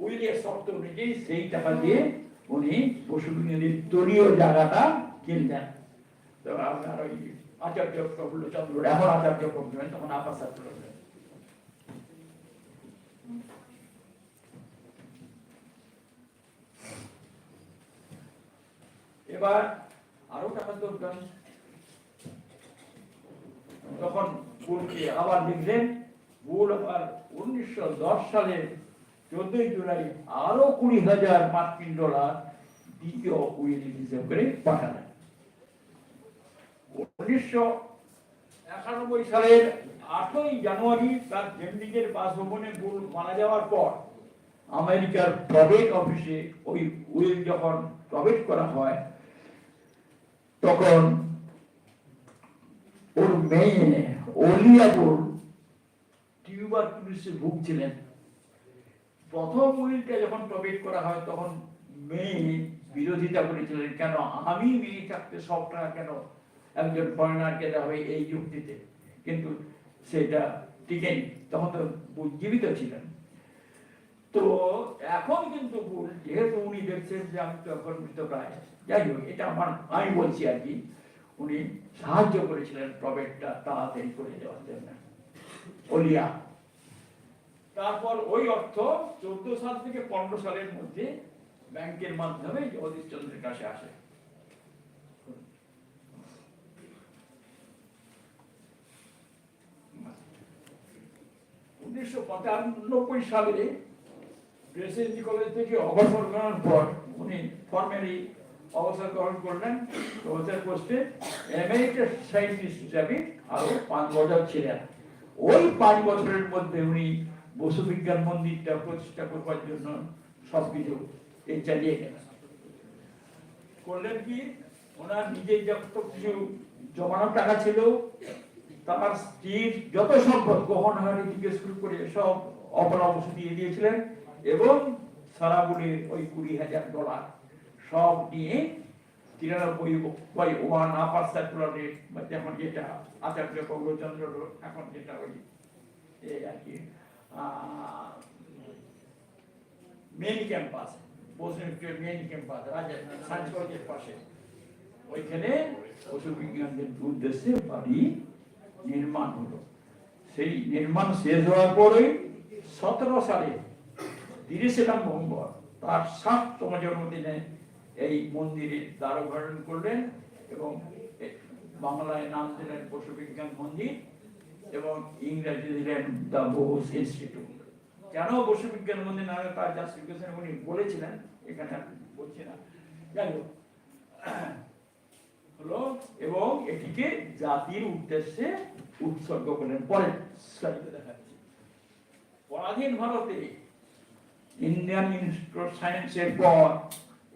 Speaker 14: উইলের শর্ত অনুযায়ী সেই টাকা দিয়ে উনি বসুবিজ্ঞানীর দলীয় জায়গাটা কিনলেন। তো আপনার ওই আচার্য প্রফুল্ল চন্দ্র, এখন আচার্য প্রফুল্ল, তখন আপাসার প্রফুল্ল। এবার আরো টাকা দরকার, তখন বুলকে আবার লিখলেন। বুল আবার 1910 সালের 14ই জুলাই আরো 20,000 মার্কিন ডলার দ্বিতীয় উইল হিসেবে করে পাঠালেন। 1991 সালের 8ই জানুয়ারি তার কেমব্রিজের বাসভবনে বুল মারা যাওয়ার পর আমেরিকার প্রবেট অফিসে ওই উইল যখন প্রবেট করা হয়, তখন ওর মেয়ে ওলিয়া বুল টিউবারকুলোসিসে ভুগছিলেন। প্রথম উইলটা যখন প্রবেট করা হয় তখন মেয়ে বিরোধিতা করেছিলেন, কেন আমি মেয়ে থাকতে সব টাকা কেন একজন ফরেনারকে দেওয়া হবে এই যুক্তিতে, কিন্তু সেটা টিকেনি, তখন তো জীবিত ছিলেন। তো এখন কিন্তু বুল যেহেতু উনি দেখছেন যে আমি তো এখন মৃতপ্রায়, যাই হোক এটা আমি বলছি আর কি, উনি সাহায্য করেছিলেন প্রবেটটা তাড়াতাড়ি করে দেওয়ার জন্য ওলিয়া। তারপর ওই অর্থ 14 সাল থেকে 15 সালের মধ্যে ব্যাংকের মাধ্যমে জগদীশ চন্দ্রের কাছে আসে। 1995 সালে প্রেসিডেন্সি কলেজ থেকে অবসর গ্রহণের পর উনি ফর্মালি অবসর গ্রহণ করলেন। প্রফেসর পোস্টে এমেরিটাস সায়েন্টিস্ট হিসাবে আরো 5 বছর ছিলেন। ওই 5 বছরের মধ্যে উনি বসু বিজ্ঞান মন্দিরটা প্রতিষ্ঠা করবার জন্য সবকিছু চালিয়ে গেলেন। করলেন কি, ওনার নিজের যত কিছু জমানো টাকা ছিল, তার স্ত্রীর যত সম্পদ গহনাগাড়ি থেকে শুরু করে সব অপরাবশী দিয়ে দিয়েছিলেন, এবং সারা বলে ওই $20,000 সব নিয়ে 93.1 আপার সার্কুলারে, যেমন যেটা আচার্য প্রফুল্লচন্দ্র এখন যেটা ওই আর কি main campus, main campus science কলেজের পাশে, ওইখানে পশু বিজ্ঞানদের উদ্দেশ্যে বাড়ি নির্মাণ হলো। সেই নির্মাণ শেষ হওয়ার পরে 17 সালে 30 নভেম্বর তার 7তম জন্মদিনে এই মন্দিরে দ্বারোদ্ঘাটন করলেন, এবং বাংলায় নাম দিলেন পশু বিজ্ঞান মন্দির, এবং ইংরেজি দিলেন দ্য বোস ইনস্টিটিউট। কেন বসু বিজ্ঞান মন্দির নামে তার জাস্টিফিকেশন উনি বলেছিলেন, এখানে বলছি না, যাই হোক হলো, এবং এটিকে জাতির উদ্দেশ্যে উৎসর্গ করলেন। পরের স্লাইডে দেখাচ্ছি, পরাধীন ভারতে ইন্ডিয়ান ইনস্টিটিউট অফ সায়েন্সের পর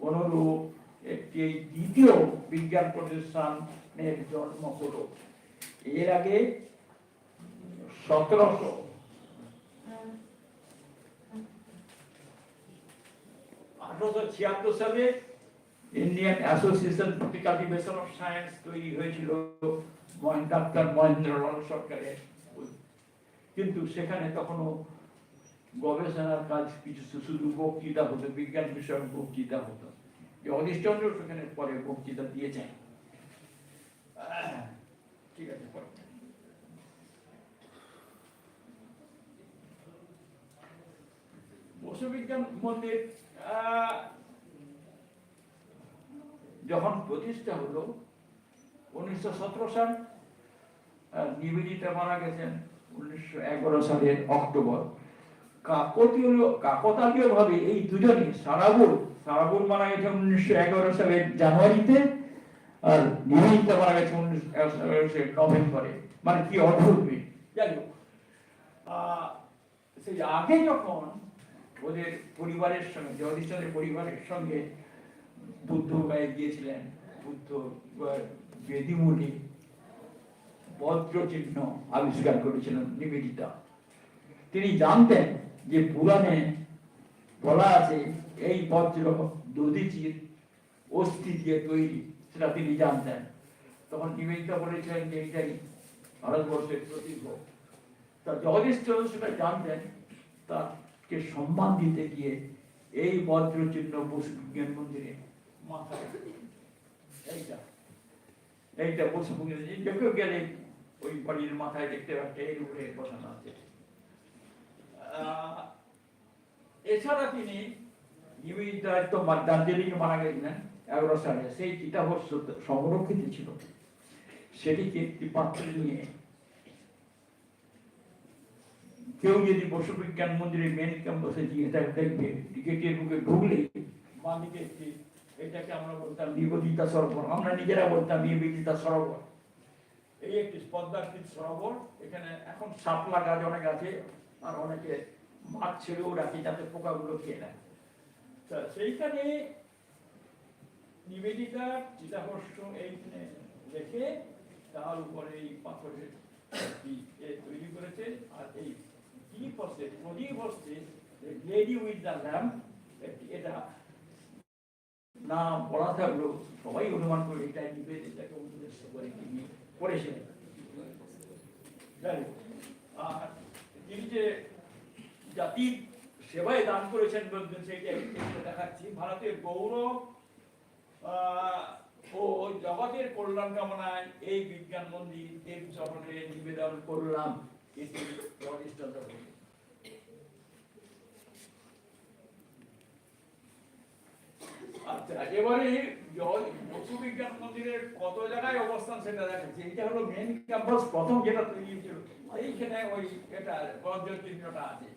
Speaker 14: অনুরূপ একটি দ্বিতীয় বিজ্ঞান প্রতিষ্ঠানের জন্ম হলো। এর আগে 1876 সালে Indian association for the cultivation of science তৈরি হয়েছিল ডাক্তার মহেন্দ্রলাল সরকারের, কিন্তু সেখানে তখনও গবেষণার কাজ কিছু শুধু বক্তৃতা হতো, বিজ্ঞান বিষয়ক বক্তৃতা হতো। জগদীশচন্দ্র সেখানে পরে বক্তৃতা দিয়েছেন। ঠিক আছে, বসু বিজ্ঞান মন্দির যখন প্রতিষ্ঠা হলো 1917 সাল, নিবেদিতা মারা গেছেন 1911 সালের অক্টোবর। কাকতালীয় ভাবে এই দুজনই সারাবুল মারা গেছে 1911 সালের জানুয়ারিতে, আর নিবেদিতা মারা গেছে 1911 নভেম্বরে। মানে কি অদ্ভুত! যাই হোক, সেই আগে যখন ওদের পরিবারের সঙ্গে, জগদীশচন্দ্রের পরিবারের সঙ্গে বুদ্ধ গায়ে গিয়েছিলেন, বুদ্ধ বেদিমুনি বজ্র চিহ্ন আবিষ্কার করেছিলেন নিবেদিতা। তিনি জানতেন যে পুরাণে বলা আছে এই বজ্র দধিচির অস্থি দিয়ে তৈরি, সেটা তিনি জানতেন। তখন নিবেদিতা বলেছিলেন যে এইটাই ভারতবর্ষের প্রতীক। তা জগদীশচন্দ্র সেটা জানতেন, তাকে সম্মান দিতে গিয়ে এই বজ্র চিহ্ন বসু বিজ্ঞান মন্দিরে মাথায়, এইটা বসু বিজ্ঞান দেখেও গেলে ওই বাড়ির মাথায় দেখতে পাচ্ছে এর উপরে বসানো আছে। এছাড়া তিনি নিবেদিতা দার্জিলিং মারা গেছিলেন 11 সালে, সেই চিতাভস্ম সংরক্ষিত ছিল। সেটিকে একটি পাত্রে নিয়ে কেউ যদি বসু বিজ্ঞান মন্দিরের মেন ক্যাম্পাসে গিয়ে দেখবে, টিকেটের মুখে ঢুকলেই বাঁদিকে একটি, এটাকে আমরা বলতাম নিবেদিতা সরোবর, আমরা নিজেরা বলতাম নিবেদিতা সরোবর। এই একটি পদ্মাকৃত সরোবর, এখানে এখন শাপলা গাছ অনেক আছে, আর অনেকে মাছ ছেড়েও রাখি যাতে পোকাগুলো খেয়ে নেয়। সেইখানে নিবেদিতা চিতাভস্ম এইখানে রেখে তার উপরে এই পাথরের তৈরি করেছে। আর এই প্রদীপ হচ্ছে লেডি উইথ দ্য ল্যাম্প, এটা না পড়া থাকলেও সবাই অনুমান করে এটাই নিবেদিতাকে উদ্দেশ্য করে তিনি করেছিলেন। আর তিনি যে জাতির সেবায় দান করেছেন বলতেন, সেইটা দেখাচ্ছি। ভারতের গৌরব ও জগতের কল্যাণ কামনায় এই বিজ্ঞান মন্দির দেব চরণে নিবেদন করলাম। এটি জগদীশচন্দ্র। আচ্ছা, এবারে বসু বিজ্ঞান মন্দিরের কত জায়গায় অবস্থান সেটা দেখাচ্ছি। এটা হলো মেন ক্যাম্পাস, প্রথম যেটা তৈরি হয়েছিল। এইখানে ওই এটা বজ্র চিহ্নটা আছে,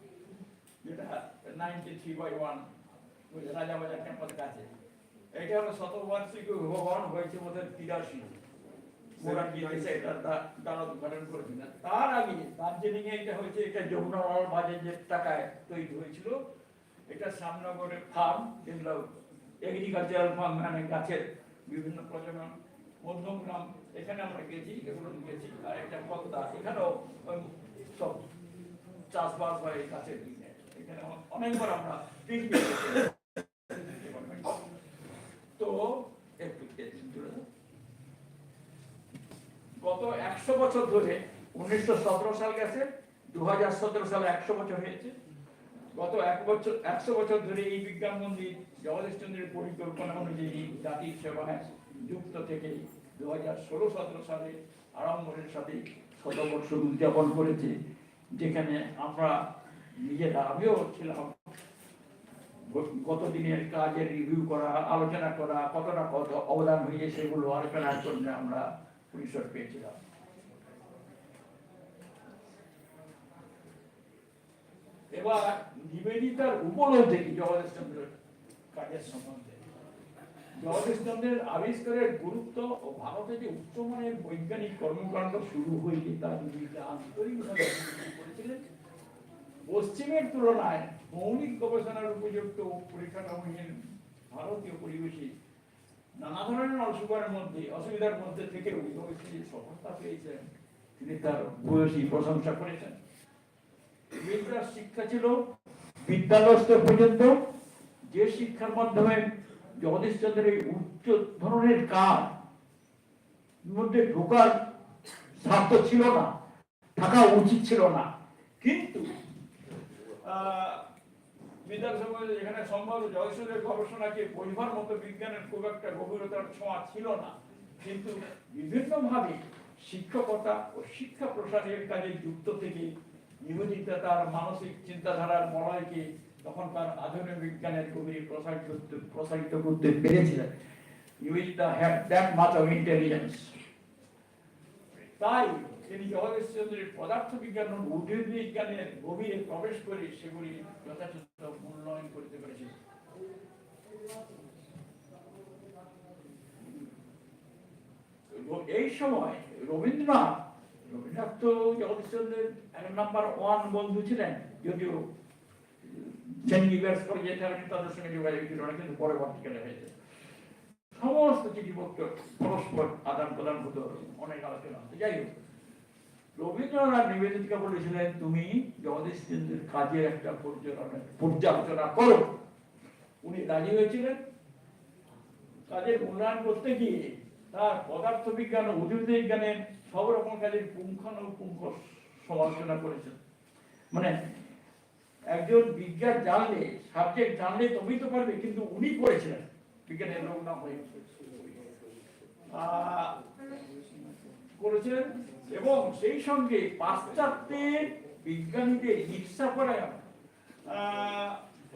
Speaker 14: যেটা 93/1 রাজাবাজার ক্যাম্পাস কাছে। এটা হলো শতবার্ষিকী ভবন, হয়েছে বোধহয় 83। তার আগে দার্জিলিং এ এটা হয়েছে, এটা যমুনা বাজারের টাকায় তৈরি হয়েছিল। এটা শ্যামনগরের ফার্ম, যেগুলো এগ্রিকালচারাল ফার্ম, মানে গাছের বিভিন্ন প্রজনন। মধ্যমগ্রাম, এখানে আমরা গেছি, এগুলো গেছি। আর একটা পদ্মা, এখানেও সব চাষবাস হয় গাছের দিনে। এখানে অনেকবার আমরা পিকনিক। তো গত 100 বছর ধরে, 1917 সাল গেছে, 2017 সালে 100 বছর হয়েছে। গত 100 বছর ধরে এই বিজ্ঞান মন্দির জগদীশচন্দ্রের পরিকল্পনা অনুযায়ী জাতির সেবায় যুক্ত থেকে 2016-17 সালে আড়ম্বরের সাথে শতবর্ষ উদযাপন করেছে, যেখানে আমরা নিজেরা, আমিও ছিলাম, গত দিনের কাজের রিভিউ করা, আলোচনা করা, কতটা কত অবদান হয়েছে সেগুলো আলোচনার জন্য আমরা পরিসর পেয়েছিলাম। এবার নিবেদিতার উপলব্ধি কি জগদীশচন্দ্রের কাজের সম্বন্ধে। জগদীশচন্দ্রের আবিষ্কারের গুরুত্ব ও ভারতে যে উচ্চমানের বৈজ্ঞানিক কর্মকাণ্ড শুরু হয়েছে তা নিবেদিতা আন্তরিকভাবে করেছিলেন। পশ্চিমের তুলনায় মৌলিক গবেষণার উপযুক্ত পরিকাঠামোহীন ভারতীয় পরিবেশে নানা ধরনের অসুবিধার মধ্যে থেকে সফলতা পেয়েছেন। তিনি তার ভূয়সী প্রশংসা করেছেন। বিদ্যার শিক্ষা ছিল বিদ্যালয় স্তর পর্যন্ত, যে শিক্ষার মাধ্যমে জগদীশচন্দ্রের উচ্চ ধরনের কাজ মধ্যে ঢোকার সাধ্য ছিল না, থাকা উচিত ছিল না। কিন্তু বিদ্যাসাগর এখানে সম্ভব জয়সূর্যের গবেষণাকে পরিবার মতো বিজ্ঞানের খুব একটা গভীরতার ছোঁয়া ছিল না, কিন্তু বিভিন্নভাবে শিক্ষকতা ও শিক্ষা প্রসারের কাজে যুক্ত থেকে নিবেদিতা তার মানসিক চিন্তাধারার মলয়কে তখনকার আধুনিক বিজ্ঞানের গভীরে প্রসারিত করতে পেরেছিলেন। Nivedita had that much of intelligence. তাই তিনি জগদীশচন্দ্রের পদার্থ বিজ্ঞান ও উদ্ভিদ বিজ্ঞানের গভীরে প্রবেশ করে সেগুলি যথাযথ মূল্যায়ন করতে পেরেছিলেন। এই সময় রবীন্দ্রনাথ তো জগদীশচন্দ্রের নাম্বার 1 বন্ধু ছিলেন, যদিও সেন্ট নিবার্স কলেজে তাদের সঙ্গে যোগাযোগ ছিল না, কিন্তু পরবর্তীকালে হয়েছে। সমস্ত চিঠিপত্র পরস্পর আদান প্রদান হতো, অনেক আলোচনা হতো। যাই হোক, রবীন্দ্রনাথ নিবেদিতকে বলেছিলেন তুমি জগদীশচন্দ্রের কাজের একটা পর্যালোচনা করো। উনি রাজি হয়েছিলেন। কাজের মূল্যায়ন করতে গিয়ে তার পদার্থ বিজ্ঞান ও উদ্ভিদ বিজ্ঞানের সব রকম কাজের পুঙ্খানুপুঙ্খ সমালোচনা করেছেন। মানে একজন বিজ্ঞান জানলে, সাবজেক্ট জানলে তবেই তো পারবে, কিন্তু উনি করেছিলেন বিজ্ঞানের লোক না হয়ে করেছিলেন। এবং সেই সঙ্গে পাশ্চাত্যের বিজ্ঞানীদের ঈর্ষা পরায়ণ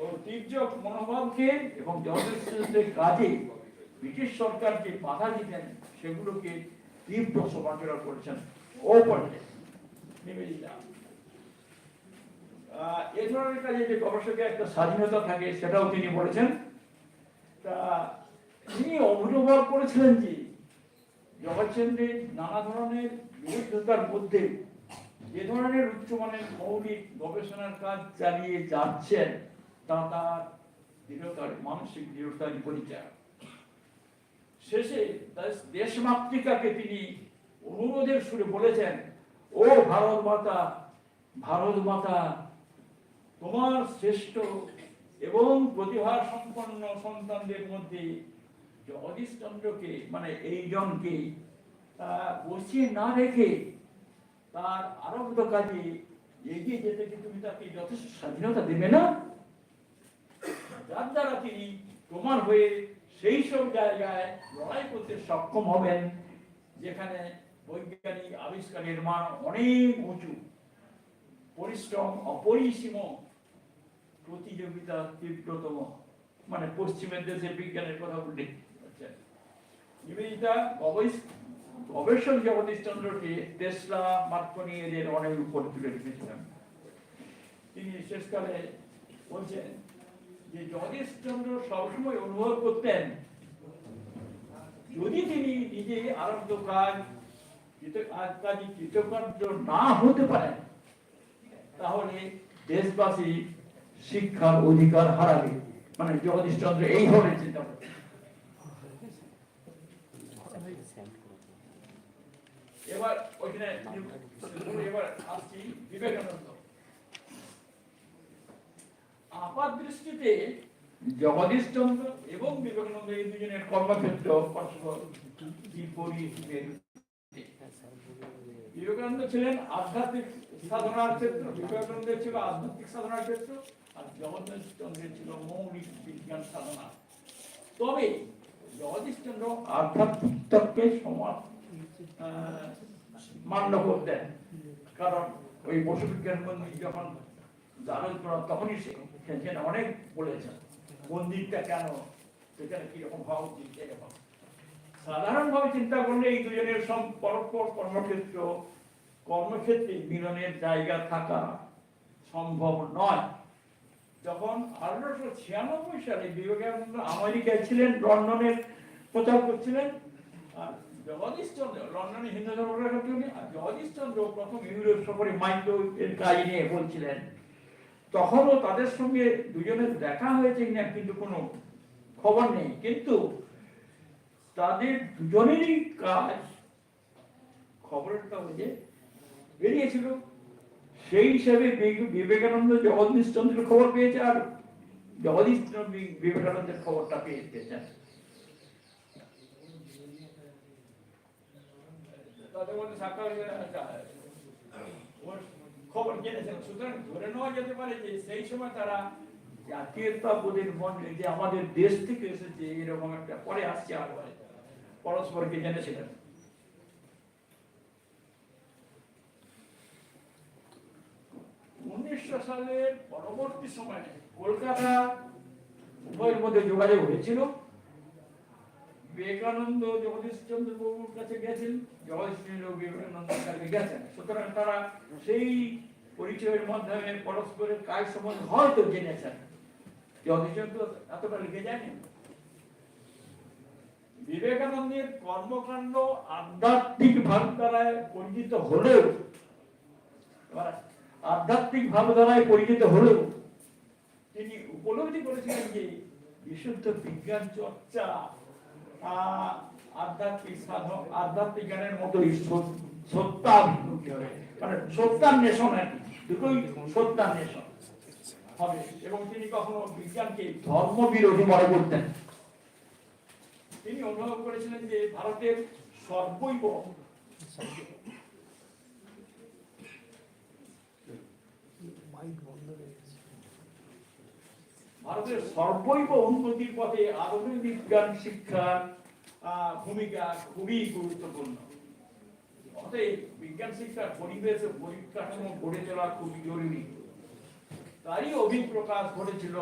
Speaker 14: ও তীর্য মনোভাবকে এবং জগদীশচন্দ্রের কাজে ব্রিটিশ সরকার যে বাধা দিতেন সেগুলোকে তীব্র সমালোচনা করেছেন। ও পর্যায়ে নিবেদিতা এ ধরনের কাজে যে গবেষকের একটা স্বাধীনতা থাকে সেটাও তিনি বলেছেন। তা তিনি অনুভব করেছিলেন যে জগৎচন্দ্রের নানা ধরনের বিরোধিতার মধ্যে যে ধরনের উচ্চমানের মৌলিক গবেষণার কাজ চালিয়ে যাচ্ছেন তা তার দৃঢ়তার মানসিক দৃঢ়তার পরিচয়। শেষে দেশমাতৃকাকে তিনি অনুরোধের সুরে বলেছেন, ও ভারত মাতা, ভারত মাতা, তোমার শ্রেষ্ঠ এবং প্রতিভা সম্পন্ন সন্তানদের মধ্যে জগদীশচন্দ্রকে, মানে এই জনকে বসিয়ে না রেখে তার আরব্ধ কাজে এগিয়ে যেতে কি তুমি তাকে যথেষ্ট স্বাধীনতা দেবে না, যার দ্বারা তিনি তোমার হয়ে সেই সব জায়গায় লড়াই করতে সক্ষম হবেন যেখানে বৈজ্ঞানিক আবিষ্কারের মান অনেক উঁচু, পরিশ্রম অপরিসীম, প্রতিযোগিতা তীব্রতম। মানে পশ্চিমের দেশে বিজ্ঞানের কথা উল্লেখ করছেন। নিবেদিতা গবেষক জগদীশচন্দ্রকে টেসলা, মার্কনি এদের অনেক উপর তুলে রেখেছিলেন। তিনি শেষকালে বলছেন যে জগদীশচন্দ্র সবসময় অনুভব করতেন যদি তিনি নিজে আরব্ধ কাজে কৃতকার্য না হতে পারেন তাহলে দেশবাসী শিক্ষার অধিকার হারাবে। মানে জগদীশচন্দ্র এই ধরনের চিন্তা করতেন। এবার ওইখানে এবার আসছি বিবেকানন্দ। আপাত দৃষ্টিতে জগদীশচন্দ্র এবং বিবেকানন্দ এই দুজনের কর্মক্ষেত্র পরস্পর বিপরীত। বিবেকানন্দ ছিলেন আধ্যাত্মিক সাধনার ক্ষেত্র, বিবেকানন্দের ছিল আধ্যাত্মিক সাধনার ক্ষেত্র, আর জগদীশচন্দ্রের ছিল মৌলিক বিজ্ঞান সাধনা। তবে জগদীশচন্দ্র আধ্যাত্মিক তত্ত্বে মান্য করতেন, কারণ ওই বসু বিজ্ঞান মন্দির যখন দারুণ তখনই সেখানে অনেক বলেছেন মন্দিরটা কেন, সেখানে কিরকম হওয়া উচিত। এরকম সাধারণভাবে চিন্তা করলে এই দুজনের পরস্পর কর্মক্ষেত্রে মিলনের জায়গা থাকা সম্ভব নয়। যখন 1896 সালে বিবেকানন্দ আমেরিকায় ছিলেন, লন্ডনের প্রচার করছিলেন, আর জগদীশচন্দ্র লন্ডনে হিন্দু ধর্ম রাখতেন, আর জগদীশচন্দ্র প্রথম ইউরোপ সফরে মাইক্রো এর কাজ নিয়ে বলছিলেন। তখনও তাদের সঙ্গে দুজনের দেখা হয়েছে কিনা কিন্তু কোনো খবর নেই, কিন্তু তাদের দুজনেরই কাজ খবরের কাগজে বেরিয়েছিল। সেই হিসাবে বিবেকানন্দ জগদীশচন্দ্রের খবর পেয়েছে, আর জগদীশচন্দ্র বিবেকানন্দের খবরটা পেয়েছেন। তাদের মধ্যে সাক্ষাৎ খবর জেনেছেন। সুতরাং ধরে নেওয়া যেতে পারে যে সেই সময় তারা জাতীয়তাবোধের মনে যে আমাদের দেশ থেকে এসেছে এরকম একটা পরে আসছে আরো পরস্পরকে জেনেছিলেন। সালের পরবর্তী সময়ে কলকাতা উভয়ের মধ্যে যোগাযোগ হয়েছিল। বিবেকানন্দ জগদীশচন্দ্র বসুর কাছে গেছেন, জগদীশচন্দ্র বিবেকানন্দের কাছে গেছেন। সুতরাং তারা সেই পরিচয়ের মাধ্যমে পরস্পরের কাজ সম্বন্ধে হয়তো জেনেছেন। জগদীশচন্দ্র এতটা লিখে যায়নি। বিবেকানন্দের কর্মকাণ্ড আধ্যাত্মিক ভাবধারায় পরিচিত হলেও তিনি উপলব্ধি করেছিলেন যে বিশুদ্ধ বিজ্ঞান চর্চা আধ্যাত্মিক সাধন, আধ্যাত্মিক জ্ঞানের মতোই সত্যাভিমুখী হবে, মানে সত্যান্বেষণ আর কি, দুটোই সত্যান্বেষণ হবে। এবং তিনি কখনো বিজ্ঞানকে ধর্ম বিরোধী মনে করতেন। তিনি অনুভব করেছিলেন যে ভারতের সর্বৈব ভারতের সর্বৈব উন্নতির পথে আধুনিক বিজ্ঞান শিক্ষার ভূমিকা খুবই গুরুত্বপূর্ণ। অতএব বিজ্ঞান শিক্ষার পরিবেশ ও পরিকাঠামো গড়ে তোলা খুবই জরুরি। তারই অভিপ্রকাশ ঘটেছিল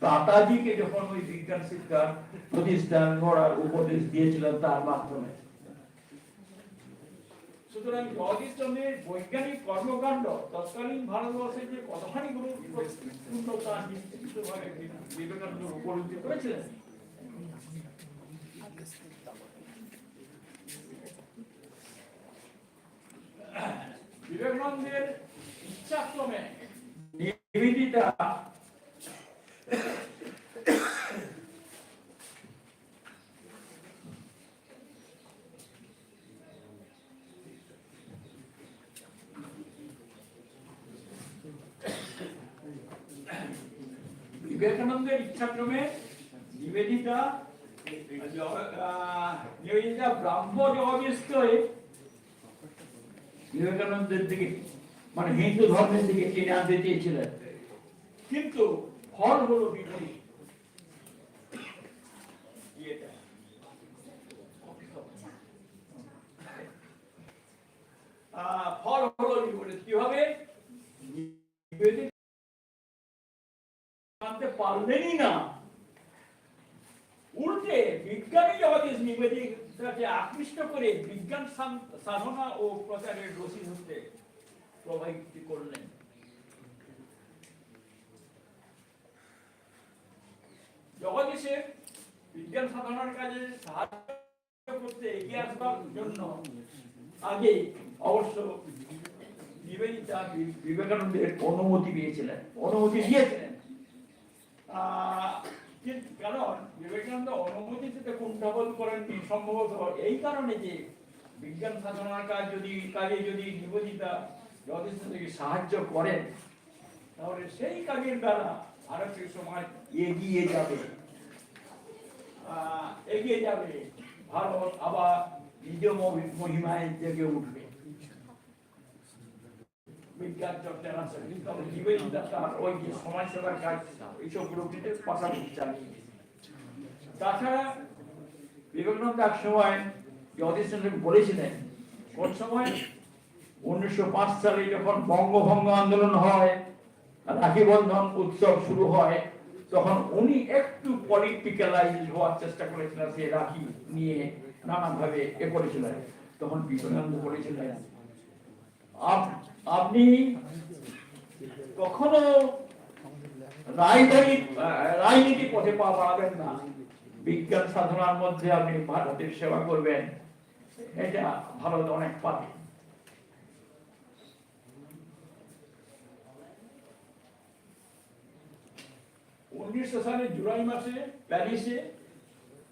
Speaker 14: দাদাজিকে যখন ওই বিজ্ঞান শিক্ষার প্রতিষ্ঠান গড়ার উপদেশ দিয়েছিলেন তার মাধ্যমে। সুতরাং জগদীশচন্দ্রের বৈজ্ঞানিক কর্মকাণ্ড তৎকালীন ভারতবর্ষে যে কতখানি গুরুত্বপূর্ণ তা নিশ্চিতভাবে বিবেকানন্দ উপলব্ধি করেছিলেন। বিবেকানন্দের ইচ্ছাক্রমে নিবেদিতা বিবেকানন্দের ইচ্ছাক্রমে নিবেদিতা ব্রাহ্ম জগদীশকে বিবেকানন্দের দিকে মানে হিন্দু ধর্মের দিকে টেনে আনতে চেয়েছিলেন, কিন্তু ফল হলো বিপরীত। ফল হলো বিপরীত। কিভাবে? জানতে পারলেনই না, উল্টে বিজ্ঞানী জগদীশ নিবেদিতাকে আকৃষ্ট করে বিজ্ঞান সাধনা ও প্রচারের রশি হতে প্রবাহিত করলেন। জগদীশের বিজ্ঞান সাধনার কাজে সাহায্য করতে এগিয়ে আসবার জন্য আগে অবশ্য নিবেদিতা বিবেকানন্দের অনুমতি দিয়েছিলেন। কারণ বিবেকানন্দ অনুমতি দিতে কুণ্ঠাবোধ করেননি, সম্ভবত এই কারণে যে বিজ্ঞান সাধনার কাজে যদি নিবেদিতা জগদীশচন্দ্রকে সাহায্য করেন তাহলে সেই কাজের দ্বারা ভারতীয় সমাজ এগিয়ে যাবে, ভারত আবার নিজ মহিমায় জেগে উঠবে। বিজ্ঞান চর্চার আসলে নিবেদিতা তার ওই যে সমাজসেবার কাজ এইসব গ্রুপটিতে পাশাপাশি চালিয়ে। তাছাড়া বিবেকানন্দ এক সময় জগদীশচন্দ্রকে বলেছিলেন, কোন সময় 1905 সালে যখন বঙ্গভঙ্গ আন্দোলন হয়, রাখি বন্ধন উৎসব শুরু হয়, তখন উনি একটু পলিটিক্যালাইজ হওয়ার চেষ্টা করেছিলেন, সে রাখি নিয়ে নানাভাবে করেছিলেন। তখন বিবেকানন্দ বলেছিলেন, আপনি কখনো রাজনীতি পথে পা বাড়াবেন না, বিজ্ঞান সাধনার মধ্যে আপনি ভারতের সেবা করবেন, এটা ভারত অনেক পাবে। সালে জুলাই মাসে প্যারিসে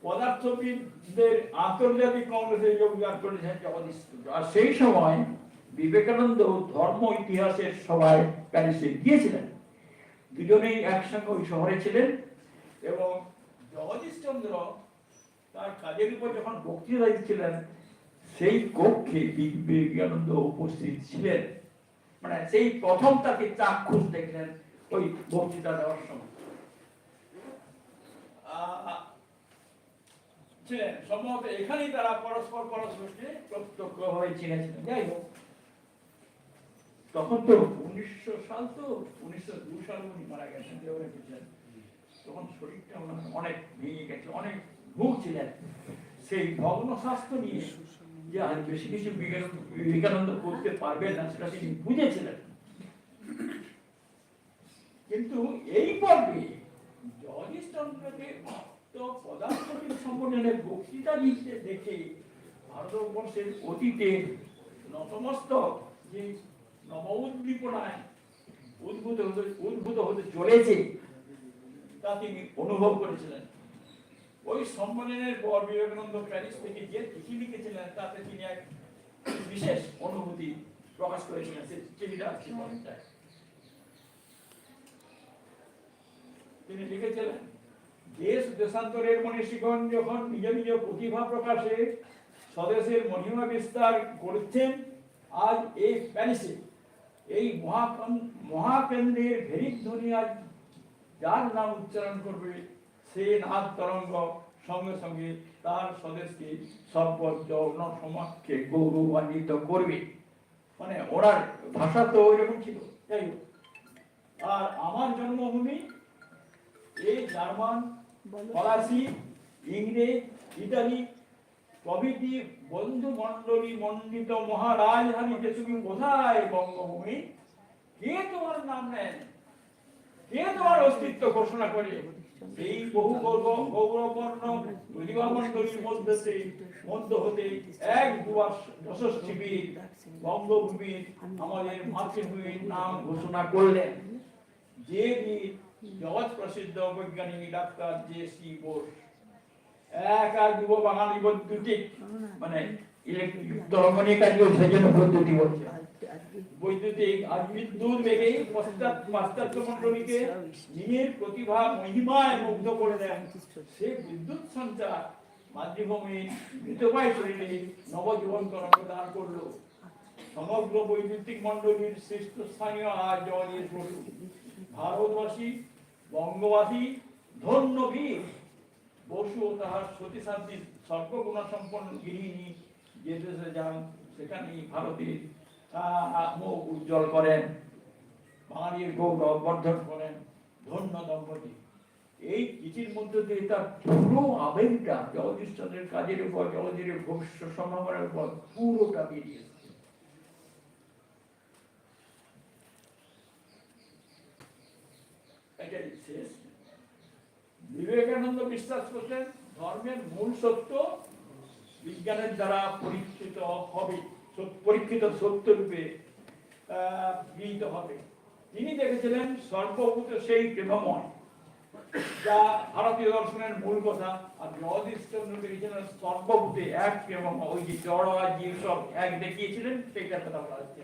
Speaker 14: পদার্থবিদদের আন্তর্জাতিক কংগ্রেসে যোগদান করেছেন জগদীশচন্দ্র। আর সেই সময় বিবেকানন্দ ধর্ম ইতিহাসের সভায় প্যারিসে গিয়েছিলেন। দুজনেই একসঙ্গে ওই শহরে ছিলেন এবং জগদীশচন্দ্র তার কাজের উপর যখন বক্তৃতা দিচ্ছিলেন সেই কক্ষে বিবেকানন্দ উপস্থিত ছিলেন। মানে সেই প্রথম তাকে চাক্ষুষ দেখলেন ওই বক্তৃতা দেওয়ার সময়। ছিলেন সম্ভবত এখানেই তারা পরস্পরকে প্রত্যক্ষভাবে চিনেছিলেন। যাই হোক, তখন তো 1900 সাল, তো 1902 সালে উনি মারা গেছেন, তখন শরীরটা অনেক ভেঙে গেছে, অনেক ভুগছিলেন সেই ভগ্ন স্বাস্থ্য নিয়ে, যে আর বেশি কিছু বিবেকানন্দ করতে পারবেন না সেটা তিনি বুঝেছিলেন। কিন্তু এই পর্বে জগদীশচন্দ্রকে ভক্ত পদার্থবিদ সম্মেলনে বক্তৃতা দিতে দেখে ভারতবর্ষের অতীতের নতমস্তক যে নব উদ্দীপনায় উদ্ভূত হতে চলেছে তা তিনি অনুভব করেছিলেন। ওই সম্মেলনের পর বিবেকানন্দ প্যারিস থেকে যে চিঠি লিখেছিলেন তাতে তিনি এক বিশেষ অনুভূতি প্রকাশ করেছিলেন। সে চিঠিটা আছে, তিনি লিখেছিলেন, দেশ দেশান্তরের মনীষীগণ যখন নিজ নিজ প্রতিভা প্রকাশে স্বদেশের মহিমা বিস্তার করছেন, আজ এই প্যারিসে এই মহাকেন্দ্রের ভেরিক ধ্বনি আজ যার নাম উচ্চারণ করবে সে নাদ তরঙ্গ সঙ্গে সঙ্গে তার স্বদেশকে সর্বজন সমাজকে গৌরবান্বিত করবে। মানে ওনার ভাষা তো ওইরকম ছিল। যাই হোক, আর আমার জন্মভূমি এই জার্মান, ফরাসি, ইংরেজ, ইতালি প্রভৃতি বন্ধু মন্ডলী মণ্ডিত মহারাজধানীতে তুমি কোথায় বঙ্গভূমি? কে তোমার নাম নেন? কে তোমার অস্তিত্ব ঘোষণা করে? এই বহু গৌরবর্ণ প্রতিভামণ্ডলীর মধ্য হতে এক যশস্বী বীর বঙ্গভূমির আমাদের মাতৃভূমির নাম ঘোষণা করলেন, যে বীর জগৎ প্রসিদ্ধ বৈজ্ঞানিক ডাক্তার জেসি বোস। এক আর যুব বাঙালি বৈদ্যুতিক, মানে ইলেকট্রিক তরঙ্গ নিয়ে কাজ করছে, সেজন্য বৈদ্যুতিক বলছে। বৈদ্যুতিক আর বিদ্যুৎ বেগে পাশ্চাত্য মণ্ডলীকে নিজের প্রতিভা মহিমায় মুগ্ধ করে দেন। সে বিদ্যুৎ সঞ্চার মাতৃভূমির মৃতপ্রায় শরীরে নবজীবন তরঙ্গ দান করলো। সমগ্র বৈদ্যুতিক মণ্ডলীর শীর্ষস্থানীয় আজ জগদীশ বসু। ভারতবাসী, বঙ্গবাসী ধন্য বীর বসু ও তাহার সতী সাধ্বী সর্বগুণ সম্পন্ন গৃহিণী যে দেশে যান সেখানেই ভারতের মুখ উজ্জ্বল করেন, বাঙালির গৌরব বর্ধন করেন। ধন্য দম্পতি। এই চিঠির মধ্যে দিয়ে তার পুরো আবেগটা জগদীশচন্দ্রের কাজের উপর, জগদীশের ভবিষ্যৎ সম্ভাবনার উপর পুরোটা বেরিয়ে এসেছে। এটাই শেষ। বিবেকানন্দ বিশ্বাস করতেন ধর্মের মূল সত্য বিজ্ঞানের দ্বারা পরীক্ষিত হবে, পরীক্ষিত সত্য রূপে গৃহীত হবে। তিনি দেখেছিলেন সর্বভূত সেই প্রেমময়, যা ভারতীয় দর্শনের মূল কথা। আর জগদীশচন্দ্র দেখেছিলেন সর্বভূতে এক প্রেমময়, ওই যে জড় আর জীব সব এক দেখিয়েছিলেন, সেইটার কথা বলা হচ্ছে।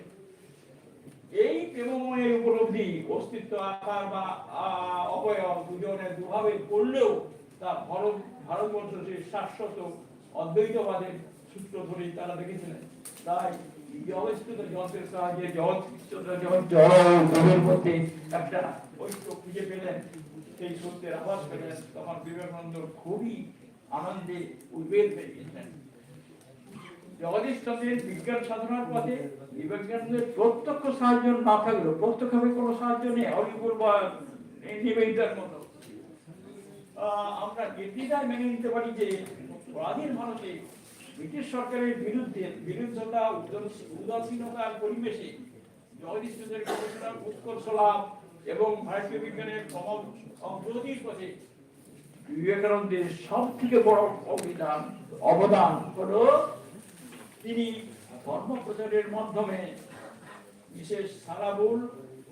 Speaker 14: এই প্রেমময়ের উপলব্ধি অস্তিত্ব আকার বা অবয়ব দুজনের দুভাবে করলেও তা ভারতবর্ষ সেই শাশ্বত অদ্বৈতবাদের সূত্র ধরেই তারা দেখেছিলেন। তাই জগৎস্থিত যন্ত্রের সাহায্যে জগৎস্থিত যখন জড়ের মধ্যে একটা ঐক্য খুঁজে পেলেন, সেই সত্যের আভাস পেলেন, তখন বিবেকানন্দ খুবই আনন্দে উদ্বেগ পেয়ে গেছেন। জগদীশচন্দ্রের বিজ্ঞান সাধনার পথে বিবেকানন্দের প্রত্যক্ষ সাহায্য না থাকলেও, প্রত্যক্ষভাবে কোনো সাহায্য নেই অলিপুর বা নিবেদিতার মতো, আমরা নির্দ্বিধায় মেনে নিতে পারি যে স্বাধীন ভারতে ব্রিটিশ সরকারের বিরুদ্ধতা উদাসীনতার পরিবেশে জগদীশচন্দ্রের গবেষণার উৎকর্ষ লাভ এবং ভারতীয় বিজ্ঞানের অগ্রগতির পথে বিবেকানন্দের সব থেকে বড় অবদান হলো তিনি ধর্ম প্রচারের মাধ্যমে বিশেষ সারাবুল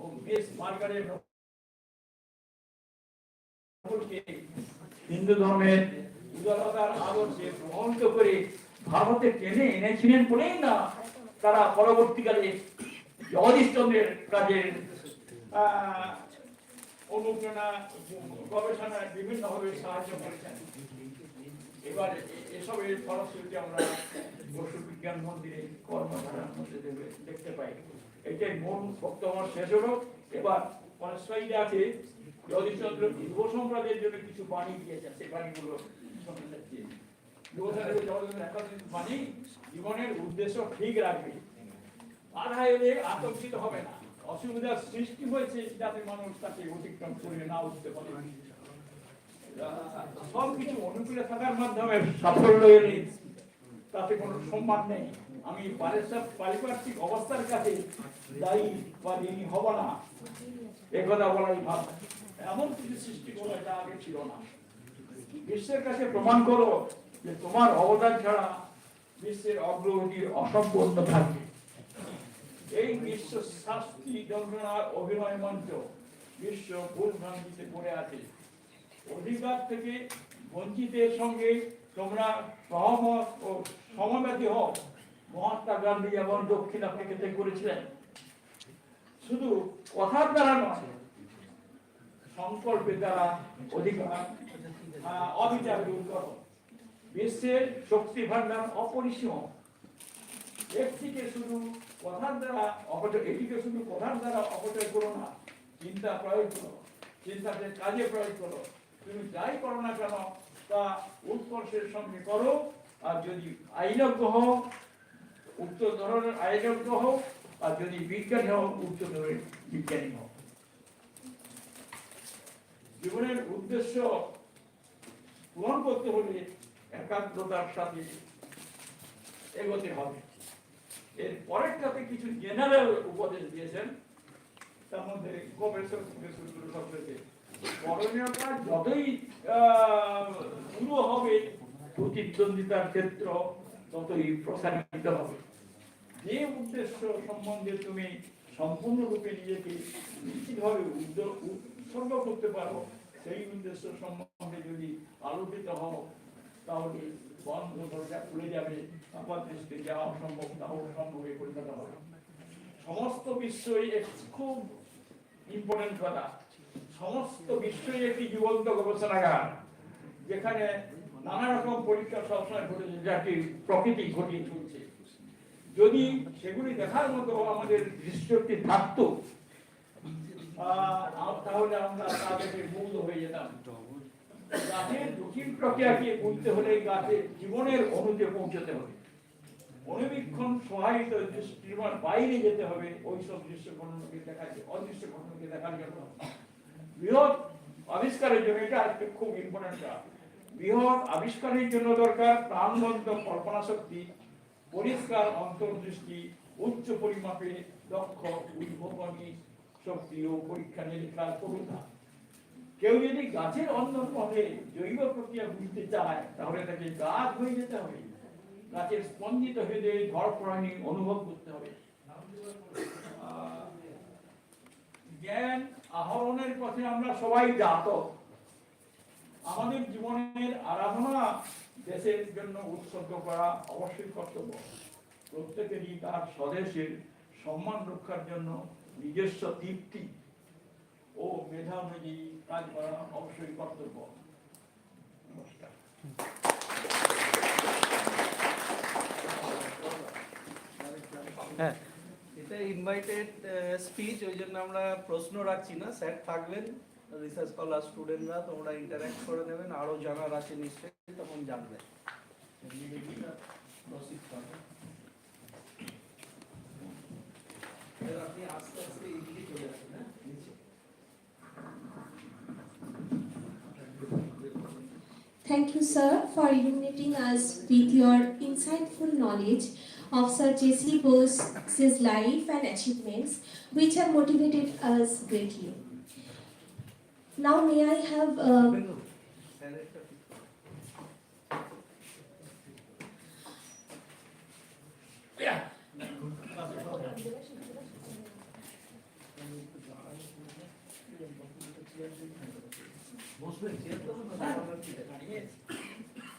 Speaker 14: ও মিস মার্গারেট হিন্দু ধর্মের উদারতার আদর্শে প্রভাবিত করে ভারতে টেনে এনেছিলেন বলেই না তারা পরবর্তীকালে জগদীশচন্দ্রের কাজের অনুপ্রেরণা গবেষণায় বিভিন্নভাবে সাহায্য করেছেন। এবার এসবের ফলশ্রুতি আমরা বসু বিজ্ঞান মন্দিরে কর্মধারার মধ্যে দেখতে পাই। এটাই মূল বক্তব্য শেষ হলো। এবার কনস্ট্রাইডে আছে জগদীশচন্দ্র যুব সম্প্রদায়ের জন্য কিছু বাণী দিয়েছে, সেই বাণীগুলো শুনতে চাচ্ছি। বাণী জীবনের উদ্দেশ্য ঠিক রাখবে, বাধা এলে আতঙ্কিত হবে না, অসুবিধার সৃষ্টি হয়েছে যাতে মানুষ তাকে অতিক্রম করে না উঠতে পারে, সবকিছু অনুকূলে থাকার মাধ্যমে সাফল্য এলে তাতে কোনো সম্মান নেই, আমি পারিপার্শ্বিক অবস্থার কাছে দায়ী বা ঋণী হব না, একথা বলাই ভালো। এমন কিছু সৃষ্টি করা যা আগে ছিল না। বিশ্বের কাছে প্রমাণ করো যে তোমার অবদান ছাড়া বিশ্বের অগ্রগতি অসম্পূর্ণ থাকবে। এই বিশ্ব শাস্তি যন্ত্রণার অভিনয় মঞ্চ বিশ্ব ভুল ভ্রান্তিতে পড়ে আছে। অধিকার থেকে বঞ্চিতের সঙ্গে তোমরা সহমত ও সমব্যাধী হও। মহাত্মা গান্ধী যেমন দক্ষিণ আফ্রিকাতে করেছিলেন, শুধু কথার দ্বারা নয়, সংকল্পের দ্বারা অধিকার অবিচার দূর করো। বিশ্বের শক্তি ভান্ডার অপরিসীম, এটিকে শুধু কথার দ্বারা অপচয় করো না, চিন্তা প্রয়োগ করো, চিন্তাকে কাজে প্রয়োগ করো। তুমি যাই করো না কেন তা উৎকর্ষের সঙ্গে করো, আর যদি আইনজ্ঞ হও উচ্চ ধরনের আইনজ্ঞ হও, আর যদি বিজ্ঞানী হও উচ্চ ধরনের বিজ্ঞানী হও। জীবনের উদ্দেশ্য পূরণ করতে হলে একাগ্রতার সাথে এগোতে হবে। এর পরেরটাতে কিছু জেনারেল উপদেশ দিয়েছেন, তার মধ্যে করণীয়তা যতই পুরো হবে, প্রতিদ্বন্দ্বিতার ক্ষেত্র ততই প্রসারিত হবে। যে উদ্দেশ্য সম্বন্ধে তুমি সম্পূর্ণরূপে নিজেকে নিশ্চিতভাবে উৎসর্গ করতে পারো, সেই উদ্দেশ্য সম্বন্ধে যদি আলোকিত হও, তাহলে বন্ধ দরজা খুলে যাবে, আপাত দৃষ্টি যা অসম্ভব তাও সম্ভবে পরিণত হবে। সমস্ত বিশ্বই খুব ইম্পর্টেন্ট কথা, সমস্ত বিশ্বই একটি জীবন্ত গবেষণাগার, যেখানে নানা রকম পরীক্ষা সবসময় ঘটেছে, যাকে প্রকৃতি ঘটিয়ে চলছে। যদি সেগুলি দেখার মতো আমাদের দৃষ্টিশক্তি থাকতো, তাহলে আমরা তাদেরকে মুগ্ধ হয়ে যেতাম। গাছের জটিল প্রক্রিয়াকে বুঝতে হলে গাছের জীবনের অণুতে পৌঁছতে হবে, অনুবীক্ষণ সহায়িত দৃষ্টির বাইরে যেতে হবে, ওইসব দৃশ্য ঘটনাকে অদৃশ্য ঘটনাকে দেখার জন্য। বৃহৎ আবিষ্কারের জন্য, এটা আজকে খুব ইম্পর্টেন্ট, বৃহৎ আবিষ্কারের জন্য দরকার প্রাণবন্ত কল্পনা শক্তি, পরিষ্কার অন্তর্দৃষ্টি, উচ্চ পরিমাপে দক্ষ উদ্ভাবনী শক্তি ও পরীক্ষা নিরীক্ষার প্রবণতা। কেউ যদি গাছের অন্তর্মহলে জৈব প্রক্রিয়া বুঝতে চায়, তাহলে তাকে গাছ হয়ে যেতে হবে, গাছের স্পন্দিত হৃদয়ে ধড়ফড়ানি অনুভব করতে হবে। জ্ঞান আহরণের পথে আমরা সবাই জাত, আমাদের জীবনের আরাধনা দেশের জন্য উৎসর্গ করা অবশ্যই কর্তব্য। প্রত্যেকেরই তার স্বদেশের সম্মান রক্ষার জন্য নিজস্ব তৃপ্তি ও মেধা অনুযায়ী কাজ করা অবশ্যই কর্তব্য। নমস্কার।
Speaker 1: হ্যাঁ, এটা ইনভাইটেড স্পিচ, ওই জন্য আমরা প্রশ্ন রাখছি না, স্যার থাকবেন, রিসার্চ স্কলার স্টুডেন্টরা তোমরা ইন্টারঅ্যাক্ট করে নেবেন, আরও জানার আছে নিশ্চয়ই, তখন জানবে। আপনি আস্তে আস্তে এগিয়ে চলে আসেন। হ্যাঁ,
Speaker 10: Thank you, sir, for illuminating us with your insightful knowledge of Sir JC Bose's life and achievements, which have motivated us greatly. Now, may I have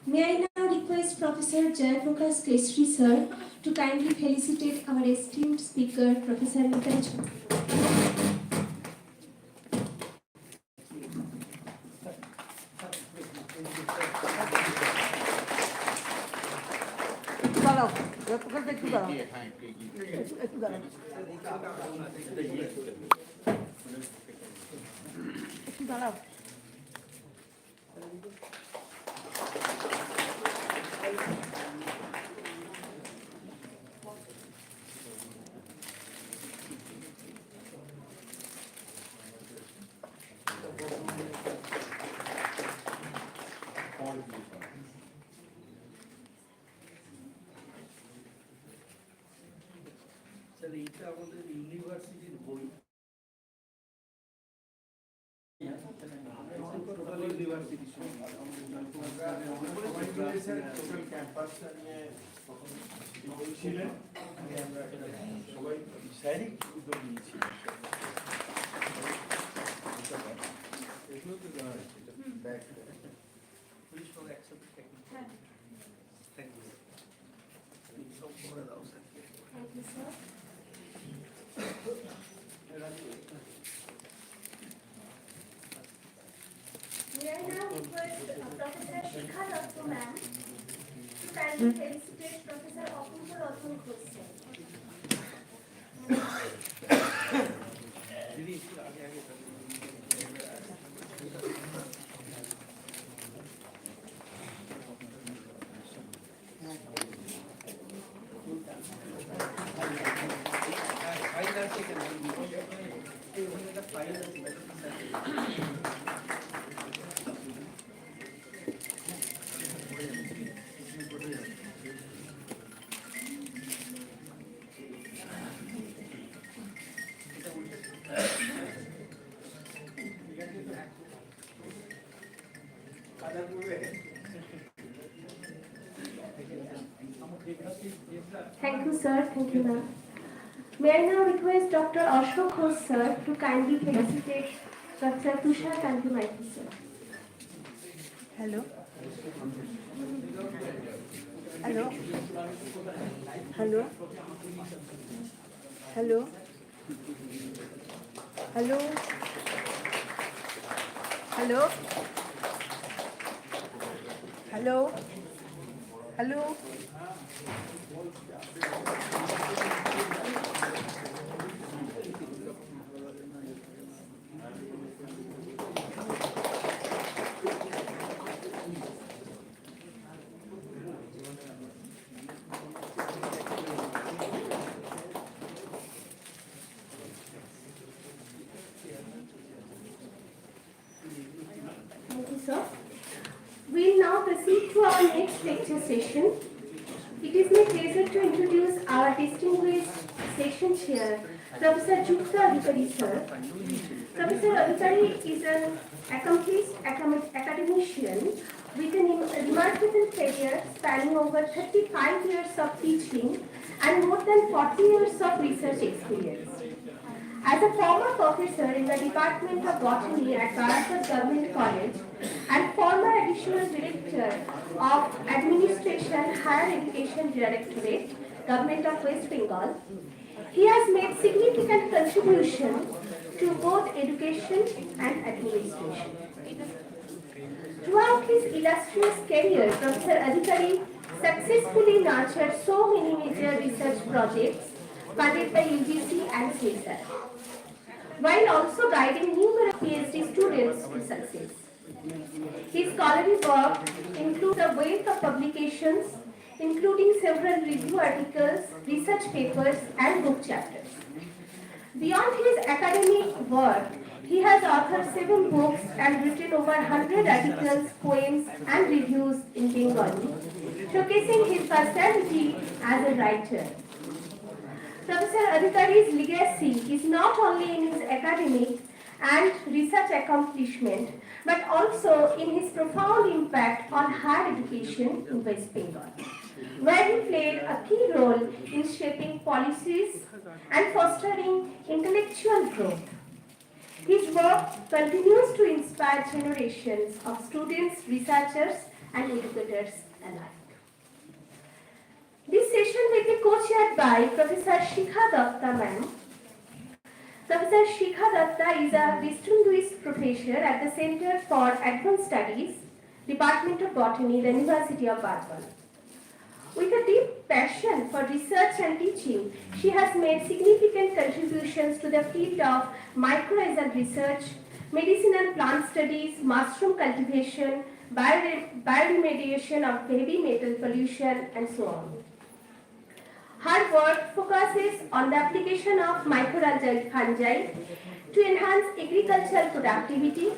Speaker 10: May I now request Professor Jayaprakash Keshri sir to kindly felicitate our esteemed speaker, Professor Nitaju.
Speaker 4: দাঁড়াও একটু দাঁড়াও একটু দাঁড়াও একটু দাঁড়াও
Speaker 1: sir এইটা আমাদের ইউনিভার্সিটির বই টোটাল ইউনিভার্সিটির
Speaker 5: সবাই শারীরিক উদ্যোগ নিয়েছি এগুলো তো জানা আছে
Speaker 1: police for accept technique thank you সব করে দাও sir
Speaker 2: Thank you, sir. May I now request Professor Shikha Dutta ma'am to kindly felicitate Professor Apurva Rathan Ghosh sir.
Speaker 1: দিদি একটু আগে আগে ফাইল আছে কেন একটা ফাইল আছে
Speaker 2: Thank you, sir. Thank you, ma'am. May I now request Dr. Ashok Ghosh, sir, to kindly felicitate Dr. Tushar Kandimaiti, sir.
Speaker 4: Hello hello hello hello hello hello hello hello
Speaker 2: Thank you, sir. We'll now proceed to our next lecture session. It is my pleasure to introduce our distinguished session chair, Professor Jukta Adhikari, sir. Professor Adhikari is an accomplished academician with a remarkable career spanning over 35 years of teaching and more than 40 years of research experience. As a former professor in the Department of Botany at Barakhat Government College and former additional director of Administration Higher Education Directorate, Government of West Bengal, he has made significant contribution to both education and administration. Throughout his illustrious career, Professor Adhikari successfully nurtured so many major research projects funded by UGC and CSIR, while also guiding numerous PhD students to success. His scholarly work includes a wealth of publications, including several review articles, research papers, and book chapters. Beyond his academic work, he has authored 7 books and written over 100 articles, poems, and reviews in Bengali, showcasing his personality as a writer. Professor Adhikari's legacy is not only in his academic and research accomplishment, but also in his profound impact on higher education in West Bengal, where he played a key role in shaping policies and fostering intellectual growth. His work continues to inspire generations of students, researchers, and educators alike. This session will be co-chaired by Professor Shikha Dutta ma'am. Professor Shikha Dutta is a distinguished professor at the Center for Advanced Studies, Department of Botany, the University of Bardhaman. With a deep passion for research and teaching, she has made significant contributions to the field of mycorrhizal research, medicinal plant studies, mushroom cultivation, bioremediation of heavy metal pollution, and so on. Her work focuses on the application of mycorrhizal fungi to enhance agricultural productivity,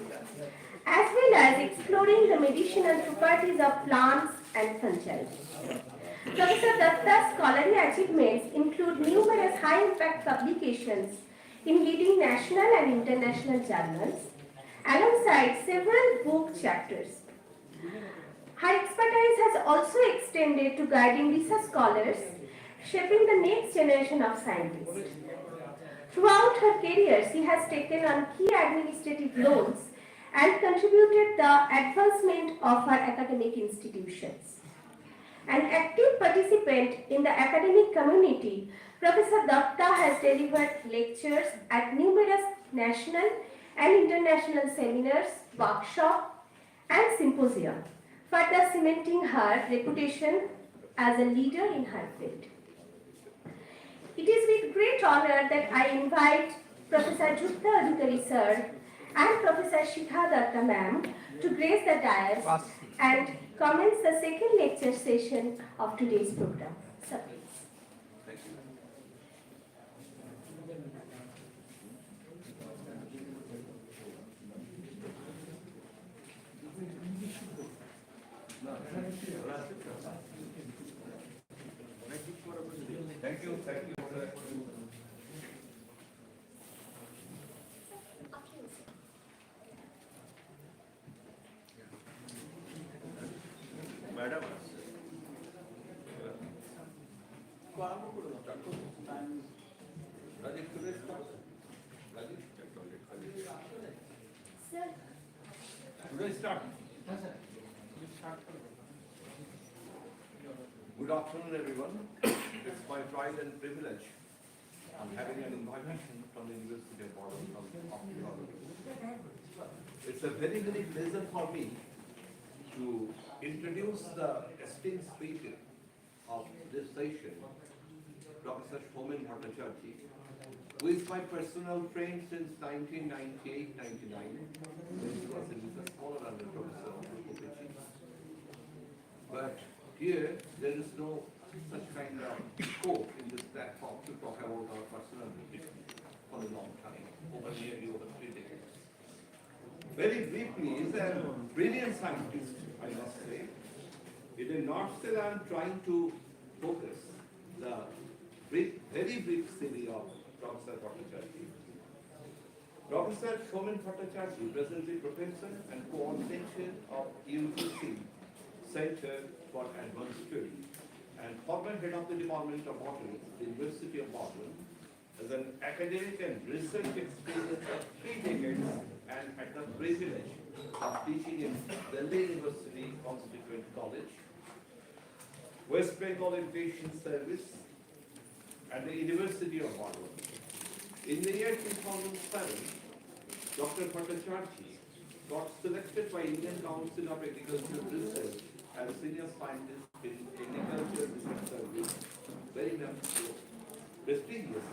Speaker 2: as well as exploring the medicinal properties of plants and fungi. Professor Datta's scholarly achievements include numerous high-impact publications in leading national and international journals, alongside several book chapters. Her expertise has also extended to guiding research scholars, shaping the next generation of scientists. Throughout her career, she has taken on key administrative roles and contributed the advancement of her academic institutions. An active participant in the academic community, Professor Datta has delivered lectures at numerous national and international seminars, workshops, and symposia, further cementing her reputation as a leader in her field. It is with great honor that I invite Professor Jutta Adhikari sir and Professor Shikha Datta ma'am to grace the dais and commence the second lecture session of today's program. Sir, please.
Speaker 9: Thank you. Madam.
Speaker 2: Sir.
Speaker 9: Start. Good afternoon, everyone. It's my pride and privilege. I'm having an invitation from the University of Botany. It's a very, very pleasure for me to introduce the esteemed speaker of this session, Professor Homen Bhattacharjee, who is my personal friend since 1998-99, when he was a scholar under Professor Bhattacharjee. But here, there is no such kind of scope in this platform to talk about our personal history for a long time, nearly over 3 decades. Very briefly, he is a brilliant scientist, I must say. In a nutshell, I am trying to focus the very brief CV of Professor Bhattacharjee. Professor Homen Bhattacharjee, presently professor and co-coordinator of UGC Center for Advanced Study and former head of the Department of Botany, the University of Boston, as an academic and research experience of 3 decades and had the privilege of teaching in Delhi University Constituent College, West Bengal Education Service, and the University of Boston. In the year 2007, Dr. Bhattacharjee got selected by Indian Council of Agricultural Research as senior scientist in Agricultural Research Service, very prestigious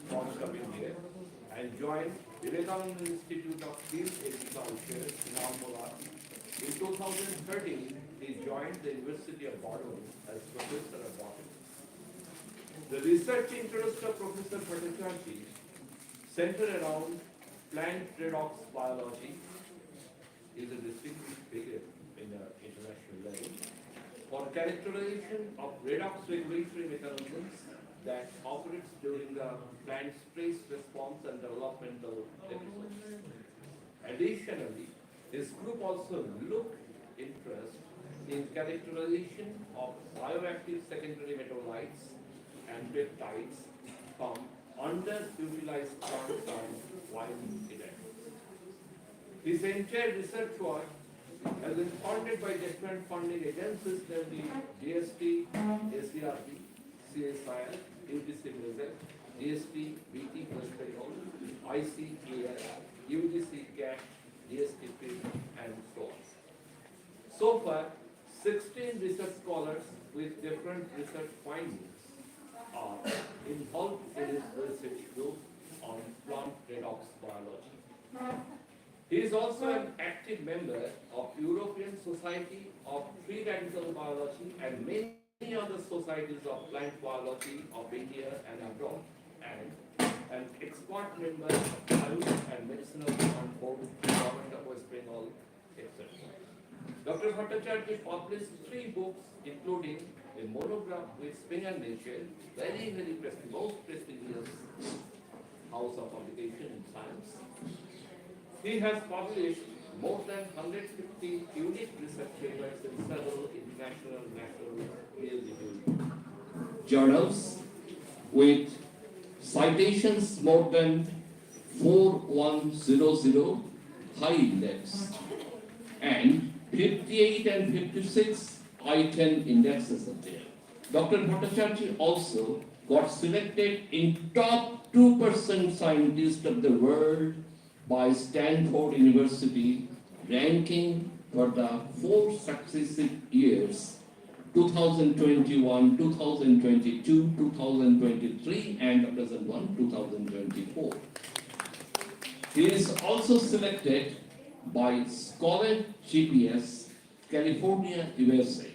Speaker 9: coming here, and joined Vivekananda Institute of Field Agriculture in Almola. In 2013, he joined the University of Botany as professor of botany. The research interest of Professor Bhattacharjee centered around plant redox biology. He is a distinguished figure in the international level for characterization of redox regulatory mechanisms that operates during the plant stress response and developmental episodes. Additionally, this group also looked interest in characterization of bioactive secondary metabolites and peptides from underutilized plant wild inactives. His entire research work has been funded by different funding agencies, namely GST, ACRB, CSIR, UGC Brazil, GST, BT plus payroll, ICAS, UGC cash, GST and so on. So far, 16 research scholars with different research findings are involved in his research group on plant redox biology. He is also an active member of European Society of Free Radical Biology and many other societies of plant biology of India and abroad, and an expert member of Ayush and Medicinal Plant Board, Government of West Bengal, etc. Dr. Bhattacharya published 3 books, including a monograph with Spring and Nature, very most prestigious house of publication in science. He has published more than 150 unique research papers in several international and national peer-reviewed journals, with citations more than 4100 high index and 58 and 56 I-10 indexes are there. Dr. Bhattacharya also got selected in top 2% scientists of the world by Stanford University, ranking for the 4 successive years, 2021, 2022, 2023, and the present one, 2024. He is also selected by Scholar GPS, California, USA,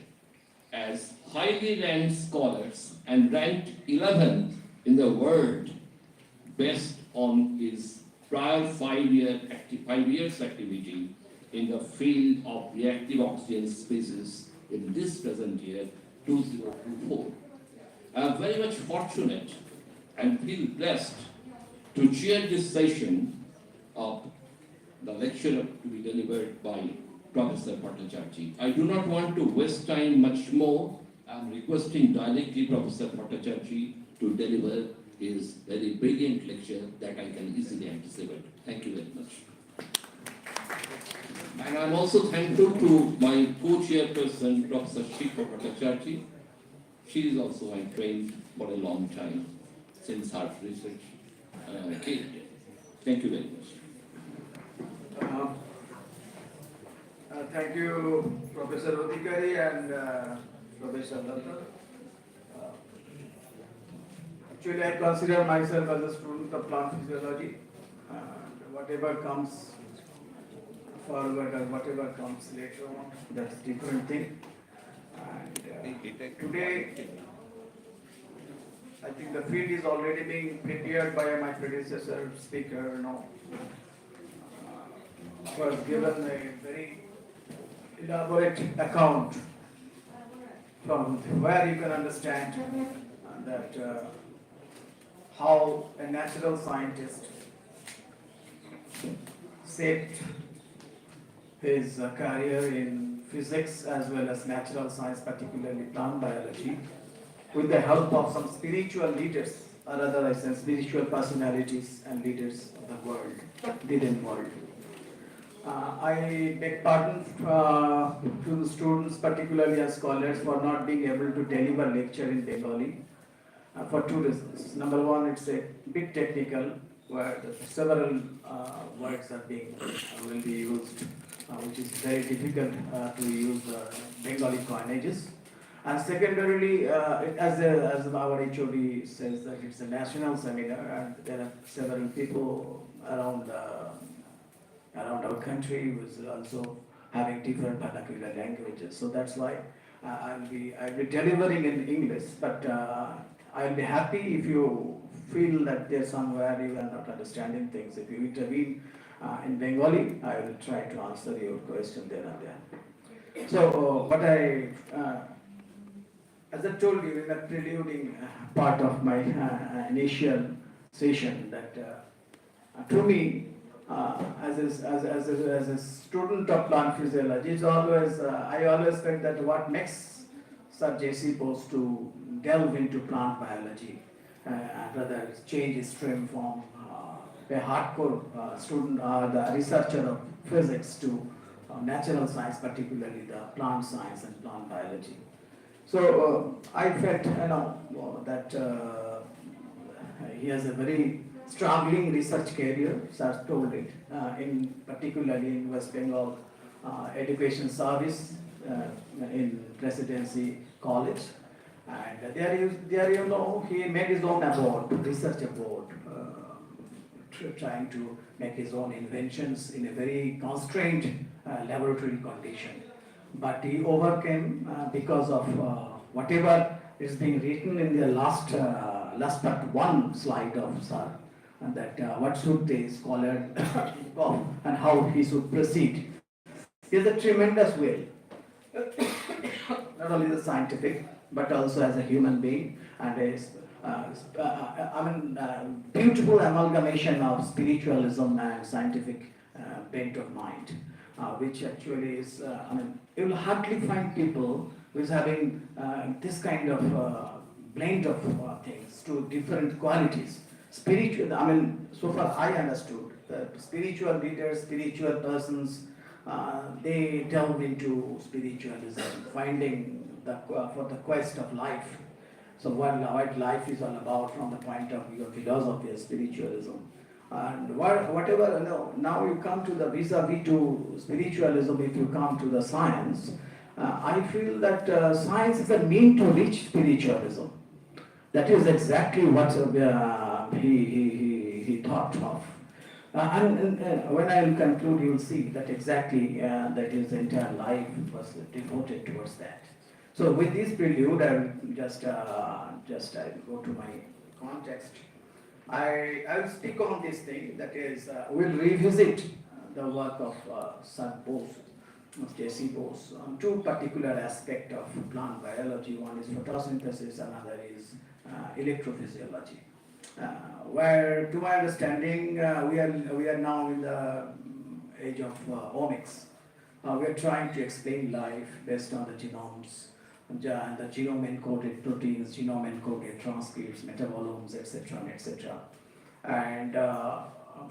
Speaker 9: as highly ranked scholars and ranked 11th in the world based on his prior 5 years activity in the field of reactive oxygen species in this present year, 2024. I am very much fortunate and feel blessed to chair this session of the lecture to be delivered by Professor Bhattacharya. I do not want to waste time much more. I am requesting directly Professor Bhattacharya to deliver his very brilliant lecture that I can easily anticipate. Thank you very much. And I am also thankful to my co-chairperson, Professor Shikha Bhattacharya. She is also my friend for a long time, since her research field. Thank you very much.
Speaker 11: Thank you, Professor Odhikari and Professor Datta. Actually, I consider myself as a student of plant physiology. Whatever comes forward or whatever comes later on, that's a different thing. And today, I think the field is already being prepared by my predecessor speaker. Was given a very elaborate account from where you can understand that how a natural scientist shaped his career in physics as well as natural science, particularly plant biology, with the help of some spiritual leaders, or rather I say spiritual personalities and leaders of the world, Indian world. I beg pardon to the students, particularly as scholars, for not being able to deliver lecture in Bengali for 2 reasons. Number one, it's a bit technical, where several words are will be used, which is very difficult to use Bengali coinages. And secondarily, as our HOD says, that it's a national seminar, and there are several people around our country who is also having different vernacular languages. So that's why I'll be delivering in English, but I'll be happy if you feel that there's somewhere you are not understanding things. If you intervene in Bengali, I will try to answer your question there and there. So as I told you in the preluding part of my initial session, that to me, as a student of plant physiology, it's always I always felt that what makes Sir JC Bose to delve into plant biology, rather change his stream from a hardcore student or the researcher of physics to natural science, particularly the plant science and plant biology. So I felt that he has a very struggling research career, Sir told it, particularly in West Bengal Education Service in presidency college. And there you know, he made his own award, research award, trying to make his own inventions in a very constrained laboratory condition. But he overcame because of whatever is being written in the last but one slide of Sir, and that what should the scholar of and how he should proceed. He is a tremendous will, not only the scientific, but also as a human being, and beautiful amalgamation of spiritualism and scientific bent of mind, which actually is, you will hardly find people who is having this kind of blend of things to different qualities. Spiritual, so far I understood, spiritual leaders, spiritual persons, they delve into spiritualism, finding for the quest of life. So what life is all about from the point of view of philosophy and spiritualism. And whatever, now you come to the vis-a-vis to spiritualism, if you come to the science, I feel that science is a mean to reach spiritualism. That is exactly what he thought of. And when I will conclude, you will see that exactly that his entire life was devoted towards that. So with this prelude, I will just go to my context. I will speak on this thing, that is, we'll revisit the work of Sir Bose, JC Bose, on two particular aspects of plant biology. One is photosynthesis, another is electrophysiology. Where, to my understanding, we are now in the age of omics. We are trying to explain life based on the genomes, and the genome-encoded proteins, genome-encoded transcripts, metabolomes, etc., etc. And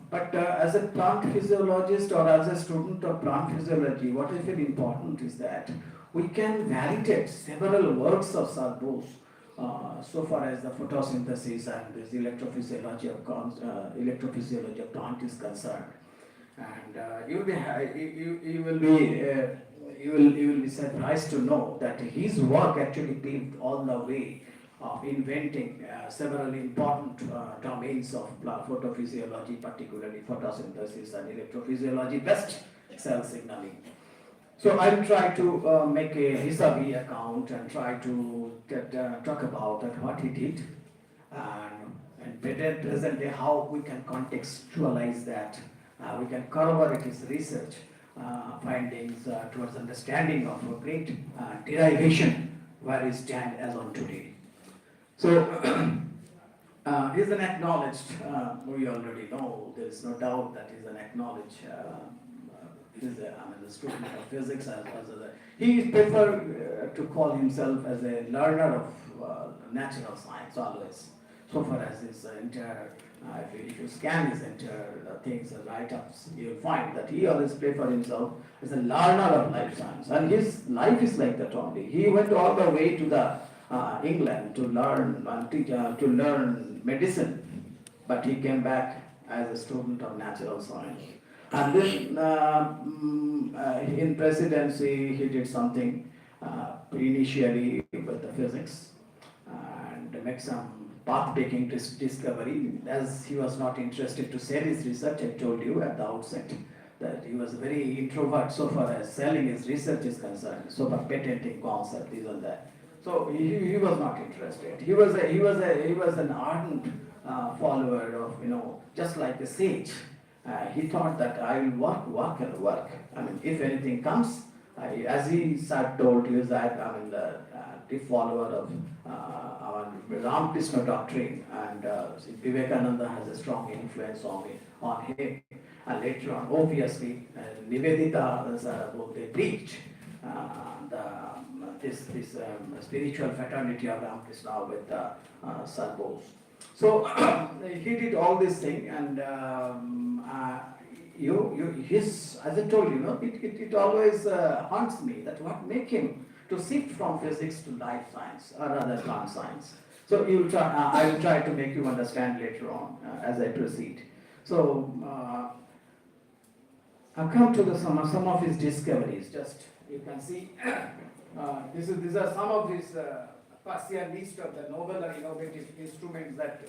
Speaker 11: but as a plant physiologist or as a student of plant physiology, what I feel important is that we can validate several works of Sir Bose so far as the photosynthesis and this electrophysiology of plant is concerned. And you will be surprised to know that his work actually paved all the way of inventing several important domains of photophysiology, particularly photosynthesis and electrophysiology, best cell signaling. So I will try to make a vis-a-vis account and try to talk about what he did, and presently how we can contextualize that. We can corroborate his research findings towards understanding of a great derivation where we stand as on today. So he is an acknowledged, we already know, there is no doubt that he is an acknowledged the student of physics. He preferred to call himself as a learner of natural science always. So far as his entire, if you scan his entire things and write-ups, you will find that he always preferred himself as a learner of life science. And his life is like that only. He went all the way to the England to learn and teach, to learn medicine, but he came back as a student of natural science. And then in presidency, he did something initially with the physics and make some path-taking discovery. As he was not interested to sell his research, I told you at the outset that he was very introvert so far as selling his research is concerned, so far patenting concept, this and that. So he was not interested. He was an ardent follower of, just like a sage. He thought that I will work. If anything comes, as he told, he was the follower of our Ramakrishna doctrine, and Vivekananda has a strong influence on him. And later on, obviously, Nivedita, they preached this spiritual fraternity of Ramakrishna with Sir Bose. So he did all this thing, and as I told you, it always haunts me that what make him to shift from physics to life science or rather plant science. So I will try to make you understand later on as I proceed. So I've come to some of his discoveries. Just you can see, these are some of his partial list of the novel and innovative instruments that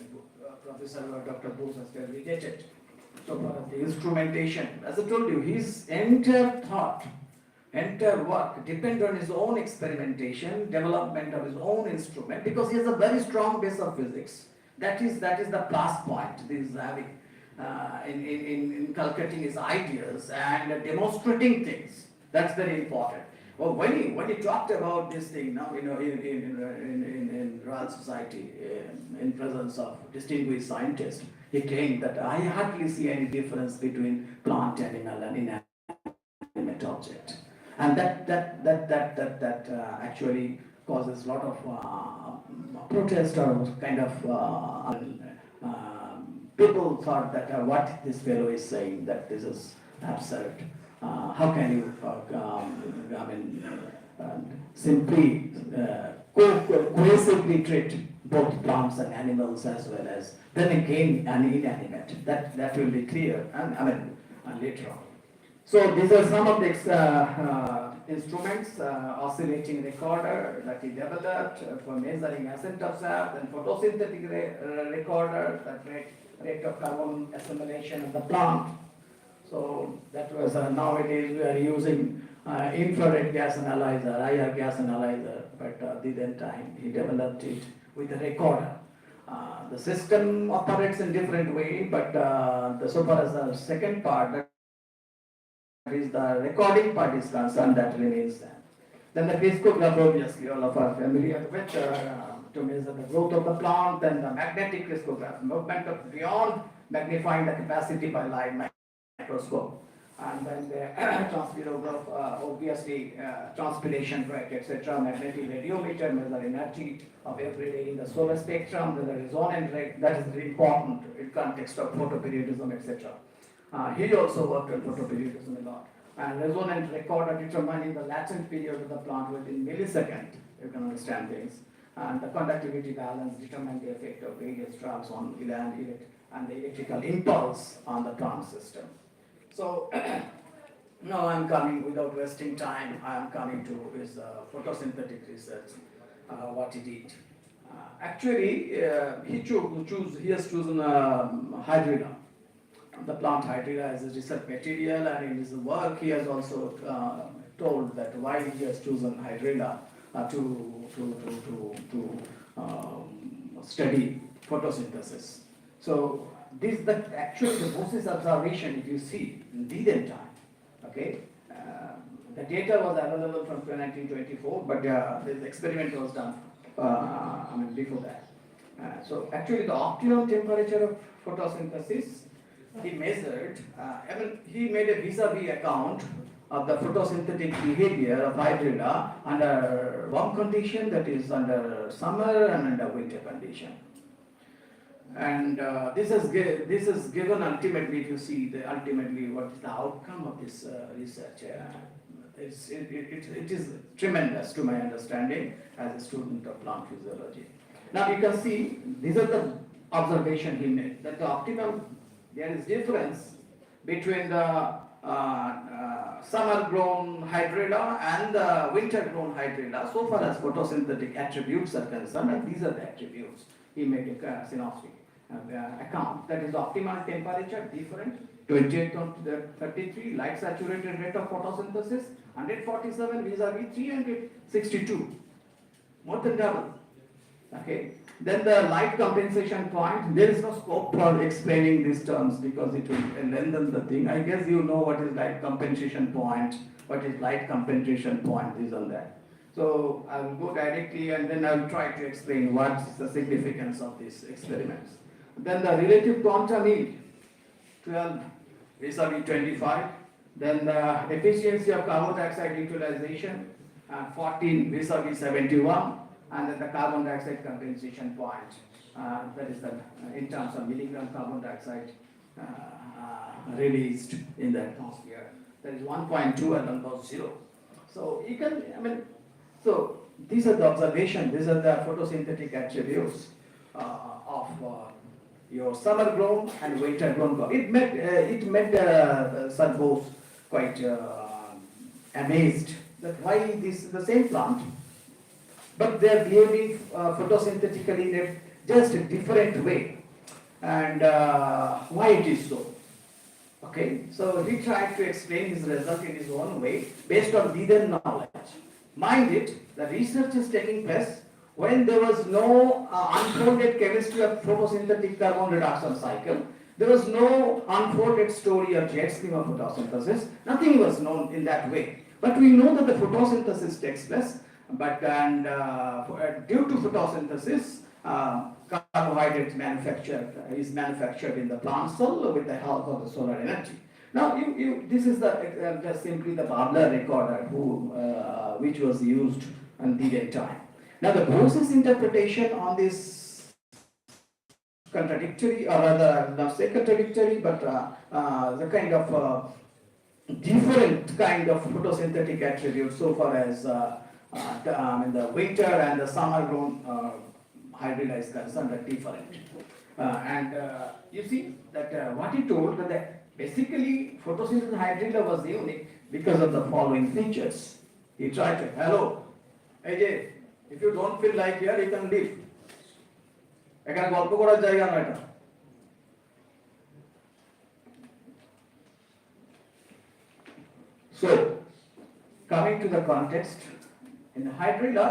Speaker 11: Professor Dr. Bose has fabricated. So far as the instrumentation, as I told you, his entire thought, entire work depends on his own experimentation, development of his own instrument, because he has a very strong base of physics. That is the plus point this is having in inculcating his ideas and demonstrating things. That's very important. Well, when he talked about this thing now, in Royal Society, in presence of distinguished scientists, he claimed that I hardly see any difference between plant, animal, and inanimate object, and that actually causes a lot of protest or kind of people thought that what this fellow is saying, that this is absurd. How can you, simply cohesively treat both plants and animals as well as then again an inanimate? That will be clear, and later on. So these are some of the instruments, oscillating recorder that he developed for measuring ascent of sap, and photosynthetic recorder that rate of carbon assimilation of the plant. So that was nowadays we are using infrared gas analyzer, IR gas analyzer, but then time he developed it with a recorder. The system operates in different way, but so far as the second part, that is the recording part is concerned, that remains there. Then the crystallograph, obviously all of us are familiar with, to measure the growth of the plant, and the magnetic crystallograph, movement of beyond magnifying the capacity by light microscope, and then the transpirograph, obviously transpiration rate, etc. Magnetic radiometer, measure energy of every ray in the solar spectrum. Then the resonant rate, that is very important in context of photoperiodism, etc. He also worked on photoperiodism a lot. And resonant recorder determining the latent period of the plant within millisecond. You can understand things. And the conductivity balance determine the effect of various drugs on and the electrical impulse on the plant system. So now I'm coming, without wasting time, I'm coming to his photosynthetic research, what he did. Actually, he has chosen hydrilla, the plant hydrilla as a research material, and in his work he has also told that why he has chosen hydrilla to study photosynthesis. So this actually the Bose's observation, if you see in Diden time, okay, the data was available from 1924, but this experiment was done before that. So actually the optimum temperature of photosynthesis he measured, he made a vis-a-vis account of the photosynthetic behavior of hydrilla under warm condition, that is under summer, and under winter condition. And this is given ultimately, if you see ultimately what is the outcome of this research. It is tremendous to my understanding as a student of plant physiology. Now you can see these are the observation he made, that the optimum, there is difference between the summer-grown hydrilla and the winter-grown hydrilla so far as photosynthetic attributes are concerned, and these are the attributes. He made a synoptic account. That is optimal temperature different, 28 to 33, light saturated rate of photosynthesis, 147 vis-a-vis 362, more than double. Okay. Then the light compensation point, there is no scope for explaining these terms because it will lengthen the thing. I guess you know what is light compensation point, what is light compensation point, this and that. So I will go directly and then I will try to explain what is the significance of these experiments. Then the relative quantum yield, 12 vis-a-vis 25. Then the efficiency of carbon dioxide utilization, 14 vis-a-vis 71. And then the carbon dioxide compensation point, that is in terms of milligram carbon dioxide released in the atmosphere, that is 1.2 and almost 0. So you can, so these are the observations, these are the photosynthetic attributes of your summer grown and winter grown crop. It made Sir Bose quite amazed that why this is the same plant, but they are behaving photosynthetically in a just a different way, and why it is so. Okay, so he tried to explain his result in his own way based on hidden knowledge. Mind it, the research is taking place when there was no unfolded chemistry of photosynthetic carbon reduction cycle. There was no unfolded story of jet stream of photosynthesis. Nothing was known in that way. But we know that the photosynthesis takes place, but due to photosynthesis, carbohydrate is manufactured in the plant cell with the help of the solar energy. Now, this is the just simply the Babler recorder which was used in the time. Now, the Bose's interpretation on this contradictory, or rather, not say contradictory, but the kind of different kind of photosynthetic attributes so far as in the winter and the summer grown hydrilla is concerned are different. You see that what he told that basically photosynthesis hydrilla was unique because of the following features. He tried to, hello, AJ, if you don't feel like here, you can leave. এখানে গল্প করার জায়গা না এটা। So, coming to the context, in the hydrilla,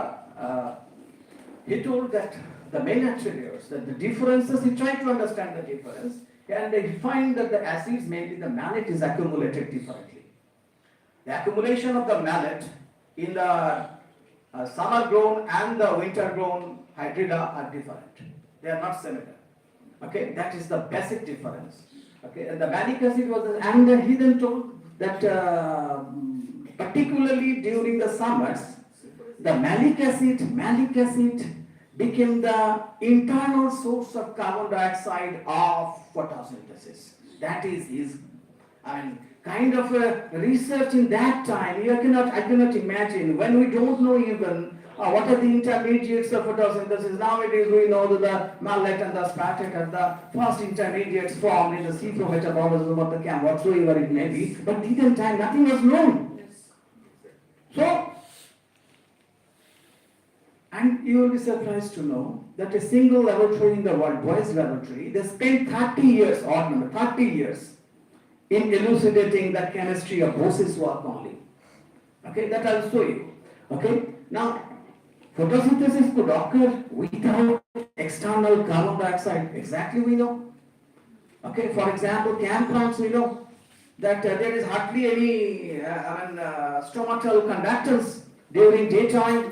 Speaker 11: he told that the main attributes, that the differences, he tried to understand the difference, and he find that the acids, mainly the malate, is accumulated differently. The accumulation of the malate in the summer grown and the winter grown hydrilla are different. They are not similar. Okay, that is the basic difference. Okay, and the malic acid was, and he then told that particularly during the summers, the malic acid became the internal source of carbon dioxide of photosynthesis. That is his, kind of a research in that time. I cannot imagine, when we don't know even what are the intermediates of photosynthesis. Nowadays we know that the malate and the aspartate are the first intermediates formed in the C4 metabolism of the chem, whatsoever it may be. But in that time nothing was known. So, and you will be surprised to know that a single laboratory in the world, Boyce laboratory, they spent 30 years, odd number, 30 years in elucidating the chemistry of Bose's work only. Okay, that I'll show you. Okay, now photosynthesis could occur without external carbon dioxide. Exactly, we know. Okay, for example, cam plants, we know that there is hardly any stomatal conductance during daytime.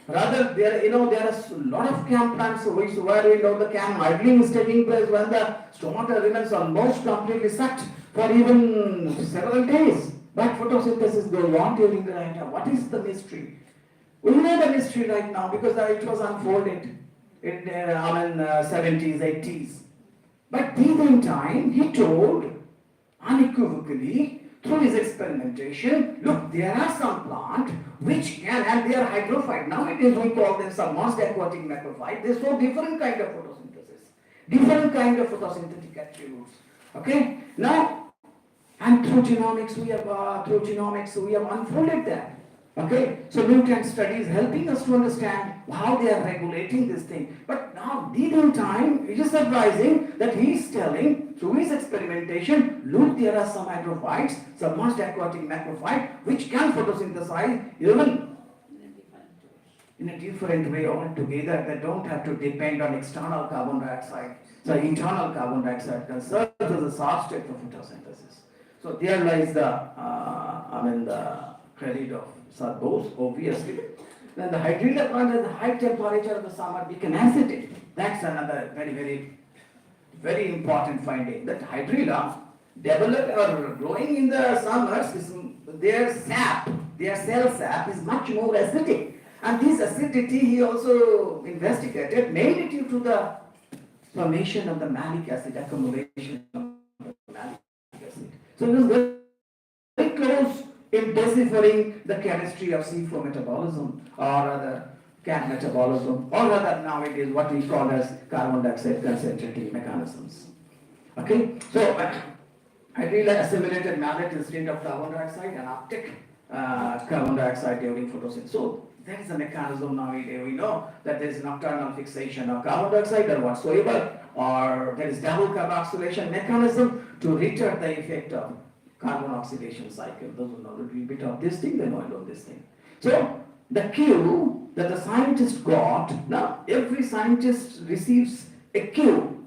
Speaker 11: Rather, there are a lot of cam plants where we know the cam idling is taking place when the stomata remains almost completely sucked for even several days. But photosynthesis goes on during the night. What is the mystery? We know the mystery right now because it was unfolded in 70s, 80s. But in time, he told unequivocally through his experimentation, look, there are some plants which can, and they are hydrophyte. Nowadays we call them submerged aquatic macrophyte. They show different kind of photosynthesis, different kind of photosynthetic attributes. Okay, now, and through genomics we have unfolded that. Okay, so nutrient studies helping us to understand how they are regulating this thing. But now, in time, it is surprising that he is telling through his experimentation, look, there are some hydrophytes, submerged aquatic macrophyte, which can photosynthesize even in a different way altogether. They don't have to depend on external carbon dioxide. So internal carbon dioxide can serve as a substrate for photosynthesis. So there lies the credit of Sir Bose, obviously. Then the hydrilla plant at the high temperature of the summer became acidic. That's another very important finding. That hydrilla develop or growing in the summers, their cell sap is much more acidic. And this acidity he also investigated mainly due to the formation of the malic acid, accumulation of malic acid. So it was very close in deciphering the chemistry of C4 metabolism or other CAM metabolism, or rather nowadays what we call as carbon dioxide concentrating mechanisms. Okay, so ideally assimilated malate instead of carbon dioxide and uptake carbon dioxide during photosynthesis. So that is a mechanism nowadays. We know that there is nocturnal fixation of carbon dioxide or whatsoever, or there is double carboxylation mechanism to retard the effect of carbon oxidation cycle. Those who know a little bit of this thing, they know about this thing. So the cue that the scientist got, now every scientist receives a cue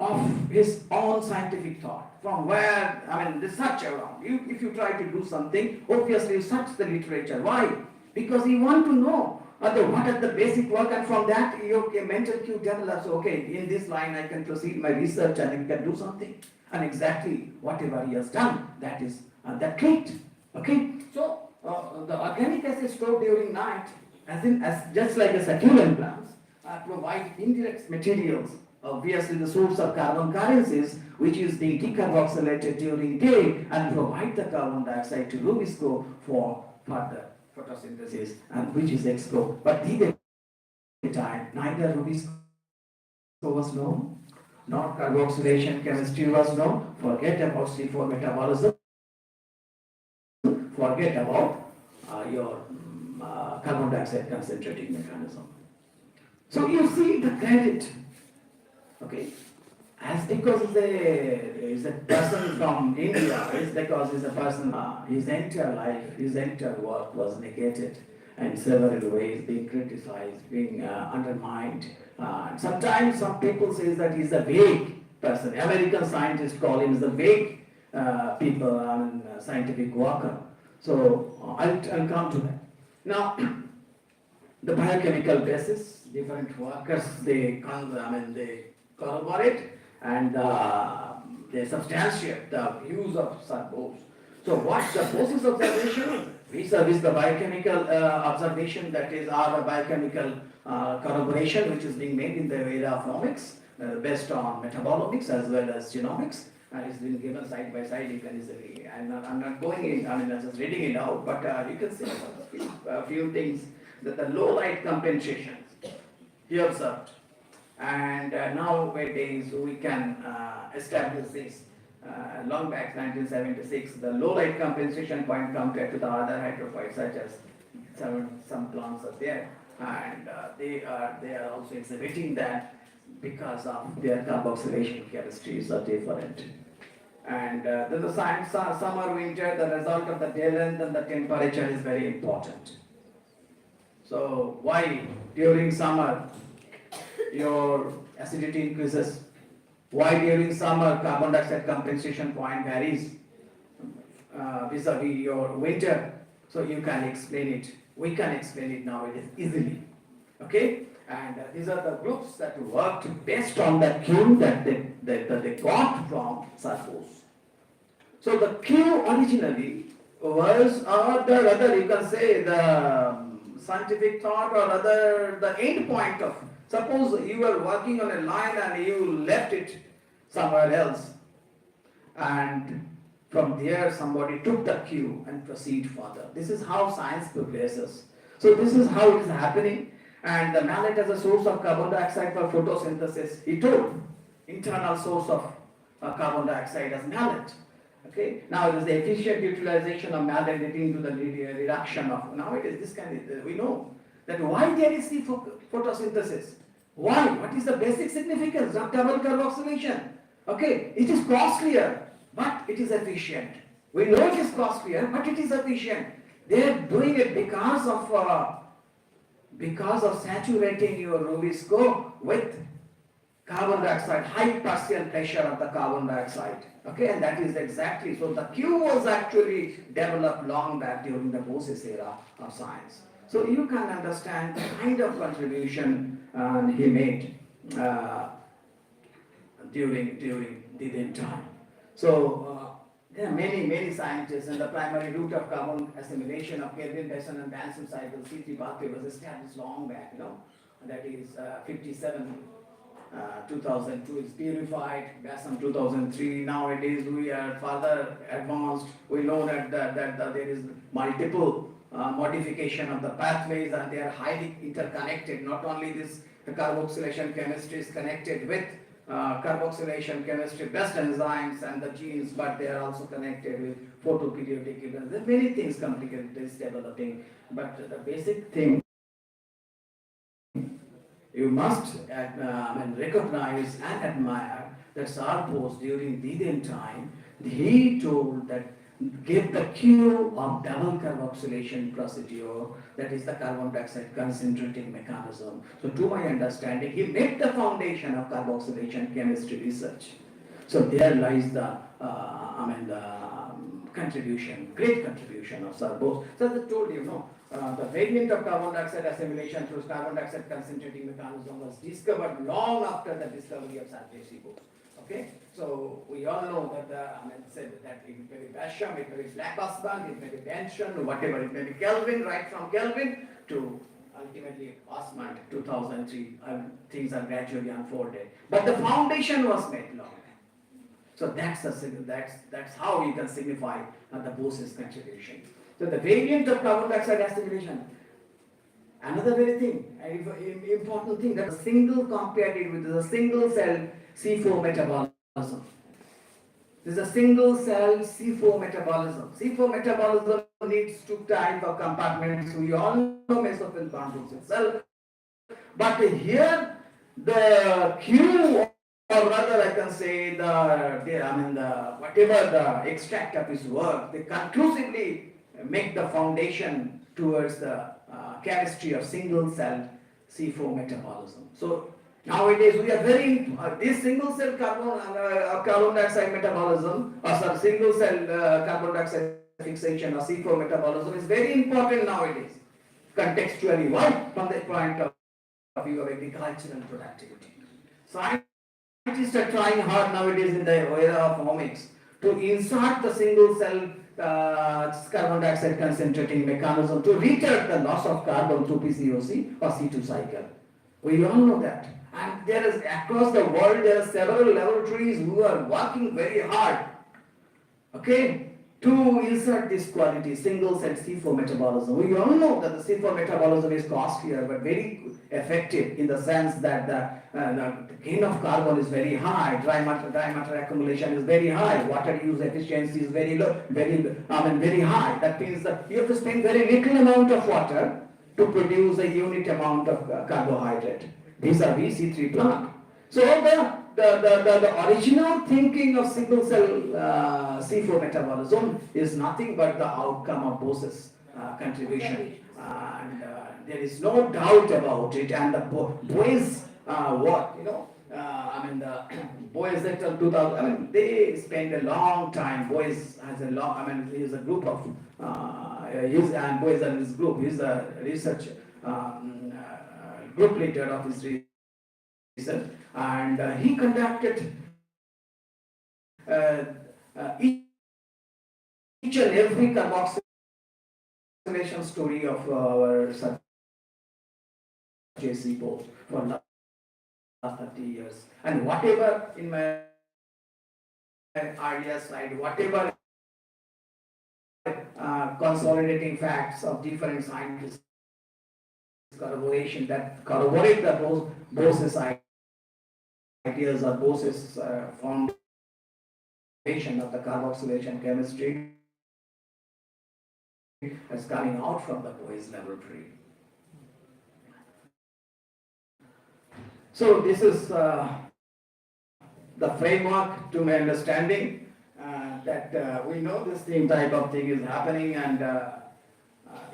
Speaker 11: of his own scientific thought. From where, research around. If you try to do something, obviously you search the literature. Why? Because you want to know what are the basic work, and from that your mental cue develops. Okay, in this line I can proceed my research and I can do something. And exactly whatever he has done, that is the trait. Okay, so the organic acid stored during night, as just like the succulent plants, provide indirect materials. Obviously, the source of carbon currencies, which is being decarboxylated during day and provide the carbon dioxide to Rubisco for further photosynthesis, and which is explored. But at the time, neither Rubisco was known, nor carboxylation chemistry was known. Forget about C4 metabolism. Forget about your carbon dioxide concentrating mechanism. So you see the credit. Okay, as because is a person from India, is because he's a person, his entire life, his entire work was negated in several ways, being criticized, being undermined. Sometimes some people say that he's a vague person. American scientists call him the vague scientific worker. So I'll come to that. Now, the biochemical basis, different workers, they corroborate and they substantiate the views of Sir Bose. So what's the Bose's observation vis-a-vis the biochemical observation, that is our biochemical corroboration which is being made in the area of omics, based on metabolomics as well as genomics, and it's been given side by side. You can easily, I'm not going in, I'm just reading it out, but you can see a few things, that the low light compensations he observed. And nowadays we can establish this. Long back 1976, the low light compensation point compared to the other hydrophytes, such as some plants are there, and they are also exhibiting that because of their carboxylation chemistries are different. And then the science, summer, winter, the result of the day length and the temperature is very important. So why during summer your acidity increases? Why during summer carbon dioxide compensation point varies vis-a-vis your winter? So you can explain it. We can explain it nowadays easily. Okay? And these are the groups that worked based on the cue that they got from Sir Bose. So the cue originally was, or rather you can say the scientific thought, or rather the end point of, suppose you were working on a line and you left it somewhere else, and from there somebody took the cue and proceed further. This is how science progresses. So this is how it is happening. And the malate as a source of carbon dioxide for photosynthesis, he told, internal source of carbon dioxide as malate. Okay. Now it is the efficient utilization of malate leading to the reduction of, now it is this kind of, we know that why there is the photosynthesis. Why? What is the basic significance of double carboxylation? Okay, it is costlier, but it is efficient. We know it is costlier, but it is efficient. They are doing it because of saturating your Rubisco with carbon dioxide, high partial pressure of the carbon dioxide. Okay, and that is exactly, so the cue was actually developed long back during the Bose's era of science. So you can understand the kind of contribution he made during the time. So there are many scientists, and the primary route of carbon assimilation of Kelvin, Dyson and Banson cycle, C3 pathway was established long back, that is 57, 2002 is purified, Basson 2003. Nowadays we are further advanced. We know that there is multiple modification of the pathways, and they are highly interconnected. Not only this carboxylation chemistry is connected with carboxylation chemistry, best enzymes and the genes, but they are also connected with photoperiodic events. There are many things complicated is developing, but the basic thing you must recognize and admire that Sir Bose during Vedan time, he told that give the cue of double carboxylation procedure, that is the carbon dioxide concentrating mechanism. So to my understanding, he made the foundation of carboxylation chemistry research. So there lies the, contribution, great contribution of Sir Bose. So as I told you, the variant of carbon dioxide assimilation through carbon dioxide concentrating mechanism was discovered long after the discovery of Sir JC Bose. Okay, so we all know that said that it may be Basham, it may be black husband, it may be Benson, whatever, it may be Kelvin, right from Kelvin to ultimately Osmond 2003. Things are gradually unfolded, but the foundation was made long. So that's how you can signify the Bose's contribution. So the variant of carbon dioxide assimilation. Another very thing, important thing, that a single compared it with a single cell C4 metabolism. This is a single cell C4 metabolism. C4 metabolism needs two types of compartments. We all know mesophyll bundles itself. But here the Q, or rather I can say whatever the extract of his work, they conclusively make the foundation towards the chemistry of single cell C4 metabolism. So nowadays we are very, this single cell carbon dioxide metabolism, or single cell carbon dioxide fixation or C4 metabolism is very important nowadays, contextually. Why? From the point of view of agricultural productivity. Scientists are trying hard nowadays in the era of omics to insert the single cell carbon dioxide concentrating mechanism to retard the loss of carbon through PCOC or C2 cycle. We all know that. And there is, across the world, there are several laboratories who are working very hard, okay, to insert this quality, single cell C4 metabolism. We all know that the C4 metabolism is costlier but very effective in the sense that the gain of carbon is very high, dry matter accumulation is very high, water use efficiency is very low, very high. That means that you have to spend very little amount of water to produce a unit amount of carbohydrate. Vis-a-vis C3 plant. So the original thinking of single cell C4 metabolism is nothing but the outcome of Bose's contribution. And there is no doubt about it. And the Bose work, Bose et al. 2000, they spend a long time. Bose has a long, he is a group of, Bose and his group, he's a research group leader of his research, and he conducted each and every carboxylation story of our Sir JC Bose for the last 30 years. And whatever in my earlier slide, whatever consolidating facts of different scientists corroboration that corroborate the Bose's ideas or Bose's foundation of the carboxylation chemistry is coming out from the Bose laboratory. So this is the framework to my understanding that we know this type of thing is happening, and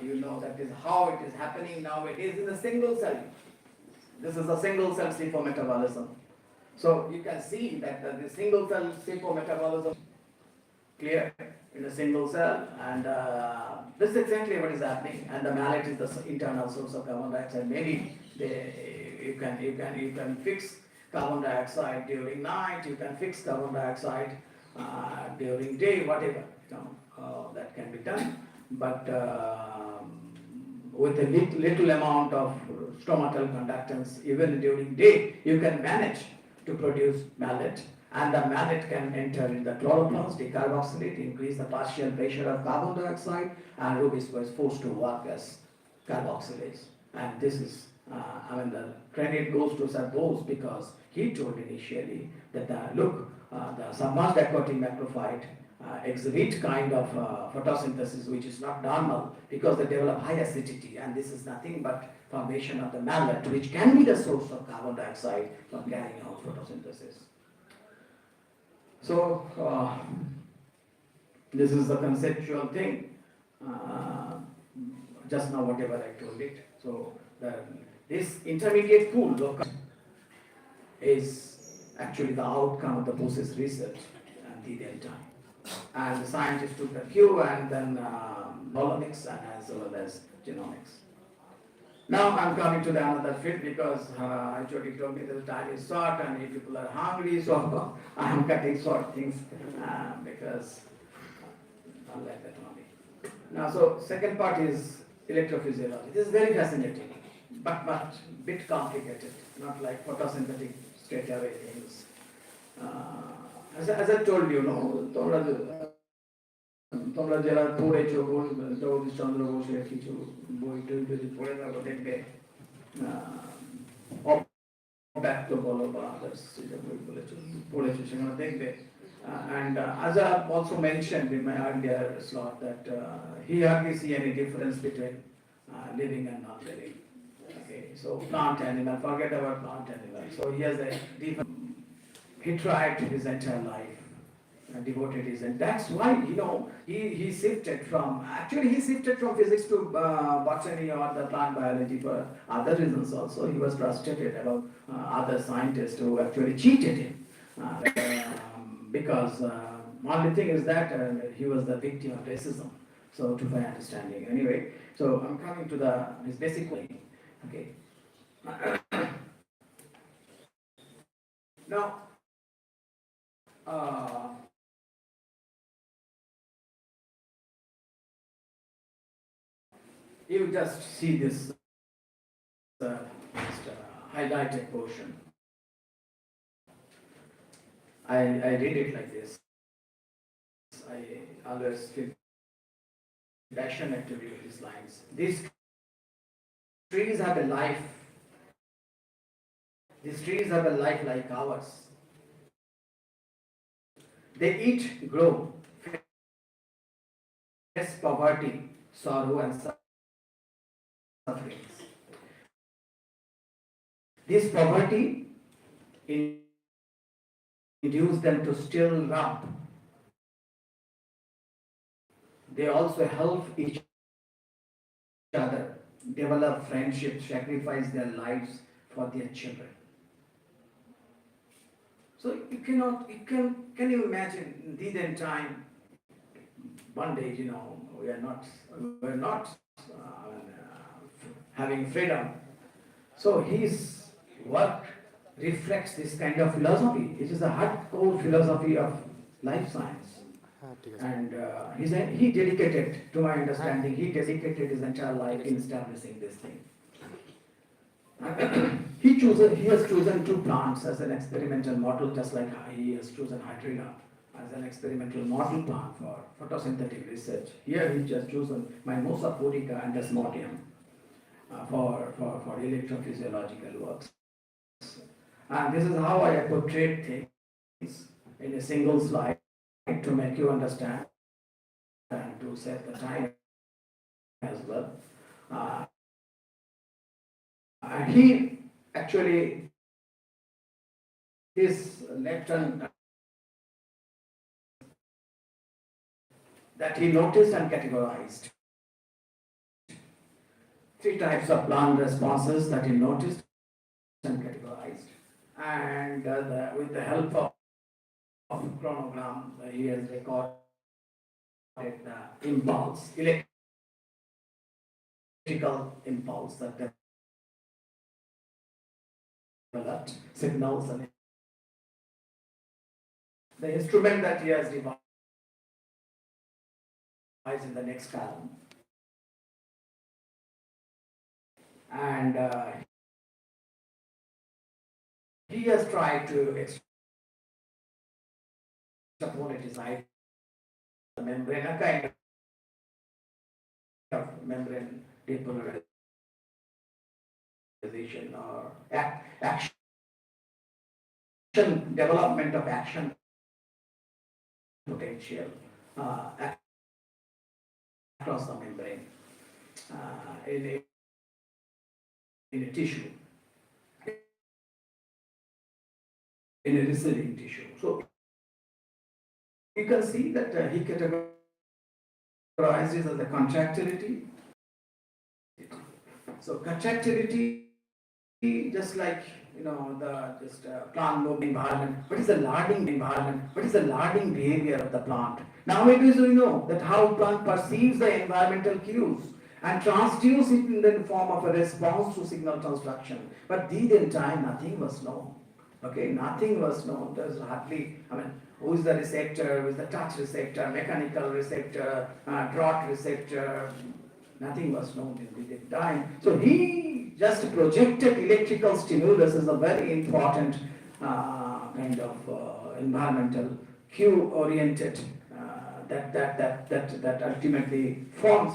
Speaker 11: you know that is how it is happening nowadays in a single cell. This is a single cell C4 metabolism. So you can see that the single cell C4 metabolism clear in a single cell, and this is exactly what is happening. And the mallet is the internal source of carbon dioxide. Maybe you can fix carbon dioxide during night. You can fix carbon dioxide during day, whatever. That can be done. But with a little amount of stomatal conductance, even during day, you can manage to produce mallet, and the mallet can enter in the chloroplast, decarboxylate, increase the partial pressure of carbon dioxide, and Rubisco is forced to work as carboxylase. And this is the credit goes to Sir Bose because he told initially that look, the submerged aquatic macrophyte exhibit kind of photosynthesis which is not normal because they develop high acidity, and this is nothing but formation of the mallet which can be the source of carbon dioxide from carrying out photosynthesis. So this is the conceptual thing. Just now whatever I told it. So this intermediate pool is actually the outcome of the Bose's research and the delta. And the scientists took the cue and then monomics and as well as genomics. Now I'm coming to the another field because actually told me that the time is short and if people are hungry, so I'm cutting short things because I like that only. Now, so second part is electrophysiology. This is very fascinating, but bit complicated, not like photosynthetic straight away things. As I told you, তোমরা যারা পড়েছো জগদীশ চন্দ্র বোসের কিছু বই টই যদি পড়ে থাকো দেখবে অব্যক্ত বলো বা যেটা বই পড়েছো সেখানে দেখবে. And as I have also mentioned in my earlier slot that he hardly see any difference between living and not living. Okay, so plant animal, forget about plant animal. So he has a different, he tried his entire life and devoted his, and that's why he shifted from physics to botany or the plant biology for other reasons also. He was frustrated about other scientists who actually cheated him. Because only thing is that he was the victim of racism. So to my understanding, anyway. So I'm coming to his basic way. Okay. Now, you just see this highlighted portion. I read it like this. I always feel passionate to read these lines. These trees have a life. These trees have a life like ours. They eat, grow, face poverty, sorrow, and sufferings. This poverty induce them to still rub. They also help each other, develop friendships, sacrifice their lives for their children. So can you imagine in the time, one day, we're not having freedom. So his work reflects this kind of philosophy. It is a hardcore philosophy of life science. And he dedicated, to my understanding, he dedicated his entire life in establishing this thing. He has chosen two plants as an experimental model, just like he has chosen hydrilla as an experimental model plant for photosynthetic research. Here he just chosen Mimosa pudica and Desmodium for electrophysiological works. And this is how I portrayed things in a single slide to make you understand and to set the time as well. And he actually, this lecture that he noticed and categorized. 3 types of plant responses that he noticed and categorized. And with the help of chronogram, he has recorded the impulse, electrical impulse that developed, signals, and the instrument that he has devised in the next column. And he has tried to extrapolate his idea, the membrane, a kind of membrane depolarization. or action development of action potential across the membrane in a tissue, in a receiving tissue. So you can see that he categorizes as the contractility. So contractility, just like the plant moving environment. What is the larding environment? What is the larding behavior of the plant? Nowadays we know that how plant perceives the environmental cues and transduce it in the form of a response to signal transduction. But in time nothing was known. Okay, nothing was known. There's hardly, who is the receptor, who is the touch receptor, mechanical receptor, drought receptor, nothing was known in the time. So he just projected electrical stimulus as a very important kind of environmental cue-oriented that ultimately forms,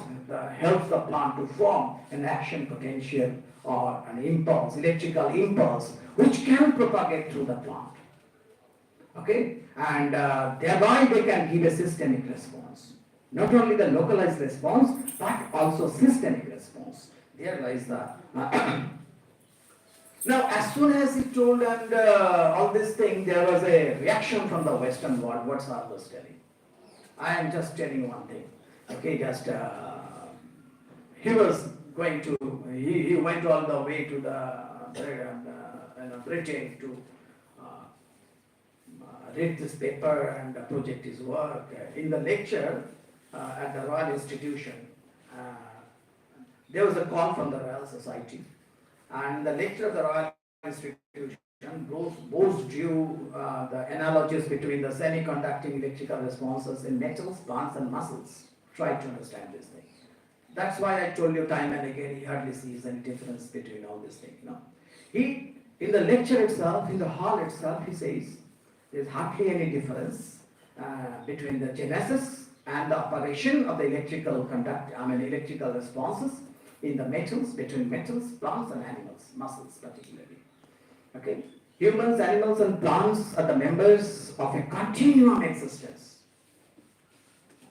Speaker 11: helps the plant to form an action potential or an impulse, electrical impulse, which can propagate through the plant. Okay, and thereby they can give a systemic response. Not only the localized response, but also systemic response. There lies the now, as soon as he told and all this thing, there was a reaction from the Western world. What Sir was telling, I am just telling one thing. Okay, just he was going to, he went all the way to the Britain to read this paper and project his work. In the lecture at the Royal Institution, there was a call from the Royal Society, and the lecture of the Royal Institution, Bose drew the analogies between the semiconducting electrical responses in metals, plants and muscles. Try to understand this thing. That's why I told you time and again, he hardly sees any difference between all these things. He, in the lecture itself, in the hall itself, he says, there's hardly any difference between the genesis and the operation of the electrical electrical responses in the metals, between metals, plants and animals, muscles particularly. Okay? Humans, animals and plants are the members of a continuum existence.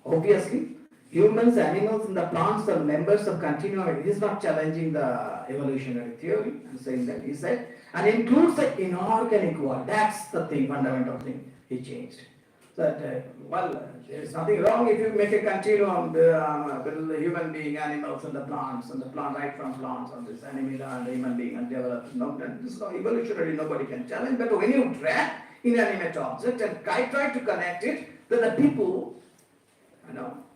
Speaker 11: Obviously, humans, animals and the plants are members of continuum. He is not challenging the evolutionary theory and saying that. He said, and includes the inorganic world. That's the thing, fundamental thing he changed. That, there is nothing wrong if you make a continuum between the human being, animals and the plants, and the plant right from plants on this animal and the human being and developed. This is not evolutionary, nobody can challenge. But when you drag inanimate object and try to connect it, then the people,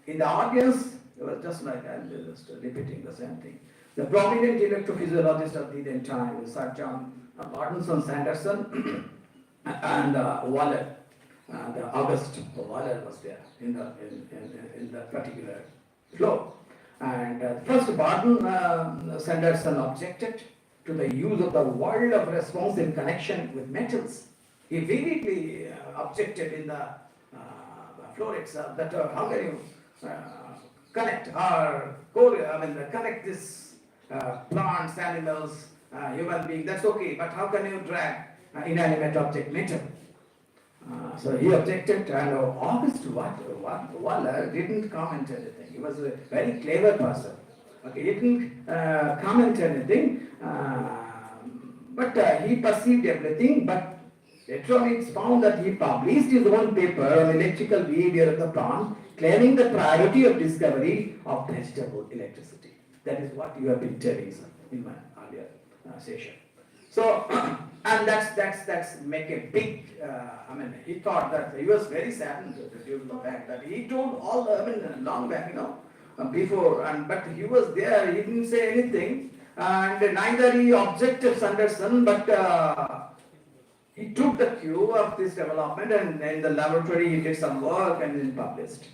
Speaker 11: in the audience, it was just like I'm just repeating the same thing. The prominent electrophysiologist of the time was Sir John Bartonson Sanderson and Waller. The August Waller was there in the particular flow. And first Barton Sanderson objected to the use of the word of response in connection with metals. He vividly objected in the floor itself that how can you connect or connect this plants, animals, human being, that's okay, but how can you drag inanimate object metal? So he objected, and August Waller didn't comment anything. He was a very clever person. Okay, he didn't comment anything, but he perceived everything. But later on, it's found that he published his own paper on electrical behavior of the plant, claiming the priority of discovery of vegetable electricity. That is what you have been telling, sir, in my earlier session. So, and that's make a big. He thought that he was very saddened due to the fact that he told all. Long back, before, but he was there. He didn't say anything, and neither he objected Sanderson, but he took the cue of this development, and in the laboratory he did some work and then published.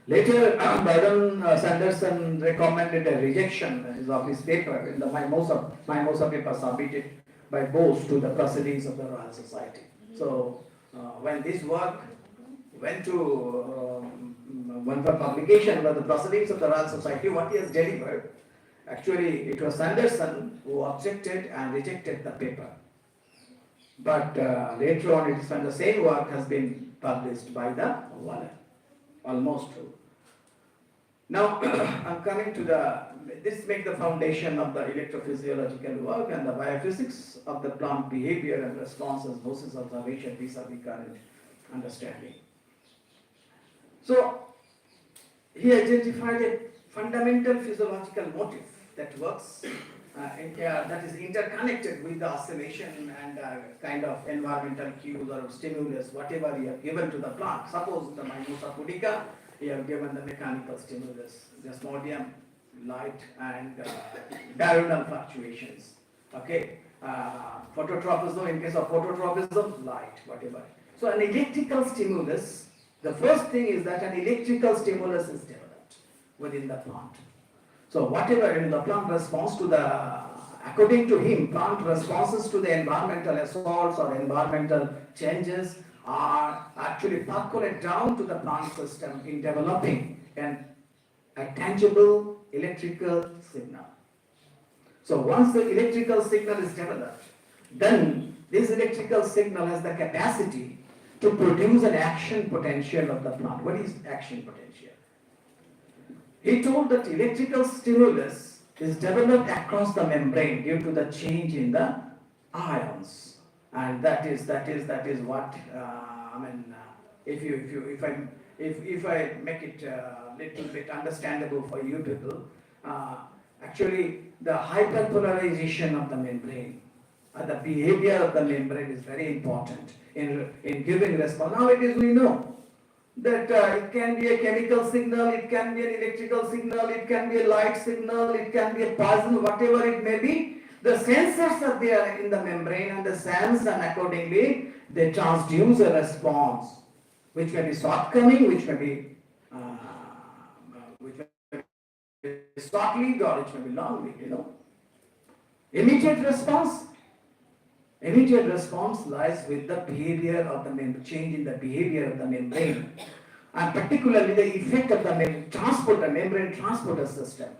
Speaker 11: Later, Barton Sanderson recommended a rejection of his paper in the Mimosa paper submitted by Bose to the Proceedings of the Royal Society. So, when this work went to one for publication by the Proceedings of the Royal Society, what he has delivered, Actually, it was Sanderson who objected and rejected the paper. But later on, it is when the same work has been published by the Waller. Almost true. Now, I'm coming to this makes the foundation of the electrophysiological work and the biophysics of the plant behavior and responses, Bose's observation, vis-a-vis current understanding. So, he identified a fundamental physiological motive that works, that is interconnected with the oscillation and kind of environmental cues or stimulus, whatever you have given to the plant. Suppose the Mimosa pudica, you have given the mechanical stimulus, desmodium, light, and diurnal fluctuations. Okay, phototropism, in case of phototropism, light, whatever. So an electrical stimulus, the first thing is that an electrical stimulus is developed within the plant. So whatever in the plant response to the, according to him, plant responses to the environmental assaults or environmental changes are actually percolate down to the plant system in developing a tangible electrical signal. So once the electrical signal is developed, then this electrical signal has the capacity to produce an action potential of the plant. What is action potential? He told that electrical stimulus is developed across the membrane due to the change in the ions, and that is what I mean. If I make it a little bit understandable for you people, actually the hyperpolarization of the membrane, the behavior of the membrane is very important in giving response. Nowadays we know that it can be a chemical signal, it can be an electrical signal, it can be a light signal, it can be a poison, whatever it may be. The sensors are there in the membrane and the sense, and accordingly they transduce a response, which may be shortcoming, which may be short-lived, or it may be long-lived, you know. Immediate response lies with the behavior of the membrane, change in the behavior of the membrane, and particularly the effect of the membrane transporter system.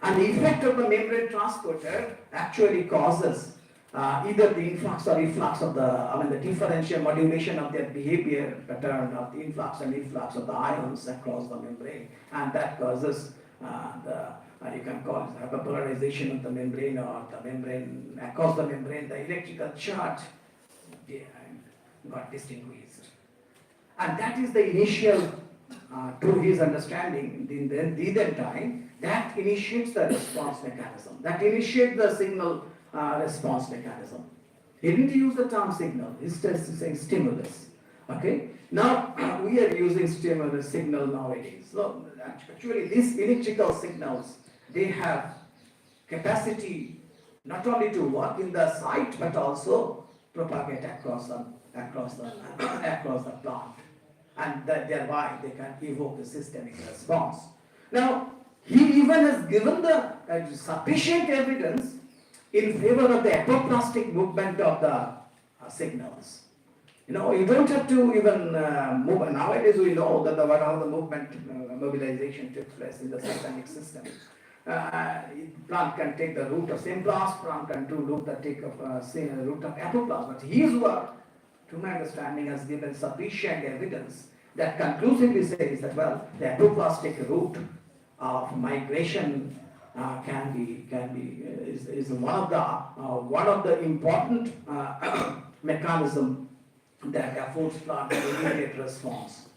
Speaker 11: And the effect of the membrane transporter actually causes either the influx or efflux of the differential modulation of their behavior pattern of the influx and efflux of the ions across the membrane, and that causes you can call it hyperpolarization of the membrane, or the membrane, across the membrane, the electrical charge got distinguished. And that is the initial, to his understanding, in the time, that initiates the response mechanism, that initiates the signal response mechanism. He didn't use the term signal, he's saying stimulus. Okay, now we are using stimulus signal nowadays. So actually these electrical signals, they have capacity not only to work in the site but also propagate across the plant, and thereby they can evoke a systemic response. Now he even has given the sufficient evidence in favor of the apoplastic movement of the signals. You know, you don't have to even move. Nowadays we know that how the movement mobilization takes place in the systemic system. Plant can take the route of symplast, plant can take the route of apoplast. But his work, to my understanding, has given sufficient evidence that conclusively says that, well, the apoplastic route of migration is one of the important mechanism that affords plant an immediate response,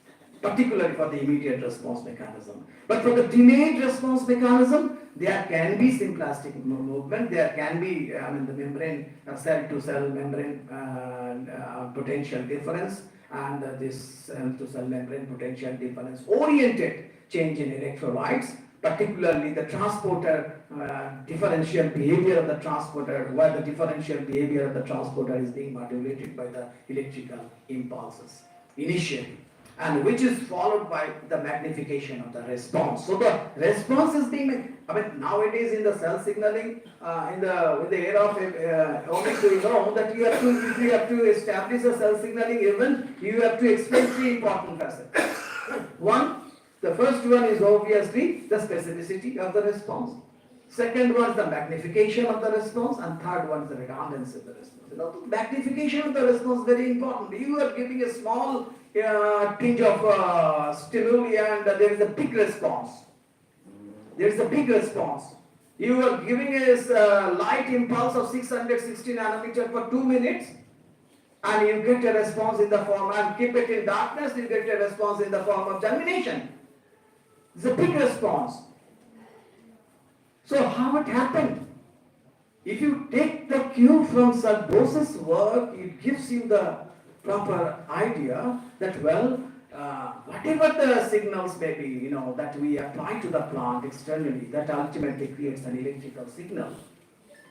Speaker 11: particularly for the immediate response mechanism. But for the delayed response mechanism, there can be symplastic movement, there can be the membrane, cell-to-cell membrane potential difference, and this cell-to-cell membrane potential difference oriented change in electrolytes, particularly the transporter, differential behavior of the transporter, where the differential behavior of the transporter is being modulated by the electrical impulses initially, and which is followed by the magnification of the response. So the response is being, nowadays in the cell signaling, with the era of omics, we know that if you have to establish a cell signaling event, you have to explain three important facets. The first one is obviously the specificity of the response. Second one is the magnification of the response, and third one is the redundancy of the response. You know, the magnification of the response is very important. You are giving a small tinge of stimuli and there is a big response. There is a big response. You are giving a light impulse of 660 nanometer for 2 minutes, and you get a response in the form, and keep it in darkness, you get a response in the form of germination. It's a big response. So how it happened? If you take the cue from Sir Bose's work, it gives you the proper idea that, well, whatever the signals may be, you know, that we apply to the plant externally, that ultimately creates an electrical signal.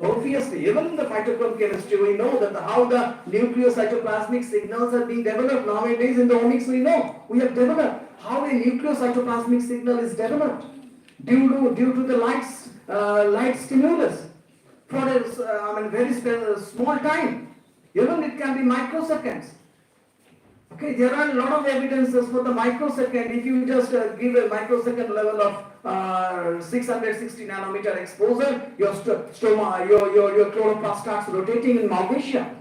Speaker 11: Obviously, even in the phytochrome chemistry, we know that how the nucleocytoplasmic signals are being developed. Nowadays in the omics, we know, we have developed how a nucleocytoplasmic signal is developed due to the light stimulus for a very small time. Even it can be microseconds. Okay, there are a lot of evidences for the microsecond. If you just give a microsecond level of 660 nanometer exposure, your chloroplast starts rotating in Malvasia.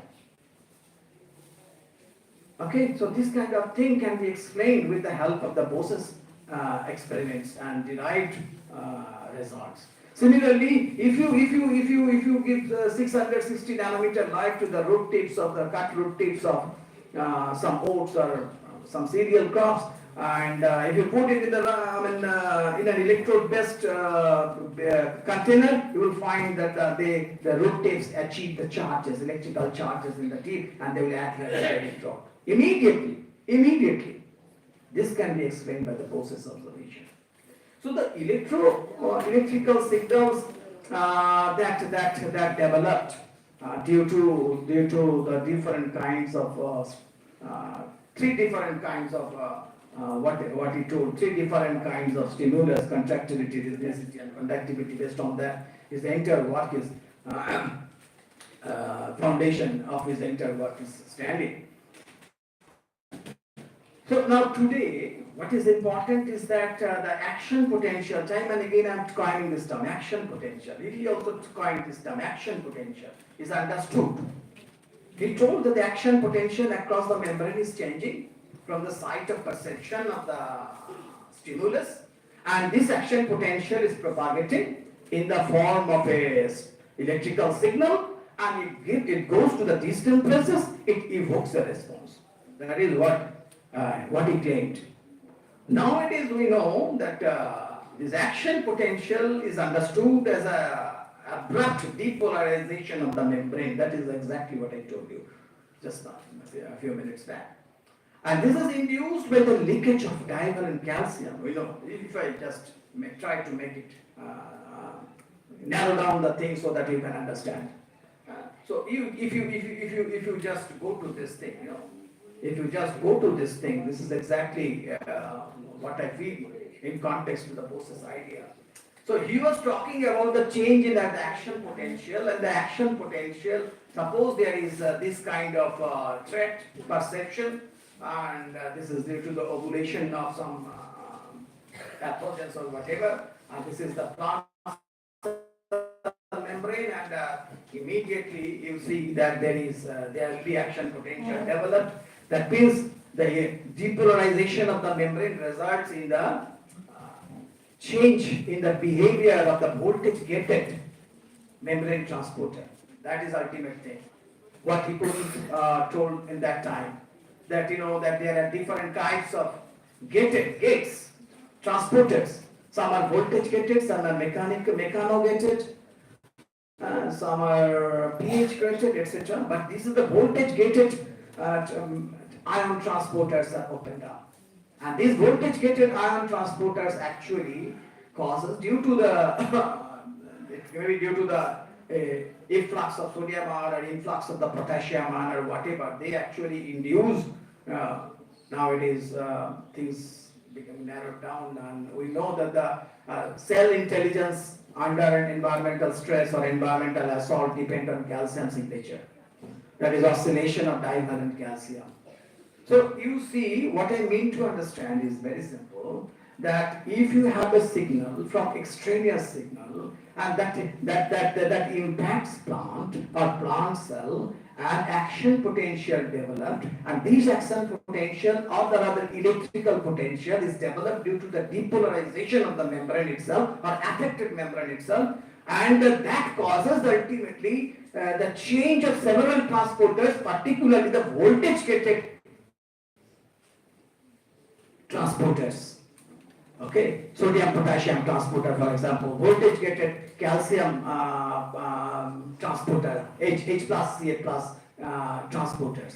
Speaker 11: Okay, so this kind of thing can be explained with the help of the Bose's experiments and derived results. Similarly, if you give 660 nanometer light to the root tips of the cut root tips of some oats or some cereal crops, and if you put it in the in an electrode-based container, you will find that the root tips achieve the charges, electrical charges in the tip, and they will adhere to the electrode immediately. This can be explained by the Bose's observation. So the electrical signals that developed due to the different kinds of three different kinds of what he told, three different kinds of stimulus, contractility, rhythmicity, and conductivity. Based on that, his entire work is foundation of his entire work is standing. So now today, what is important is that the action potential, time and again I'm coining this term, action potential. He also coined this term, action potential, is understood. He told that the action potential across the membrane is changing from the site of perception of the stimulus, and this action potential is propagating in the form of a electrical signal, and it goes to the distant places, it evokes a response. That is what he claimed. Nowadays we know that this action potential is understood as a abrupt depolarization of the membrane. That is exactly what I told you just now, a few minutes back. And this is induced by the leakage of divalent calcium. We know, if I just try to make it narrow down the thing so that you can understand. So if you just go to this thing, you know, if you just go to this thing, this is exactly what I feel in context to the Bose's idea. So he was talking about the change in that action potential, and the action potential, suppose there is this kind of threat perception, and this is due to the ovulation of some pathogens or whatever, and this is the plant membrane, and immediately you see that there will be action potential developed. That means the depolarization of the membrane results in the change in the behavior of the voltage gated membrane transporter. That is ultimate thing. What he told in that time, that you know that there are different types of gates, transporters. Some are voltage gated, some are mechano gated, some are pH gated, etc. But this is the voltage gated ion transporters are opened up. And these voltage gated ion transporters actually causes, due to the maybe due to the efflux of sodium ion or influx of the potassium ion or whatever, they actually induce nowadays things become narrowed down, and we know that the cell intelligence under an environmental stress or environmental assault depend on calcium signature. That is oscillation of divalent calcium. So you see, what I mean to understand is very simple, that if you have a signal from extraneous signal and that impacts plant or plant cell, and action potential developed, and these action potential or the rather electrical potential is developed due to the depolarization of the membrane itself or affected membrane itself, and that causes ultimately the change of several transporters, particularly the voltage gated transporters. Okay, sodium potassium transporter, for example, voltage gated calcium transporter, H plus Ca plus transporters.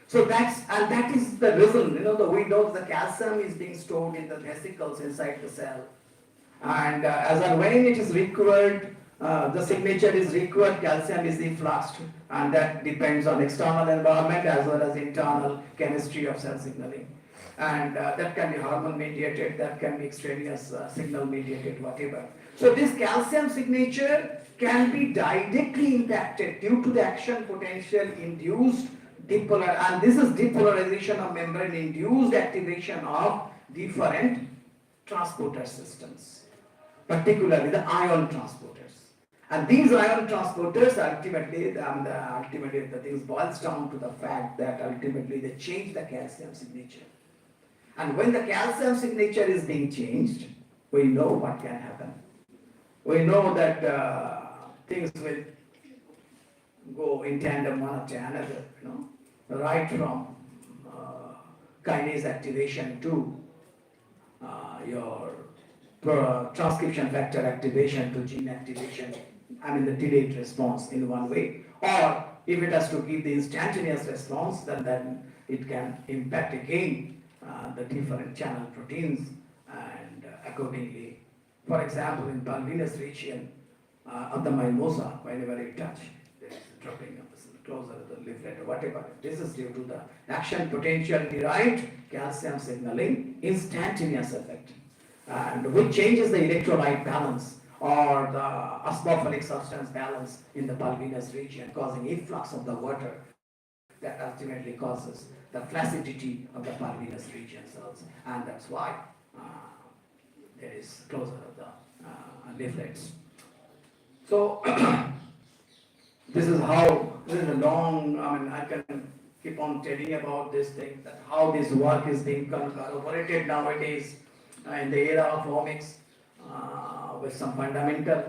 Speaker 11: So that is the reason, we know the calcium is being stored in the vesicles inside the cell, and as and when it is required, the signature is required, calcium is effluxed, and that depends on external environment as well as internal chemistry of cell signaling. And that can be hormone mediated, that can be extraneous signal mediated, whatever. So this calcium signature can be directly impacted due to the action potential induced and this is depolarization of membrane induced activation of different transporter systems, particularly the ion transporters. And these ion transporters ultimately the things boils down to the fact that ultimately they change the calcium signature. And when the calcium signature is being changed, we know what can happen. We know that things will go in tandem one after another, right from kinase activation to your transcription factor activation to gene activation, the delayed response in one way. Or if it has to give the instantaneous response, then it can impact again the different channel proteins, and accordingly, for example, in Balvinus region of the mimosa, whenever you touch, there is a dropping of the closer to the leaflet or whatever. This is due to the action potential derived calcium signaling instantaneous effect, and which changes the electrolyte balance or the osmophilic substance balance in the Balvinus region, causing efflux of the water that ultimately causes the flaccidity of the Balvinus region cells, and that's why there is closure of the leaflets. So this is a long, I can keep on telling about this thing, that how this work is being corroborated nowadays in the era of omics with some fundamental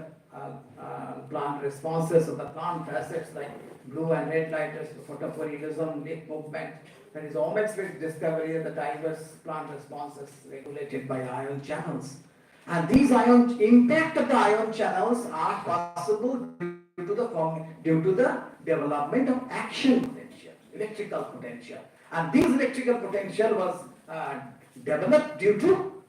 Speaker 11: plant responses of the plant facets like blue and red light, photophorealism, leaf movement. There is omics with discovery of the diverse plant responses regulated by ion channels. And these impact of the ion channels are possible due to the development of action potential, electrical potential. And this electrical potential was developed due to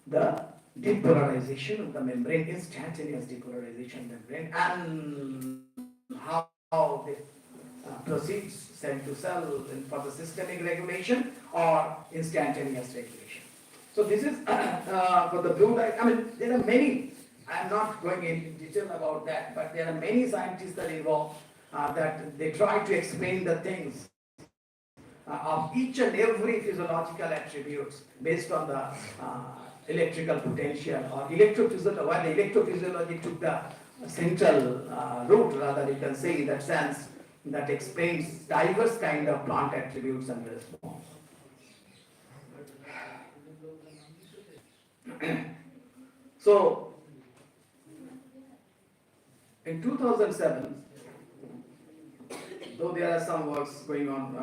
Speaker 11: the depolarization of the membrane, instantaneous depolarization membrane, and how this proceeds cell to cell for the systemic regulation or instantaneous regulation. So this is for the blue light. There are many. I am not going into detail about that, but there are many scientists that involved that they try to explain the things of each and every physiological attributes based on the electrical potential or electrophysiology. While the electrophysiology took the central route, rather you can say in that sense, that explains diverse kind of plant attributes and response. So, in 2007, though there are some works going on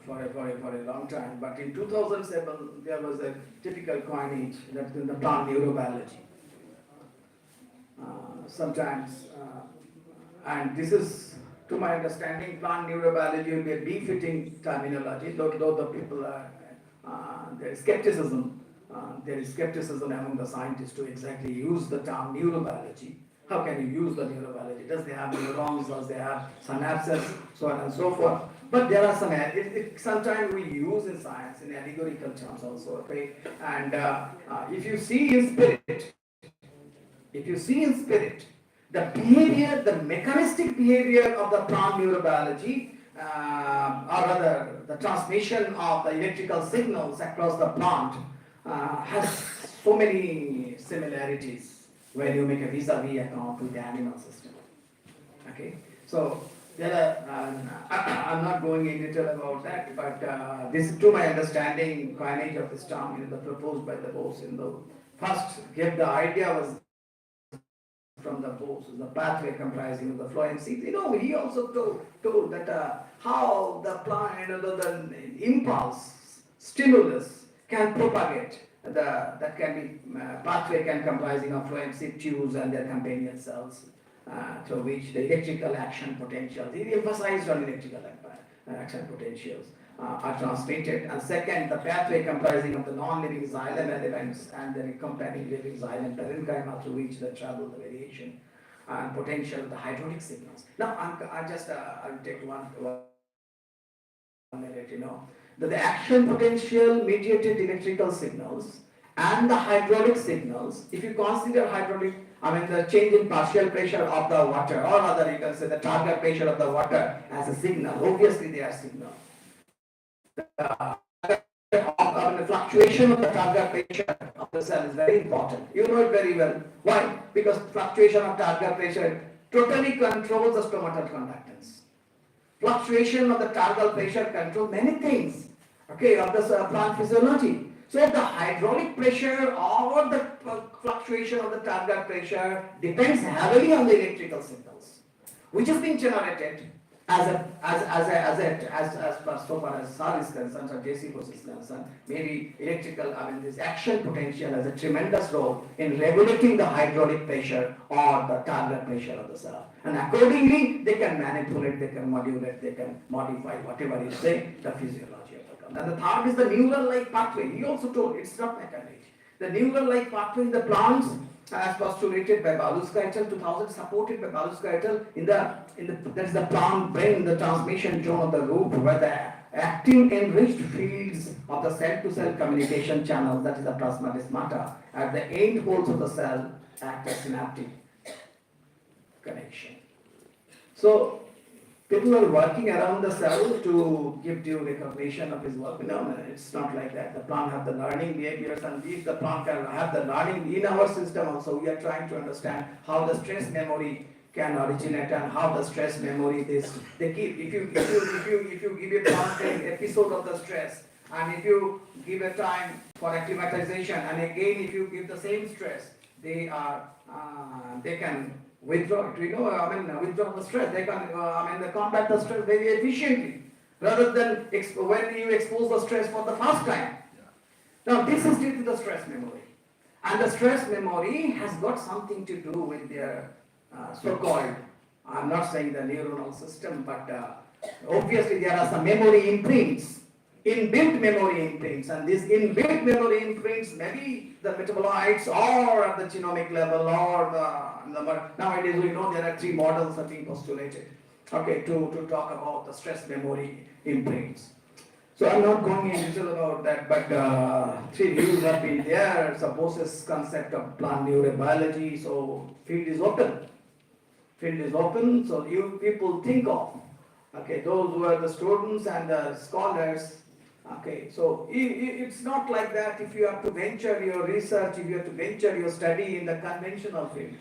Speaker 11: for a long time, but in 2007 there was a typical coinage that's in the plant neurobiology. And this is, to my understanding, plant neurobiology will be a befitting terminology, though the people are, there is skepticism among the scientists to exactly use the term neurobiology. How can you use the neurobiology? Does they have neurons? Does they have synapses? So on and so forth. But there are some, sometimes we use in science in allegorical terms also, okay? And if you see in spirit, the behavior, the mechanistic behavior of the plant neurobiology, or rather the transmission of the electrical signals across the plant has so many similarities. when you make a vis-a-vis account with the animal system. Okay, so there are, I'm not going in detail about that, but this, to my understanding, coinage of this term, proposed by the Bose in the first gave the idea was from the Bose, the pathway comprising of the phloem seeds. He also told that how the plant, the impulse, stimulus can propagate. That can be pathway can comprising of phloem seed tubes and their companion cells, through which the electrical action potentials. He emphasized on electrical action potentials are transmitted. And second, the pathway comprising of the non-living xylem elements and the accompanying living xylem parenchyma through which they travel the variation and potential of the hydraulic signals. Now, I'll take one minute, that the action potential mediated electrical signals and the hydraulic signals, if you consider hydraulic, the change in partial pressure of the water, or rather you can say the target pressure of the water as a signal, obviously they are signal. The fluctuation of the target pressure of the cell is very important. You know it very well. Why? Because fluctuation of target pressure totally controls the stomatal conductance. Fluctuation of the target pressure controls many things, of the plant physiology. So the hydraulic pressure or the fluctuation of the target pressure depends heavily on the electrical signals, which is being generated as so far as Sir is concerned, Sir JC Bose is concerned. Maybe electrical, this action potential has a tremendous role in regulating the hydraulic pressure or the target pressure of the cell. And accordingly, they can manipulate, they can modulate, they can modify whatever you say, the physiology. And the third is the neural-like pathway. He also told it's not mechanic. The neural-like pathway in the plants, as postulated by Baluska et al. 2000, supported by Baluska et al. That's the plant brain, the transmission zone of the root, where the active enriched fields of the cell-to-cell communication channels, that is the plasmatismata, at the end holes of the cell act as synaptic connection. So people are working around the cell to give due recognition of his work. No, it's not like that. The plant have the learning behaviors, and if the plant can have the learning in our system also, we are trying to understand how the stress memory can originate and how the stress memory they keep. If you give a plant an episode of the stress, and if you give a time for acclimatization, and again if you give the same stress, they can withdraw it. Withdraw the stress. They can, they combat the stress very efficiently, rather than when you expose the stress for the first time. Now, this is due to the stress memory, and the stress memory has got something to do with their so-called. I'm not saying the neuronal system, but obviously there are some memory imprints, inbuilt memory imprints, and these inbuilt memory imprints maybe the metabolites or at the genomic level or nowadays we know there are 3 models that are being postulated, to talk about the stress memory imprints. So I'm not going into detail about that, but 3 views have been there. Supposes concept of plant neurobiology, so field is open. So you people think of, those who are the students and the scholars. So it's not like that. If you have to venture your research, if you have to venture your study in the conventional field,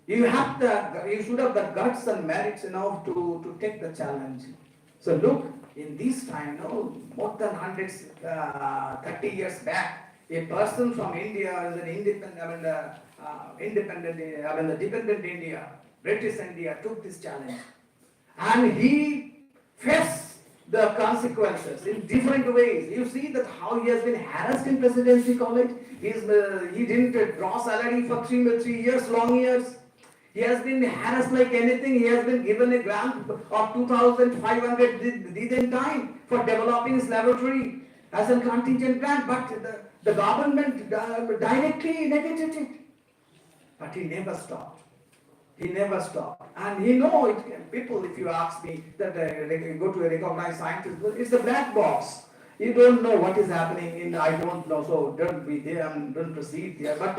Speaker 11: you should have the guts and merits enough to take the challenge. So look, in this time, more than 30 years back, a person from India is an dependent India, British India took this challenge, and he faced the consequences in different ways. You see that how he has been harassed in Presidency College. He didn't draw salary for 3 years, long years. He has been harassed like anything. He has been given a grant of 2,500 within time for developing his laboratory as a contingent grant, but the government directly negated it. But he never stopped. And people, if you ask me, that go to a recognized scientist, it's a black box. You don't know what is happening I don't know, so don't be there and don't proceed there. But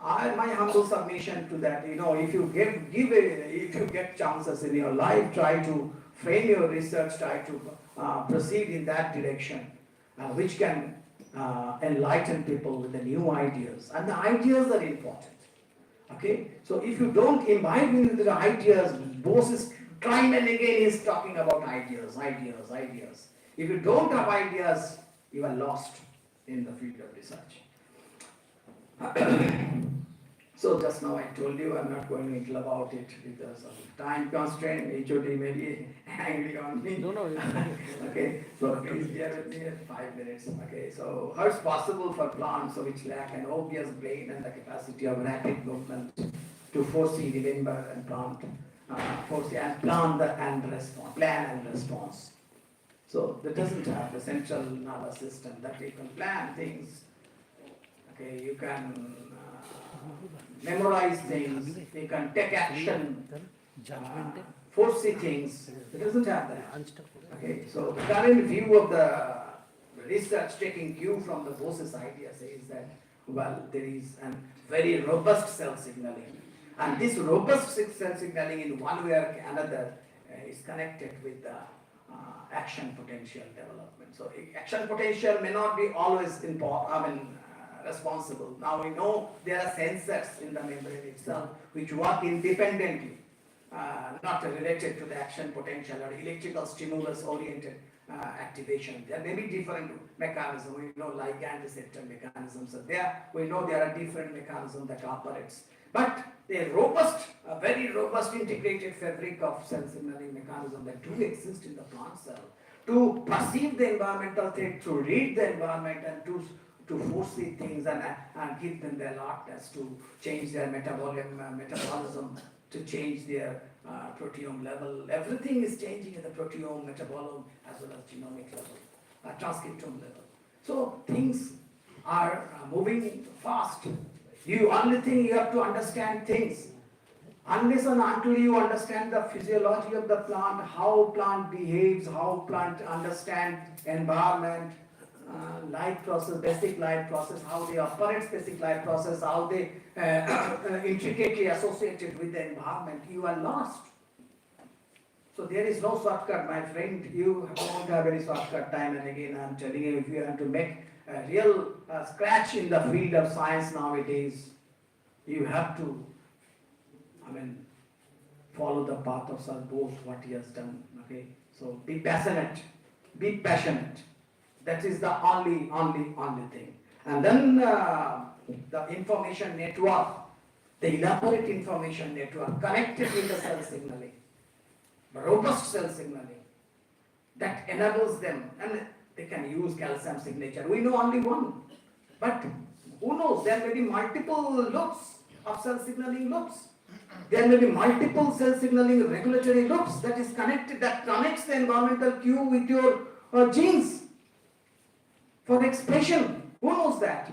Speaker 11: my humble submission to that, if you if you get chances in your life, try to frame your research, try to proceed in that direction, which can enlighten people with the new ideas. And the ideas are important. Okay, so if you don't imbibe in the ideas, Bose is time and again is talking about ideas, ideas, ideas. If you don't have ideas, you are lost in the field of research. So just now I told you I'm not going to tell about it because of time constraint. HOD may be angry on me.
Speaker 5: No.
Speaker 11: Okay, so please bear with me at 5 minutes. Okay, so how it's possible for plants which lack an obvious brain and the capacity of rapid movement to foresee, remember, and plant, foresee and plan and respond, plan and response. So that doesn't have the central nervous system that you can plan things. Okay, you can memorize things, you can take action, foresee things. It doesn't have that. Okay, so the current view of the research taking cue from the Bose's idea says that, well, there is a very robust cell signaling. And this robust cell signaling in one way or another is connected with the action potential development. So action potential may not be always responsible. Now we know there are sensors in the membrane itself which work independently, not related to the action potential or electrical stimulus oriented activation. There may be different mechanisms. We know ligand receptor mechanisms are there. We know there are different mechanisms that operates. But a robust, a very robust integrated fabric of cell signaling mechanism that do exist in the plant cell to perceive the environmental threat, to read the environment and to foresee things and give them the alertness to change their metabolism, to change their proteome level. Everything is changing at the proteome, metabolome, as well as genomic level, transcriptome level. So things are moving fast. You only thing you have to understand things. Unless and until you understand the physiology of the plant, how plant behaves, how plant understand environment, life process, basic life process, how they operate basic life process, how they intricately associated with the environment, you are lost. So there is no shortcut, my friend. You won't have any shortcut. Time and again I am telling you, if you have to make a real scratch in the field of science nowadays, you have to, follow the path of Sir Bose, what he has done. Okay, so be passionate, be passionate. That is the only thing. And then the information network, the elaborate information network connected with the cell signaling, robust cell signaling, that enables them, and they can use calcium signature. We know only one, but who knows, there may be multiple loops of cell signaling loops. There may be multiple cell signaling regulatory loops that is connected, that connects the environmental cue with your genes for expression. Who knows that?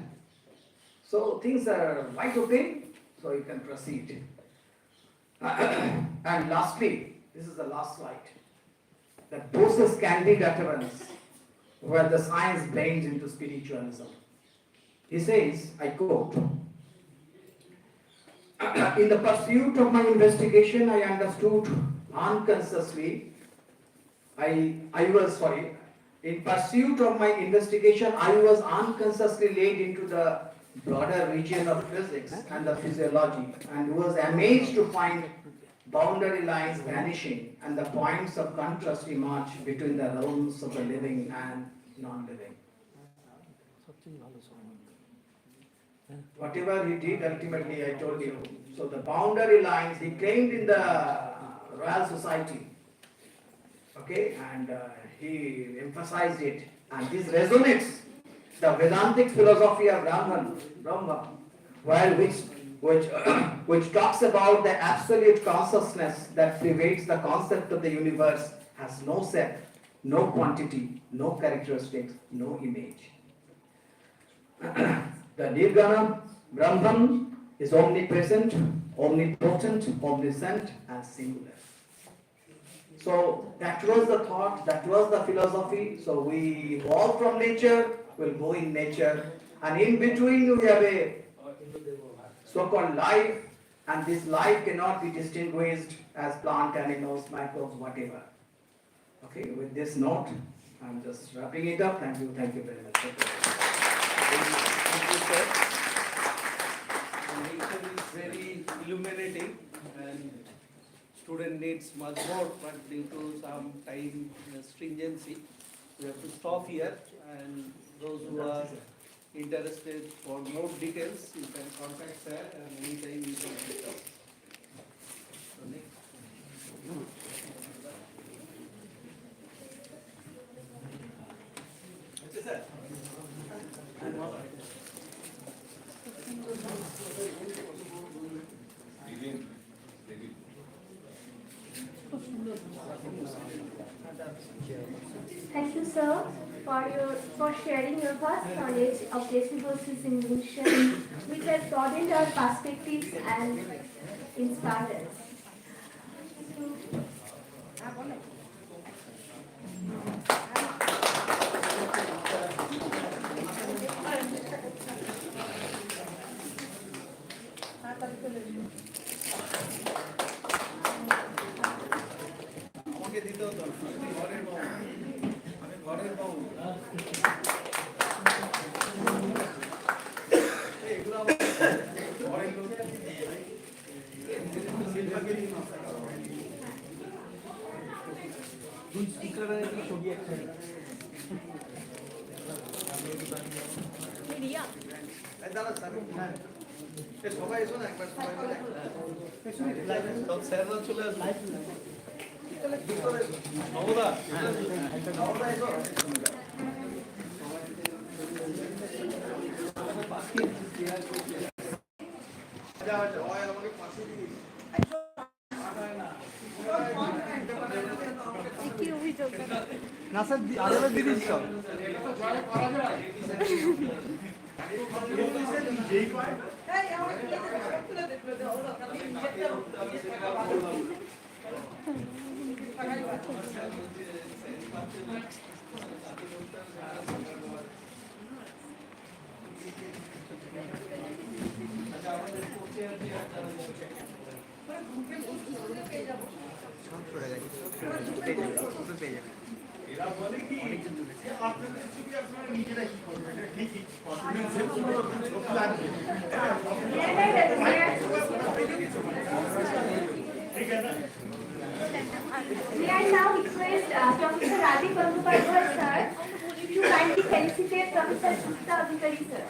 Speaker 11: So things are wide open, so you can proceed. And lastly, this is the last slide. The Bose's candid utterance, where the science blends into spiritualism. He says, I quote, in the pursuit of my investigation, I understood unconsciously, in pursuit of my investigation, I was unconsciously led into the broader region of physics and the physiology, and was amazed to find boundary lines vanishing and the points of contrast emerge between the realms of the living and non-living. Whatever he did, ultimately, I told you. So the boundary lines he claimed in the Royal Society, okay, and he emphasized it, and this resonates the Vedantic philosophy of Brahma, which talks about the absolute consciousness that pervades the concept of the universe, has no set, no quantity, no characteristics, no image. The Nirgana Brahman is omnipresent, omnipotent, omniscient, and singular. So that was the thought, that was the philosophy. So we evolve from nature, we'll go in nature, and in between we have a so-called life, and this life cannot be distinguished as plant, animals, microbes, whatever. Okay, with this note, I'm just wrapping it up. Thank you very much.
Speaker 1: Thank you, sir. Nature is very illuminating, and student needs much more, but due to some time stringency, we have to stop here, and those who are interested for more details, you can contact sir, and anytime you can discuss. So next. Yes, sir.
Speaker 2: Thank you, sir, for sharing your vast knowledge of JC Bose's invention, which has broadened our perspectives and inspired us.
Speaker 1: আমাকে দিতে হতো না, আমি ঘরের বউ, আমি ঘরের বউ। এগুলো আমার ঘরের লোক শিল্পাকে দিন দুই স্পিকারে ছবি একসাথে দাঁড়া স্যার, হ্যাঁ সবাই এসো না একবার, সবাই সব স্যাররা চলে আসবে। নবদা, নবদা এসো।
Speaker 5: না স্যার আলাদা দিয়ে দিচ্ছি সব।
Speaker 1: এরা বলে কি আপনাদের ছবি আপনারা নিজেরা কি করবেন, ঠিকই
Speaker 2: We are now request Professor Rajiv Bandyopadhyay sir to kindly felicitate Professor Sita Adhikari sir.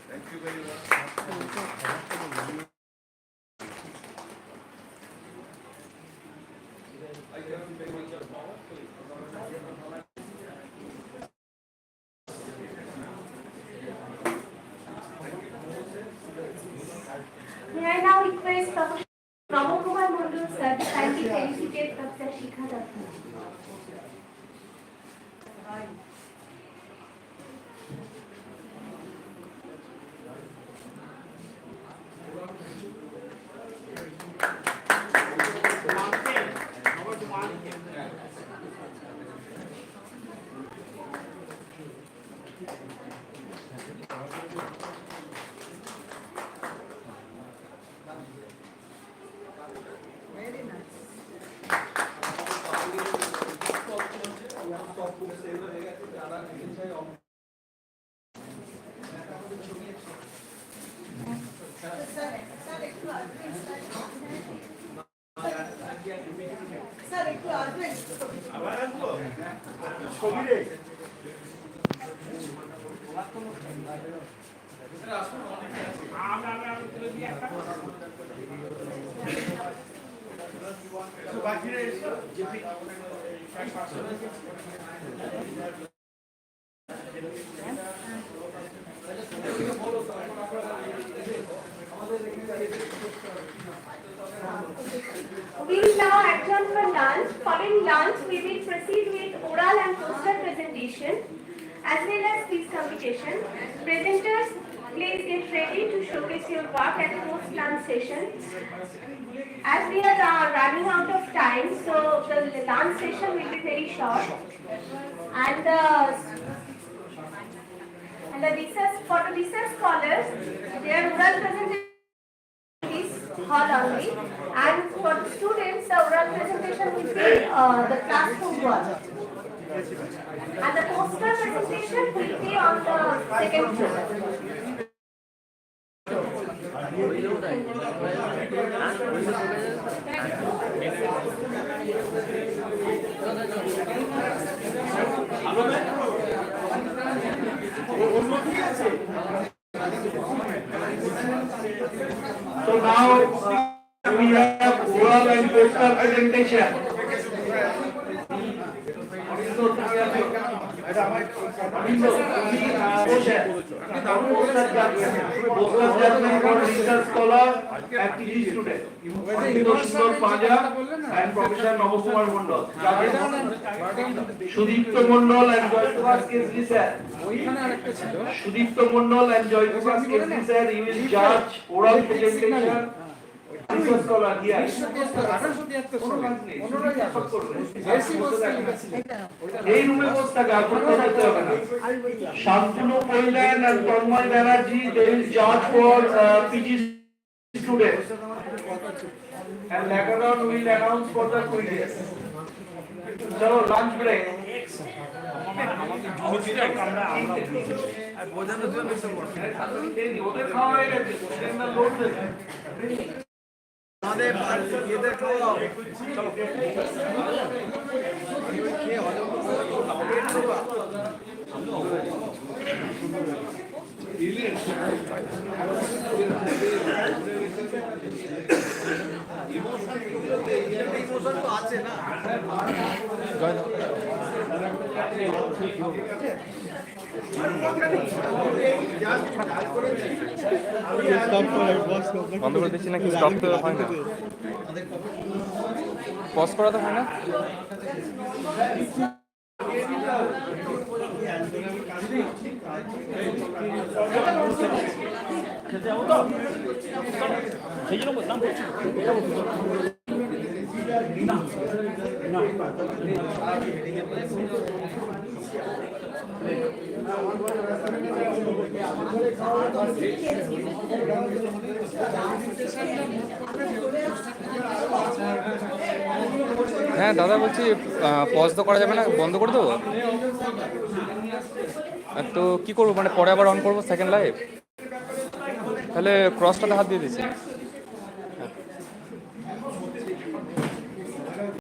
Speaker 1: Thank you very much.
Speaker 2: May I now request Professor Prabhu Kumar Mundul sir to kindly felicitate Professor Shikha Datta.
Speaker 4: Sir একটু আসবেন
Speaker 1: আবার আসবো
Speaker 14: ছবি রে
Speaker 1: বাকি
Speaker 2: We will now adjourn for lunch. Following lunch, we will proceed with oral and poster presentation as well as quiz competition. Presenters, please get ready to showcase your work at post-lunch session. As we are running out of time, so lunch session will be very short, and the research for the research scholars, their oral presentation is hall only, and for the students, the oral presentation will be the classroom wall, and the poster presentation will be on the second floor.
Speaker 14: So now we have oral and poster presentation. Research scholar, activity student, Sundar Paja and Professor Navakumar Mondol. Sudipto Mondol and Joykumar Kesri sir. Sudipto Mondol and Joykumar Kesri sir, you will judge oral presentation. Research scholar here. এই রুমে বসে থাকা আপনাদের যেতে হবে না। শান্তনু কল্যাণ and Tanmoy Banerjee, they will judge for PG students. And later on we will announce for the quizzes. চলো lunch break. ওদের খাওয়া হয়ে গেছে, লোড দেবে। আমাদের ইয়েতে খাওয়া দাও চলো ইমোশন তো আছে না
Speaker 5: বন্ধ করে দিচ্ছি নাকি স্টপ তো হয় না পজ করা তো হয় না সেই জন্য বললাম হ্যাঁ দাদা বলছি পজ তো করা যাবে না, বন্ধ করে দেবো। তো কি করবো, মানে পরে আবার অন করবো সেকেন্ড লাইভ, তাহলে ক্রসটাতে হাত দিয়ে দিচ্ছি।